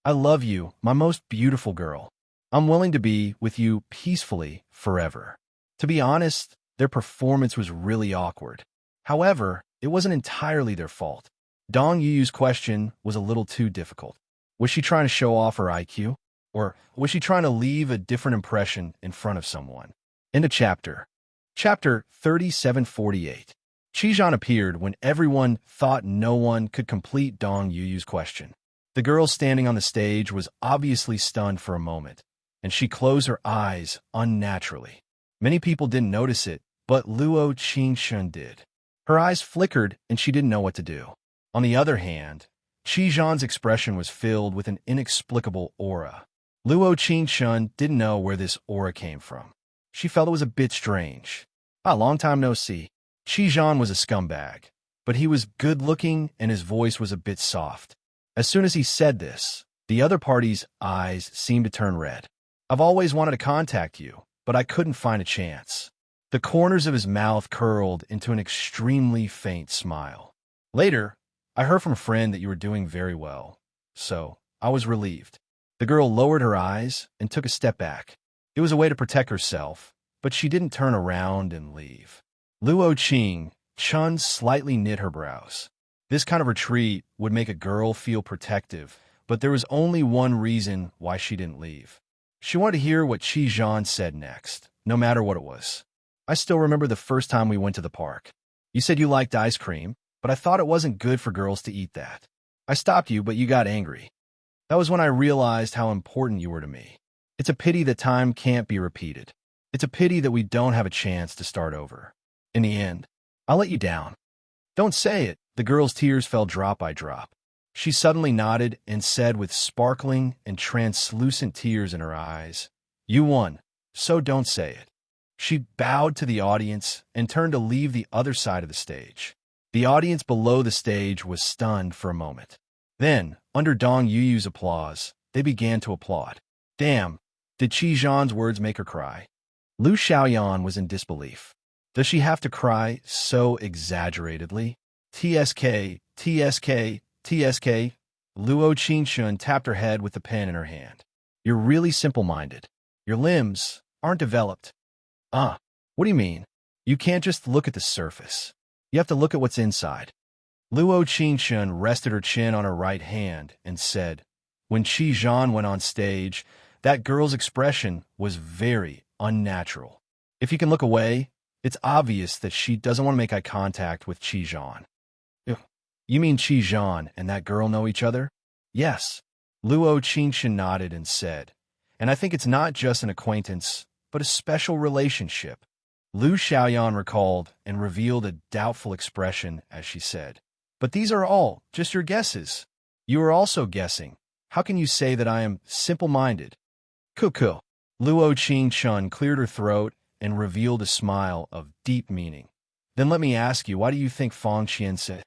I love you, my most beautiful girl. I'm willing to be with you peacefully forever. To be honest, their performance was really awkward. However, it wasn't entirely their fault. Dong Yuyu's question was a little too difficult. Was she trying to show off her IQ? Or was she trying to leave a different impression in front of someone? End of chapter. Chapter 3748. Qizhan appeared when everyone thought no one could complete Dong Yuyu's question. The girl standing on the stage was obviously stunned for a moment, and she closed her eyes unnaturally. Many people didn't notice it, but Luo Qingshun did. Her eyes flickered, and she didn't know what to do. On the other hand, Qizhan's expression was filled with an inexplicable aura. Luo Qingshun didn't know where this aura came from. She felt it was a bit strange. Long time no see. Qizhan was a scumbag, but he was good-looking and his voice was a bit soft. As soon as he said this, the other party's eyes seemed to turn red. I've always wanted to contact you, but I couldn't find a chance. The corners of his mouth curled into an extremely faint smile. Later, I heard from a friend that you were doing very well, so I was relieved. The girl lowered her eyes and took a step back. It was a way to protect herself, but she didn't turn around and leave. Luo Qingshun slightly knit her brows. This kind of retreat would make a girl feel protective, but there was only one reason why she didn't leave. She wanted to hear what Qizhan said next, no matter what it was. I still remember the first time we went to the park. You said you liked ice cream, but I thought it wasn't good for girls to eat that. I stopped you, but you got angry. That was when I realized how important you were to me. It's a pity that time can't be repeated. It's a pity that we don't have a chance to start over. In the end, I'll let you down. Don't say it. The girl's tears fell drop by drop. She suddenly nodded and said with sparkling and translucent tears in her eyes, you won, so don't say it. She bowed to the audience and turned to leave the other side of the stage. The audience below the stage was stunned for a moment. Then, under Dong Yuyu's applause, they began to applaud. Damn, did Qizhan's words make her cry? Lu Xiaoyan was in disbelief. Does she have to cry so exaggeratedly? TSK. Luo Qingshun tapped her head with the pen in her hand. You're really simple-minded. Your limbs aren't developed. What do you mean? You can't just look at the surface. You have to look at what's inside. Luo Qingshun rested her chin on her right hand and said, when Qizhan went on stage, that girl's expression was very unnatural. If you can look away, it's obvious that she doesn't want to make eye contact with Qizhan. You mean Qizhan and that girl know each other? Yes. Luo Qingshun nodded and said, and I think it's not just an acquaintance, but a special relationship. Lu Xiaoyan recalled and revealed a doubtful expression as she said, but these are all just your guesses. You are also guessing. How can you say that I am simple-minded? Cuckoo. Luo Qingshun cleared her throat and revealed a smile of deep meaning. Then let me ask you, why do you think Fong Qianxi?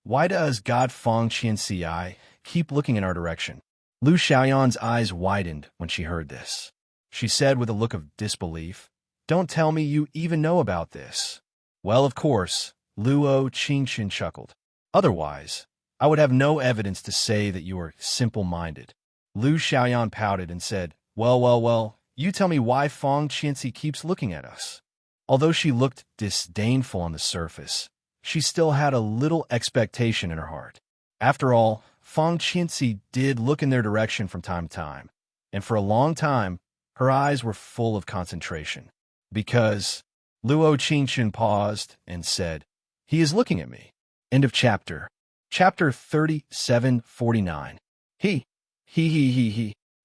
Why does God Fong Qianxi keep looking in our direction? Lu Xiaoyan's eyes widened when she heard this. She said with a look of disbelief, "Don't tell me you even know about this." "Well, of course," Luo Qingxin chuckled. "Otherwise, I would have no evidence to say that you are simple-minded." Lu Xiaoyan pouted and said, Well, you tell me why Fong Qianxi keeps looking at us." Although she looked disdainful on the surface, she still had a little expectation in her heart. After all, Fong Qianxi did look in their direction from time to time, and for a long time, her eyes were full of concentration. Because Luo Qingxin paused and said, "He is looking at me." End of chapter. Chapter 3749. He.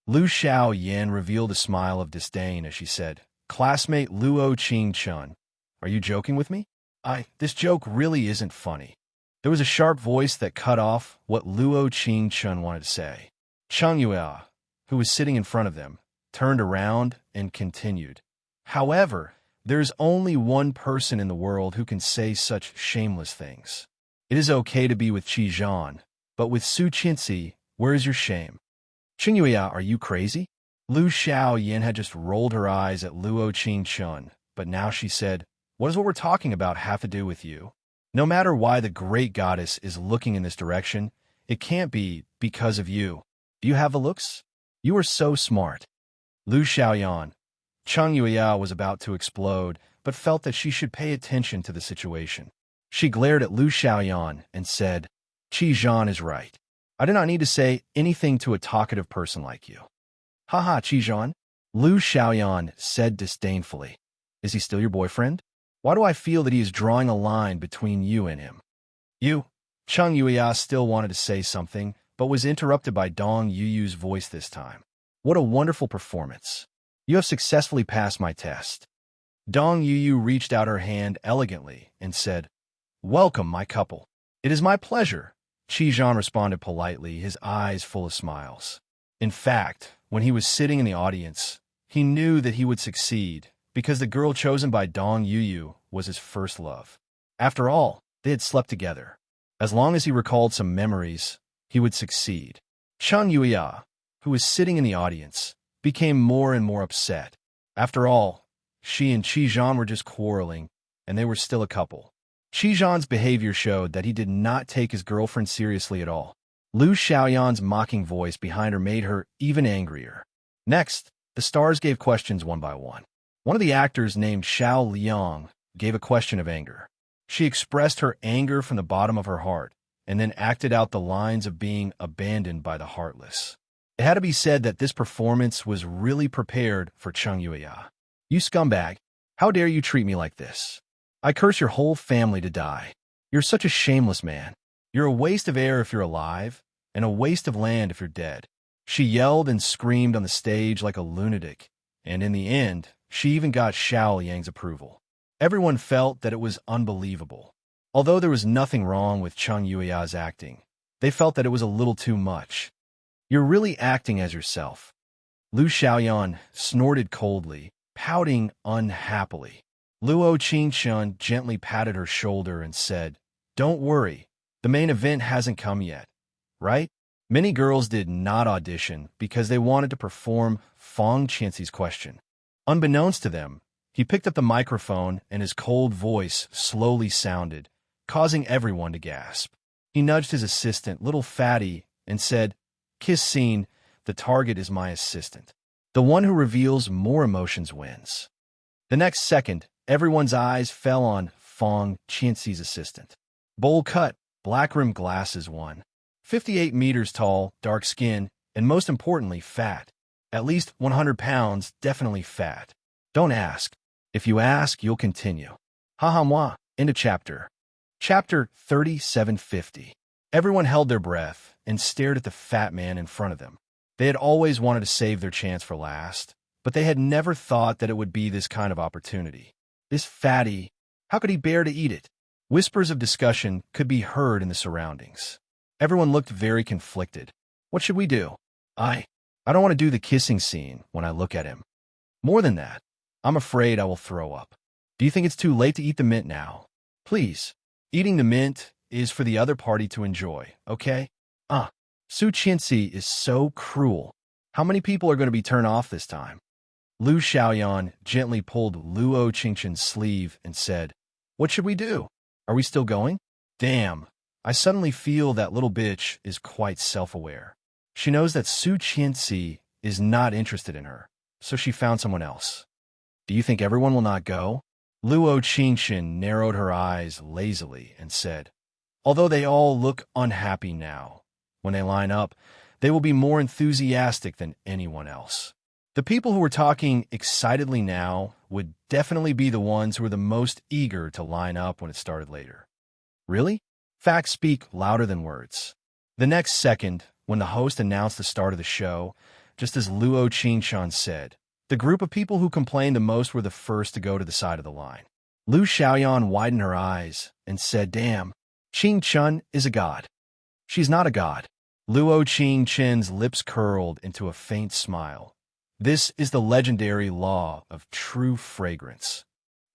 Lu Xiaoyan revealed a smile of disdain as she said, "Classmate Luo Qingchun, are you joking with me? This joke really isn't funny." There was a sharp voice that cut off what Luo Qingchun wanted to say. Cheng Yue, who was sitting in front of them, turned around and continued, "However, there's only one person in the world who can say such shameless things. It is okay to be with Qi Zhan, but with Su Qianxi, where is your shame?" "Cheng Yue, are you crazy?" Lu Xiaoyan had just rolled her eyes at Luo Qingchun, but now she said, "What does what we're talking about have to do with you? No matter why the great goddess is looking in this direction, it can't be because of you. Do you have the looks? You are so smart." Lu Xiaoyan. Cheng Yue was about to explode, but felt that she should pay attention to the situation. She glared at Lu Xiaoyan and said, "Qi Zhan is right. I do not need to say anything to a talkative person like you." "Haha, Qi Zhan," Lu Xiaoyan said disdainfully. "Is he still your boyfriend? Why do I feel that he is drawing a line between you and him?" "You." Cheng Yue still wanted to say something, but was interrupted by Dong Yuyu's voice this time. "What a wonderful performance. You have successfully passed my test." Dong Yuyu reached out her hand elegantly and said, "Welcome, my couple." "It is my pleasure," Qi Zhan responded politely, his eyes full of smiles. In fact, when he was sitting in the audience, he knew that he would succeed because the girl chosen by Dong Yuyu was his first love. After all, they had slept together. As long as he recalled some memories, he would succeed. Cheng Yue, who was sitting in the audience, became more and more upset. After all, she and Qi Zhan were just quarreling, and they were still a couple. Qi Zhan's behavior showed that he did not take his girlfriend seriously at all. Lu Xiaoyan's mocking voice behind her made her even angrier. Next, the stars gave questions one by one. One of the actors, named Xiao Liang, gave a question of anger. She expressed her anger from the bottom of her heart, and then acted out the lines of being abandoned by the heartless. It had to be said that this performance was really prepared for Cheng Yue. "You scumbag, how dare you treat me like this? I curse your whole family to die. You're such a shameless man. You're a waste of air if you're alive, and a waste of land if you're dead." She yelled and screamed on the stage like a lunatic, and in the end, she even got Xiao Liang's approval. Everyone felt that it was unbelievable. Although there was nothing wrong with Cheng Yue's acting, they felt that it was a little too much. "You're really acting as yourself." Lu Xiaoyan snorted coldly, pouting unhappily. Luo Qingchun gently patted her shoulder and said, "Don't worry, the main event hasn't come yet, right?" Many girls did not audition because they wanted to perform Fong Qianxi's question. Unbeknownst to them, he picked up the microphone and his cold voice slowly sounded, causing everyone to gasp. He nudged his assistant, little Fatty, and said, "Kiss scene, the target is my assistant. The one who reveals more emotions wins." The next second, everyone's eyes fell on Fong Qianxi's assistant. Bowl cut, black-rimmed glasses won. 58 meters tall, dark skin, and most importantly, fat. At least 100 pounds, definitely fat. Don't ask. If you ask, you'll continue. Haha moi. End of chapter. Chapter 3750. Everyone held their breath and stared at the fat man in front of them. They had always wanted to save their chance for last, but they had never thought that it would be this kind of opportunity. This fatty, how could he bear to eat it? Whispers of discussion could be heard in the surroundings. Everyone looked very conflicted. What should we do? I don't want to do the kissing scene when I look at him. More than that, I'm afraid I will throw up. Do you think it's too late to eat the mint now? Please, eating the mint is for the other party to enjoy, okay? Su Qianxi is so cruel. How many people are going to be turned off this time? Lu Xiaoyan gently pulled Luo Qingqian's sleeve and said, "What should we do? Are we still going?" Damn, I suddenly feel that little bitch is quite self-aware. She knows that Su Qianxi is not interested in her, so she found someone else. Do you think everyone will not go? Luo Qingqian narrowed her eyes lazily and said, "Although they all look unhappy now, when they line up, they will be more enthusiastic than anyone else." The people who were talking excitedly now would definitely be the ones who were the most eager to line up when it started later. Really? Facts speak louder than words. The next second, when the host announced the start of the show, just as Luo Qingqian said, the group of people who complained the most were the first to go to the side of the line. Lu Xiaoyan widened her eyes and said, "Damn, Qingqian is a god." "She's not a god." Luo Qingqian's lips curled into a faint smile. "This is the legendary law of true fragrance.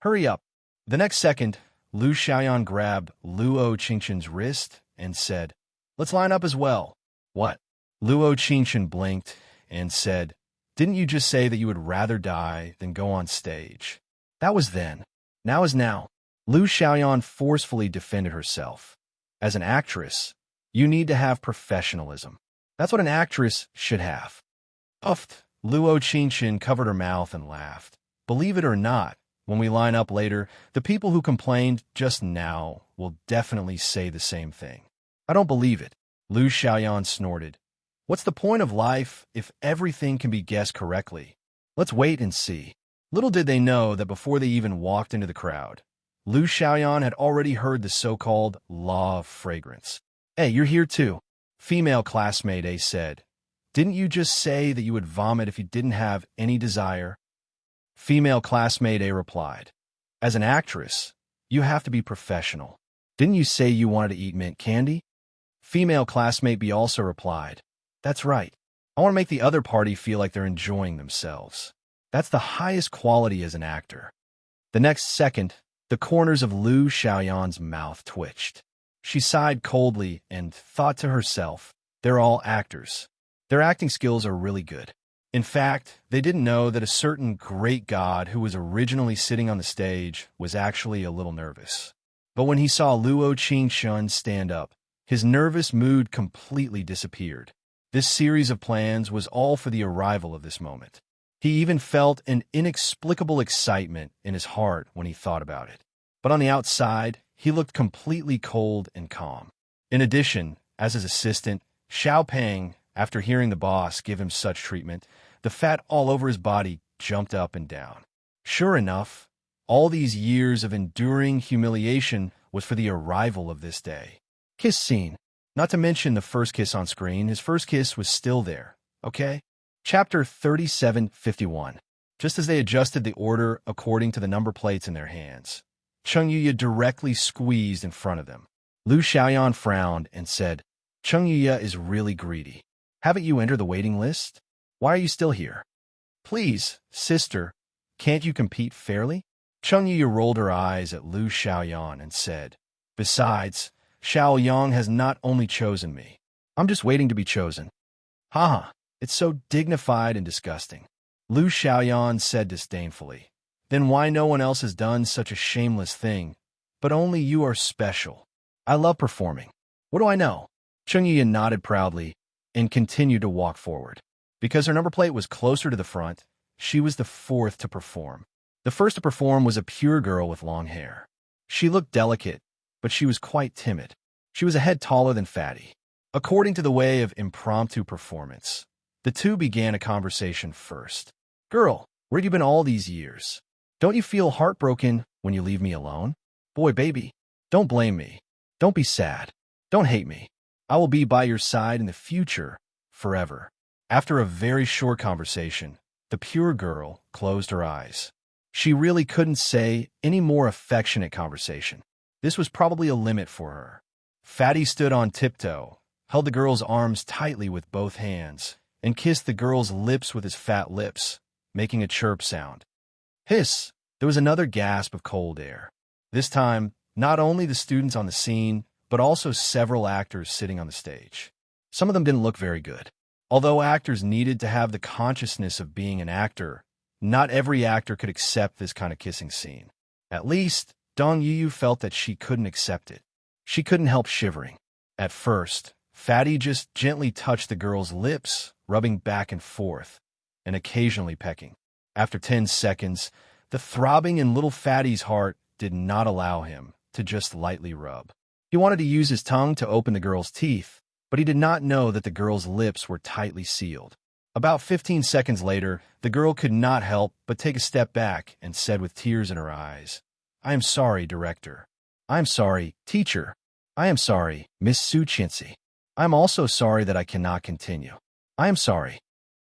Hurry up." The next second, Lu Xiaoyan grabbed Luo Qingqian's wrist and said, "Let's line up as well." "What?" Luo Qingqian blinked and said, "Didn't you just say that you would rather die than go on stage?" "That was then. Now is now." Lu Xiaoyan forcefully defended herself. "As an actress, you need to have professionalism. That's what an actress should have." Uffed. Luo Qingqian covered her mouth and laughed. "Believe it or not, when we line up later, the people who complained just now will definitely say the same thing." "I don't believe it." Lu Xiaoyan snorted. "What's the point of life if everything can be guessed correctly? Let's wait and see." Little did they know that before they even walked into the crowd, Lu Xiaoyan had already heard the so-called law of fragrance. "Hey, you're here too," female classmate A said. "Didn't you just say that you would vomit if you didn't have any desire?" Female classmate A replied, "As an actress, you have to be professional. Didn't you say you wanted to eat mint candy?" Female classmate B also replied, "That's right. I want to make the other party feel like they're enjoying themselves. That's the highest quality as an actor." The next second, the corners of Lu Xiaoyan's mouth twitched. She sighed coldly and thought to herself, "They're all actors. Their acting skills are really good." In fact, they didn't know that a certain great god who was originally sitting on the stage was actually a little nervous. But when he saw Luo Qingqian stand up, his nervous mood completely disappeared. This series of plans was all for the arrival of this moment. He even felt an inexplicable excitement in his heart when he thought about it. But on the outside, he looked completely cold and calm. In addition, as his assistant, Xiao Peng, after hearing the boss give him such treatment, the fat all over his body jumped up and down. Sure enough, all these years of enduring humiliation was for the arrival of this day. Kiss scene. Not to mention the first kiss on screen, his first kiss was still there, okay? Chapter 3751. Just as they adjusted the order according to the number plates in their hands, Cheng Yuya directly squeezed in front of them. Lu Xiaoyan frowned and said, "Cheng Yuya is really greedy. Haven't you entered the waiting list? Why are you still here?" "Please, sister, can't you compete fairly?" Cheng Yuya rolled her eyes at Lu Xiaoyan and said, "Besides, Xiao Yang has not only chosen me. I'm just waiting to be chosen." "Haha, it's so dignified and disgusting," Lu Xiaoyan said disdainfully. "Then why no one else has done such a shameless thing? But only you are special. I love performing. What do I know?" Cheng Yuya nodded proudly and continued to walk forward. Because her number plate was closer to the front, she was the fourth to perform. The first to perform was a pure girl with long hair. She looked delicate, but she was quite timid. She was a head taller than Fatty. According to the way of impromptu performance, the two began a conversation first. "Girl, where have you been all these years? Don't you feel heartbroken when you leave me alone?" "Boy, baby, don't blame me. Don't be sad. Don't hate me. I will be by your side in the future, forever." After a very short conversation, the pure girl closed her eyes. She really couldn't say any more affectionate conversation. This was probably a limit for her. Fatty stood on tiptoe, held the girl's arms tightly with both hands, and kissed the girl's lips with his fat lips, making a chirp sound. Hiss! There was another gasp of cold air. This time, not only the students on the scene, but also several actors sitting on the stage. Some of them didn't look very good. Although actors needed to have the consciousness of being an actor, not every actor could accept this kind of kissing scene. At least, Dong Yu felt that she couldn't accept it. She couldn't help shivering. At first, Fatty just gently touched the girl's lips, rubbing back and forth, and occasionally pecking. After 10 seconds, the throbbing in little Fatty's heart did not allow him to just lightly rub. He wanted to use his tongue to open the girl's teeth, but he did not know that the girl's lips were tightly sealed. About 15 seconds later, the girl could not help but take a step back and said with tears in her eyes, "I am sorry, director. I am sorry, teacher. I am sorry, Miss Su Chincy. I am also sorry that I cannot continue. I am sorry."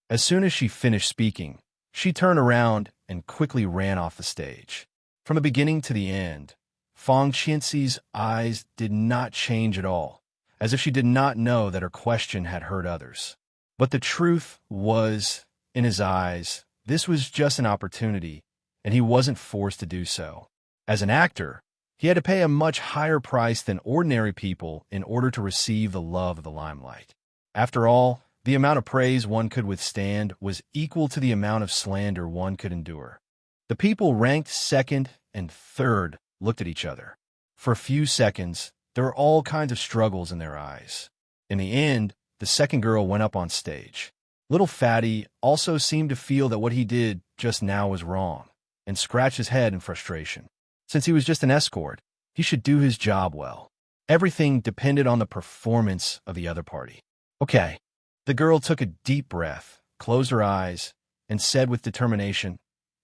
As soon as she finished speaking, she turned around and quickly ran off the stage. From the beginning to the end, Fong Chincy's eyes did not change at all, as if she did not know that her question had hurt others. But the truth was, in his eyes, this was just an opportunity, and he wasn't forced to do so. As an actor, he had to pay a much higher price than ordinary people in order to receive the love of the limelight. After all, the amount of praise one could withstand was equal to the amount of slander one could endure. The people ranked second and third looked at each other. For a few seconds, there were all kinds of struggles in their eyes. In the end, the second girl went up on stage. Little Fatty also seemed to feel that what he did just now was wrong, and scratched his head in frustration. Since he was just an escort, he should do his job well. Everything depended on the performance of the other party. Okay. The girl took a deep breath, closed her eyes, and said with determination,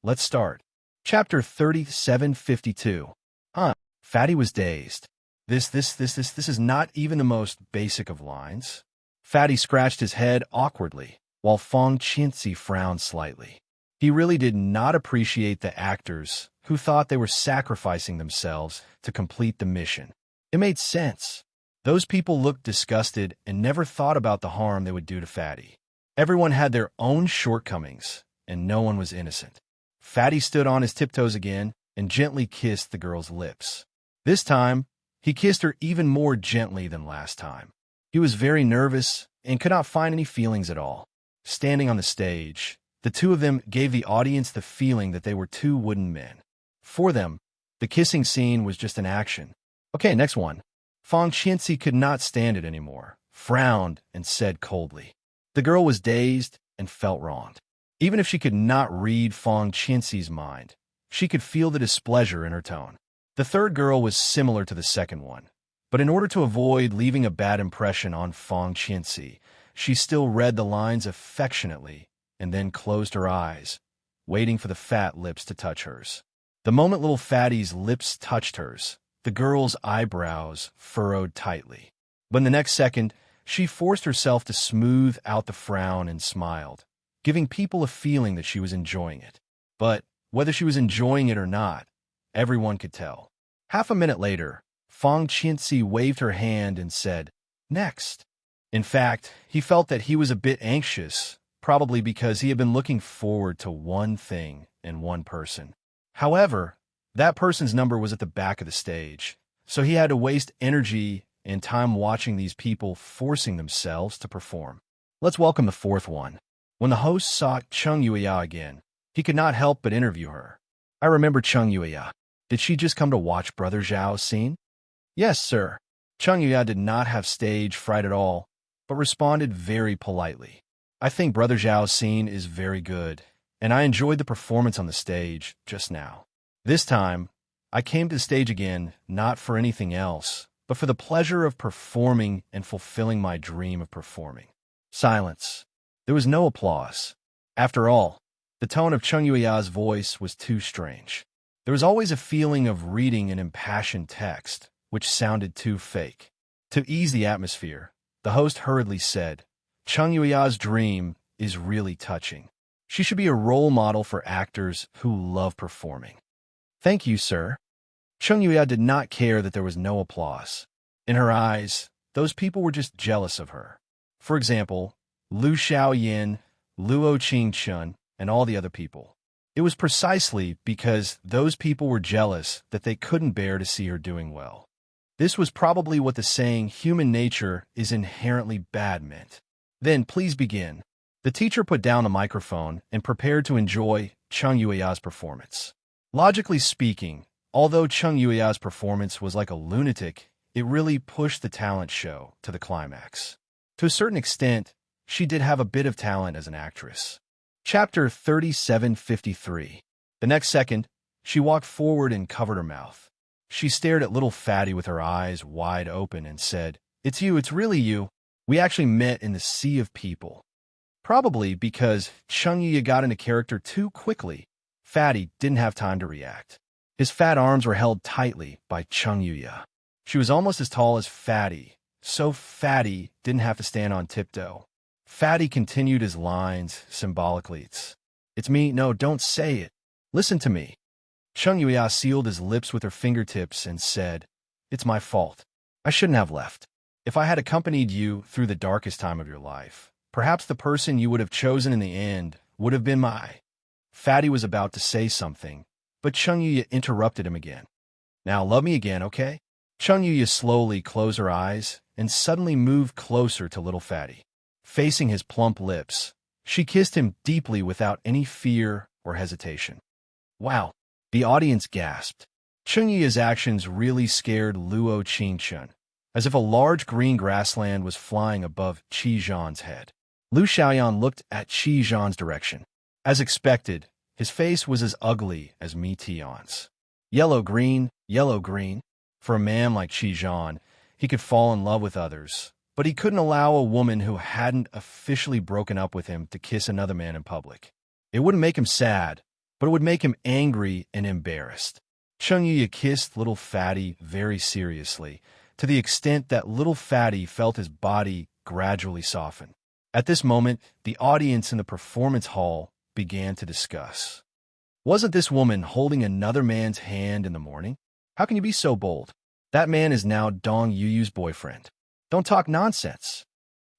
"Let's start." Chapter 3752. Fatty was dazed. This is not even the most basic of lines. Fatty scratched his head awkwardly, while Fong Chincy frowned slightly. He really did not appreciate the actors who thought they were sacrificing themselves to complete the mission. It made sense. Those people looked disgusted and never thought about the harm they would do to Fatty. Everyone had their own shortcomings, and no one was innocent. Fatty stood on his tiptoes again and gently kissed the girl's lips. This time, he kissed her even more gently than last time. He was very nervous and could not find any feelings at all. Standing on the stage, the two of them gave the audience the feeling that they were two wooden men. For them, the kissing scene was just an action. Okay, next one. Fong Chincy could not stand it anymore, frowned, and said coldly. The girl was dazed and felt wronged. Even if she could not read Fong Chincy's mind, she could feel the displeasure in her tone. The third girl was similar to the second one, but in order to avoid leaving a bad impression on Fong Chincy, she still read the lines affectionately and then closed her eyes, waiting for the fat lips to touch hers. The moment little Fatty's lips touched hers, the girl's eyebrows furrowed tightly. But in the next second, she forced herself to smooth out the frown and smiled, giving people a feeling that she was enjoying it. But whether she was enjoying it or not, everyone could tell. Half a minute later, Fong Chincy waved her hand and said, "Next." In fact, he felt that he was a bit anxious, probably because he had been looking forward to one thing and one person. However, that person's number was at the back of the stage, so he had to waste energy and time watching these people forcing themselves to perform. Let's welcome the fourth one. When the host saw Chung Yuya again, he could not help but interview her. "I remember Chung Yuya. Did she just come to watch Brother Zhao's scene?" "Yes, sir." Chung Yuya did not have stage fright at all, but responded very politely. "I think Brother Zhao's scene is very good, and I enjoyed the performance on the stage just now. This time, I came to the stage again not for anything else, but for the pleasure of performing and fulfilling my dream of performing." Silence. There was no applause. After all, the tone of Chung Yuya's voice was too strange. There was always a feeling of reading an impassioned text, which sounded too fake. To ease the atmosphere, the host hurriedly said, "Chung Yuya's dream is really touching. She should be a role model for actors who love performing." "Thank you, sir." Chung Yuya did not care that there was no applause. In her eyes, those people were just jealous of her. For example, Lu Xiaoyin, Luo Qingchun, and all the other people. It was precisely because those people were jealous that they couldn't bear to see her doing well. This was probably what the saying, human nature is inherently bad, meant. Then, please begin. The teacher put down the microphone and prepared to enjoy Chung Yueya's performance. Logically speaking, although Chung Yueya's performance was like a lunatic, it really pushed the talent show to the climax. To a certain extent, she did have a bit of talent as an actress. Chapter 3753. The next second, she walked forward and covered her mouth. She stared at little Fatty with her eyes wide open and said, "It's you, it's really you. We actually met in the sea of people." Probably because Chung Yuya got into character too quickly, Fatty didn't have time to react. His fat arms were held tightly by Chung Yuya. She was almost as tall as Fatty, so Fatty didn't have to stand on tiptoe. Fatty continued his lines symbolically. It's me, no, don't say it. Listen to me. Chung Yuya sealed his lips with her fingertips and said, "It's my fault. I shouldn't have left. If I had accompanied you through the darkest time of your life, perhaps the person you would have chosen in the end would have been my..." Fatty was about to say something, but Chung Yuya interrupted him again. "Now love me again, okay?" Chung Yuya slowly closed her eyes and suddenly moved closer to little Fatty. Facing his plump lips, she kissed him deeply without any fear or hesitation. Wow! The audience gasped. Chung Yuya's actions really scared Luo Qingchun, as if a large green grassland was flying above Qi Zhan's head. Lu Xiaoyan looked at Qi Zhan's direction. As expected, his face was as ugly as Mi Tian's. Yellow-green, yellow-green. For a man like Qi Zhan, he could fall in love with others, but he couldn't allow a woman who hadn't officially broken up with him to kiss another man in public. It wouldn't make him sad, but it would make him angry and embarrassed. Chung Yuya kissed little Fatty very seriously, to the extent that little Fatty felt his body gradually soften. At this moment, the audience in the performance hall began to discuss. Wasn't this woman holding another man's hand in the morning? How can you be so bold? That man is now Dong Yuyu's boyfriend. Don't talk nonsense.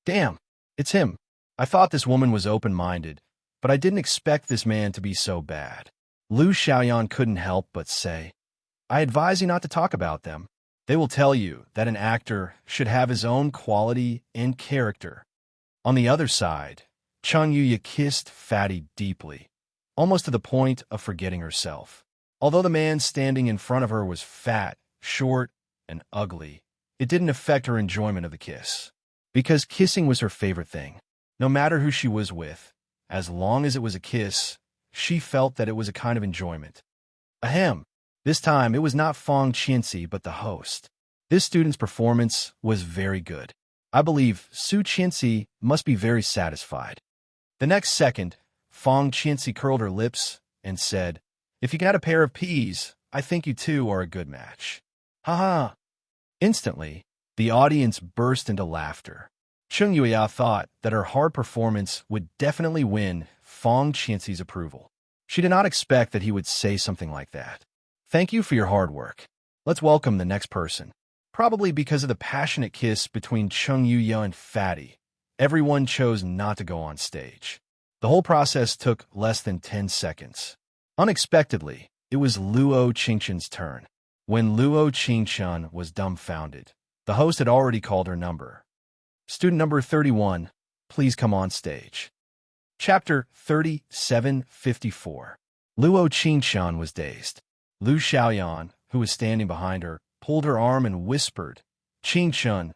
Damn, it's him. I thought this woman was open-minded, but I didn't expect this man to be so bad. Lu Xiaoyan couldn't help but say, "I advise you not to talk about them. They will tell you that an actor should have his own quality and character." On the other side, Chung Yuya kissed Fatty deeply, almost to the point of forgetting herself. Although the man standing in front of her was fat, short, and ugly, it didn't affect her enjoyment of the kiss. Because kissing was her favorite thing. No matter who she was with, as long as it was a kiss, she felt that it was a kind of enjoyment. Ahem. This time, it was not Fong Qianxi but the host. This student's performance was very good. I believe Su Qianxi must be very satisfied. The next second, Fong Qianxi curled her lips and said, "If you can add a pair of peas, I think you two are a good match." Ha ha! Instantly, the audience burst into laughter. Chung Yuya thought that her hard performance would definitely win Fong Qianxi's approval. She did not expect that he would say something like that. "Thank you for your hard work. Let's welcome the next person." Probably because of the passionate kiss between Chung Yuya and Fatty, everyone chose not to go on stage. The whole process took less than 10 seconds. Unexpectedly, it was Luo Qingchun's turn. When Luo Qingchun was dumbfounded, the host had already called her number. "Student number 31, please come on stage." Chapter 3754. Luo Qingchun was dazed. Lu Xiaoyan, who was standing behind her, pulled her arm and whispered, "Qingchun,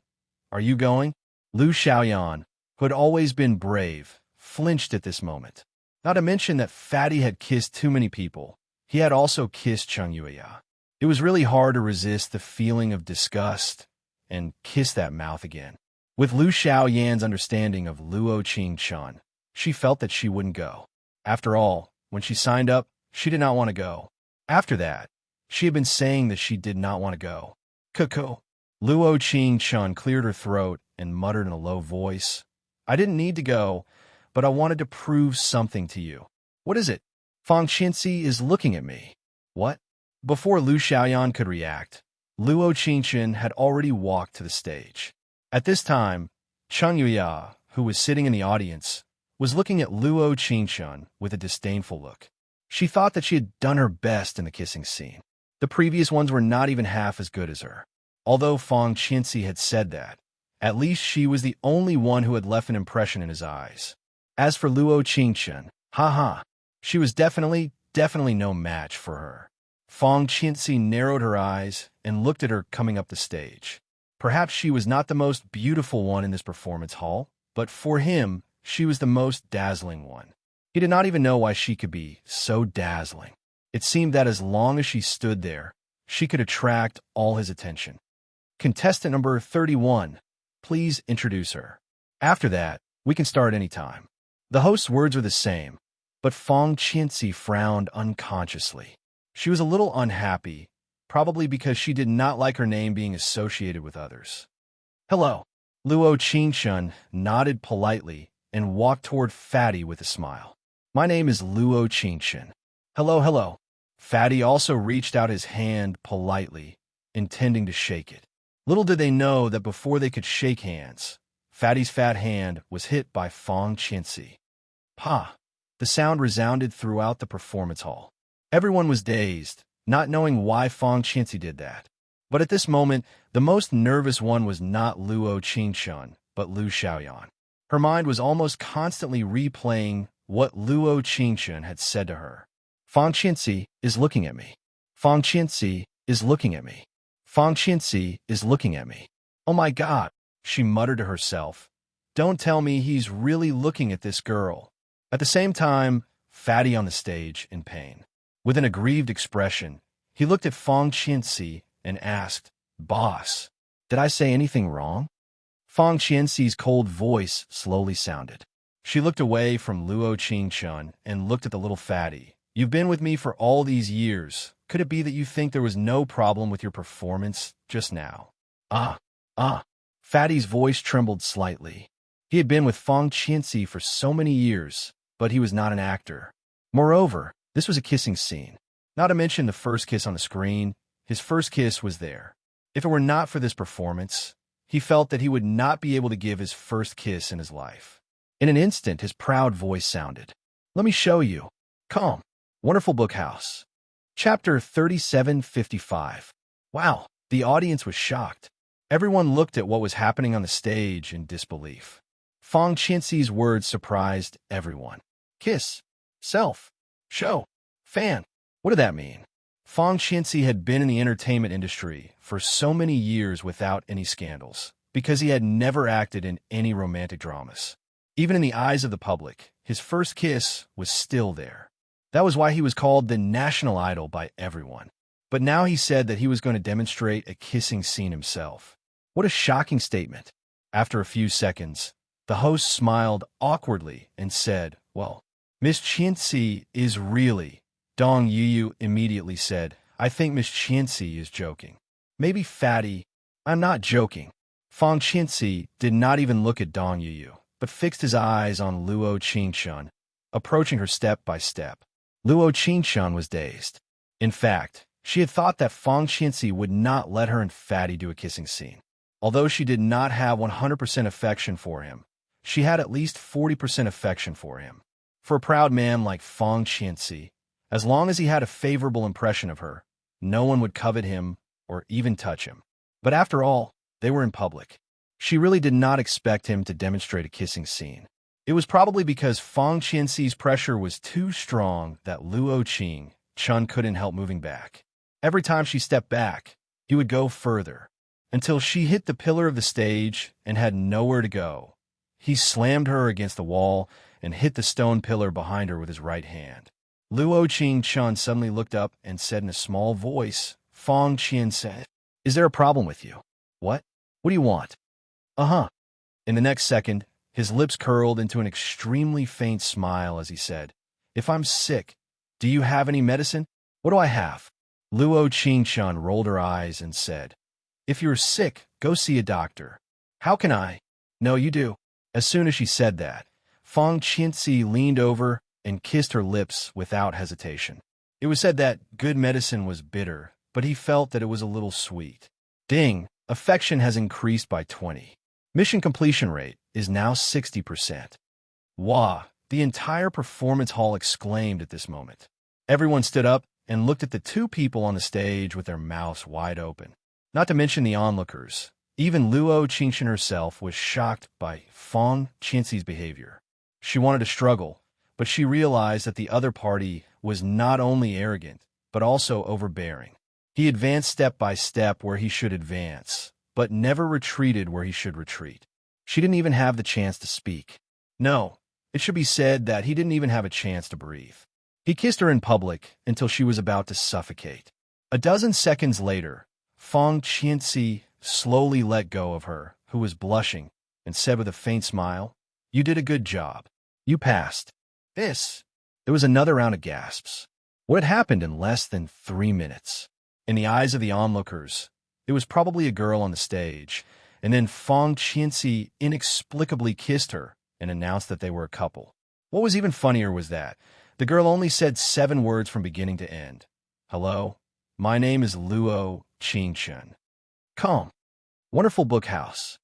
are you going?" Lu Xiaoyan, who had always been brave, flinched at this moment. Not to mention that Fatty had kissed too many people. He had also kissed Chung Yuya. It was really hard to resist the feeling of disgust and kiss that mouth again. With Lu Xiaoyan's understanding of Luo Qingchun, she felt that she wouldn't go. After all, when she signed up, she did not want to go. After that, she had been saying that she did not want to go. Cuckoo. Luo Qingchun cleared her throat and muttered in a low voice, "I didn't need to go, but I wanted to prove something to you." "What is it?" "Fong Qianxi is looking at me." "What?" Before Lu Xiaoyan could react, Luo Qingchun had already walked to the stage. At this time, Chung Yuya, who was sitting in the audience, was looking at Luo Qingchun with a disdainful look. She thought that she had done her best in the kissing scene. The previous ones were not even half as good as her. Although Fang Qinci had said that, at least she was the only one who had left an impression in his eyes. As for Luo Qingchen, haha, she was definitely no match for her. Fang Qinci narrowed her eyes and looked at her coming up the stage. Perhaps she was not the most beautiful one in this performance hall, but for him, she was the most dazzling one. He did not even know why she could be so dazzling. It seemed that as long as she stood there, she could attract all his attention. Contestant number 31, please introduce her. After that, we can start any time. The host's words were the same, but Fang Qinci frowned unconsciously. She was a little unhappy, probably because she did not like her name being associated with others. Hello. Luo Qingchen nodded politely and walked toward Fatty with a smile. My name is Luo Qingchen. Hello, hello. Fatty also reached out his hand politely, intending to shake it. Little did they know that before they could shake hands, Fatty's fat hand was hit by Fang Qinci. Pa! The sound resounded throughout the performance hall. Everyone was dazed, not knowing why Fang Qinci did that. But at this moment, the most nervous one was not Luo Qingchen, but Lu Xiaoyan. Her mind was almost constantly replaying what Luo Qingchen had said to her. Fang Qinci is looking at me. Fang Qinci is looking at me. Fang Qinci is looking at me. Oh my God, she muttered to herself. Don't tell me he's really looking at this girl. At the same time, Fatty on the stage in pain. With an aggrieved expression, he looked at Fang Qinci and asked, Boss, did I say anything wrong? Fang Qianci's cold voice slowly sounded. She looked away from Luo Qingchen and looked at the little Fatty. You've been with me for all these years. Could it be that you think there was no problem with your performance just now? Fatty's voice trembled slightly. He had been with Fang Qinci for so many years, but he was not an actor. Moreover, this was a kissing scene. Not to mention the first kiss on the screen, his first kiss was there. If it were not for this performance, he felt that he would not be able to give his first kiss in his life. In an instant, his proud voice sounded. Let me show you. Come. Wonderful Book House. Chapter 3755. Wow, the audience was shocked. Everyone looked at what was happening on the stage in disbelief. Fang Qinci's words surprised everyone. Kiss. Self. Show. Fan. What did that mean? Fang Qinci had been in the entertainment industry for so many years without any scandals, because he had never acted in any romantic dramas. Even in the eyes of the public, his first kiss was still there. That was why he was called the national idol by everyone. But now he said that he was going to demonstrate a kissing scene himself. What a shocking statement. After a few seconds, the host smiled awkwardly and said, Well, Miss Qinci is really... Dong Yuyu immediately said, I think Miss Qinci is joking. Maybe Fatty. I'm not joking. Fang Qinci did not even look at Dong Yuyu, but fixed his eyes on Luo Qingchen, approaching her step by step. Luo Qingchen was dazed. In fact, she had thought that Fang Qinci would not let her and Fatty do a kissing scene. Although she did not have 100% affection for him, she had at least 40% affection for him. For a proud man like Fang Qinci, as long as he had a favorable impression of her, no one would covet him or even touch him. But after all, they were in public. She really did not expect him to demonstrate a kissing scene. It was probably because Fang Qianci's pressure was too strong that Luo Qingchen couldn't help moving back. Every time she stepped back, he would go further, until she hit the pillar of the stage and had nowhere to go. He slammed her against the wall and hit the stone pillar behind her with his right hand. Luo Qingchen suddenly looked up and said in a small voice, Fang Qianci, is there a problem with you? What? What do you want? In the next second, his lips curled into an extremely faint smile as he said, If I'm sick, do you have any medicine? What do I have? Luo Qingchen rolled her eyes and said, If you're sick, go see a doctor. How can I? No, you do. As soon as she said that, Fang Qinci leaned over and kissed her lips without hesitation. It was said that good medicine was bitter, but he felt that it was a little sweet. Ding, affection has increased by 20. Mission completion rate is now 60%. Wah, the entire performance hall exclaimed at this moment. Everyone stood up and looked at the two people on the stage with their mouths wide open. Not to mention the onlookers. Even Luo Qingxin herself was shocked by Fong Qianxi's behavior. She wanted to struggle, but she realized that the other party was not only arrogant, but also overbearing. He advanced step by step where he should advance, but never retreated where he should retreat. She didn't even have the chance to speak. No, it should be said that he didn't even have a chance to breathe. He kissed her in public until she was about to suffocate. A dozen seconds later, Fong Qianxi slowly let go of her, who was blushing, and said with a faint smile, "You did a good job. You passed." There was another round of gasps. What had happened in less than 3 minutes? In the eyes of the onlookers, it was probably a girl on the stage, and then Fong Qianxi inexplicably kissed her and announced that they were a couple. What was even funnier was that the girl only said 7 words from beginning to end. "Hello, my name is Luo Qingxin." Calm. Wonderful book house.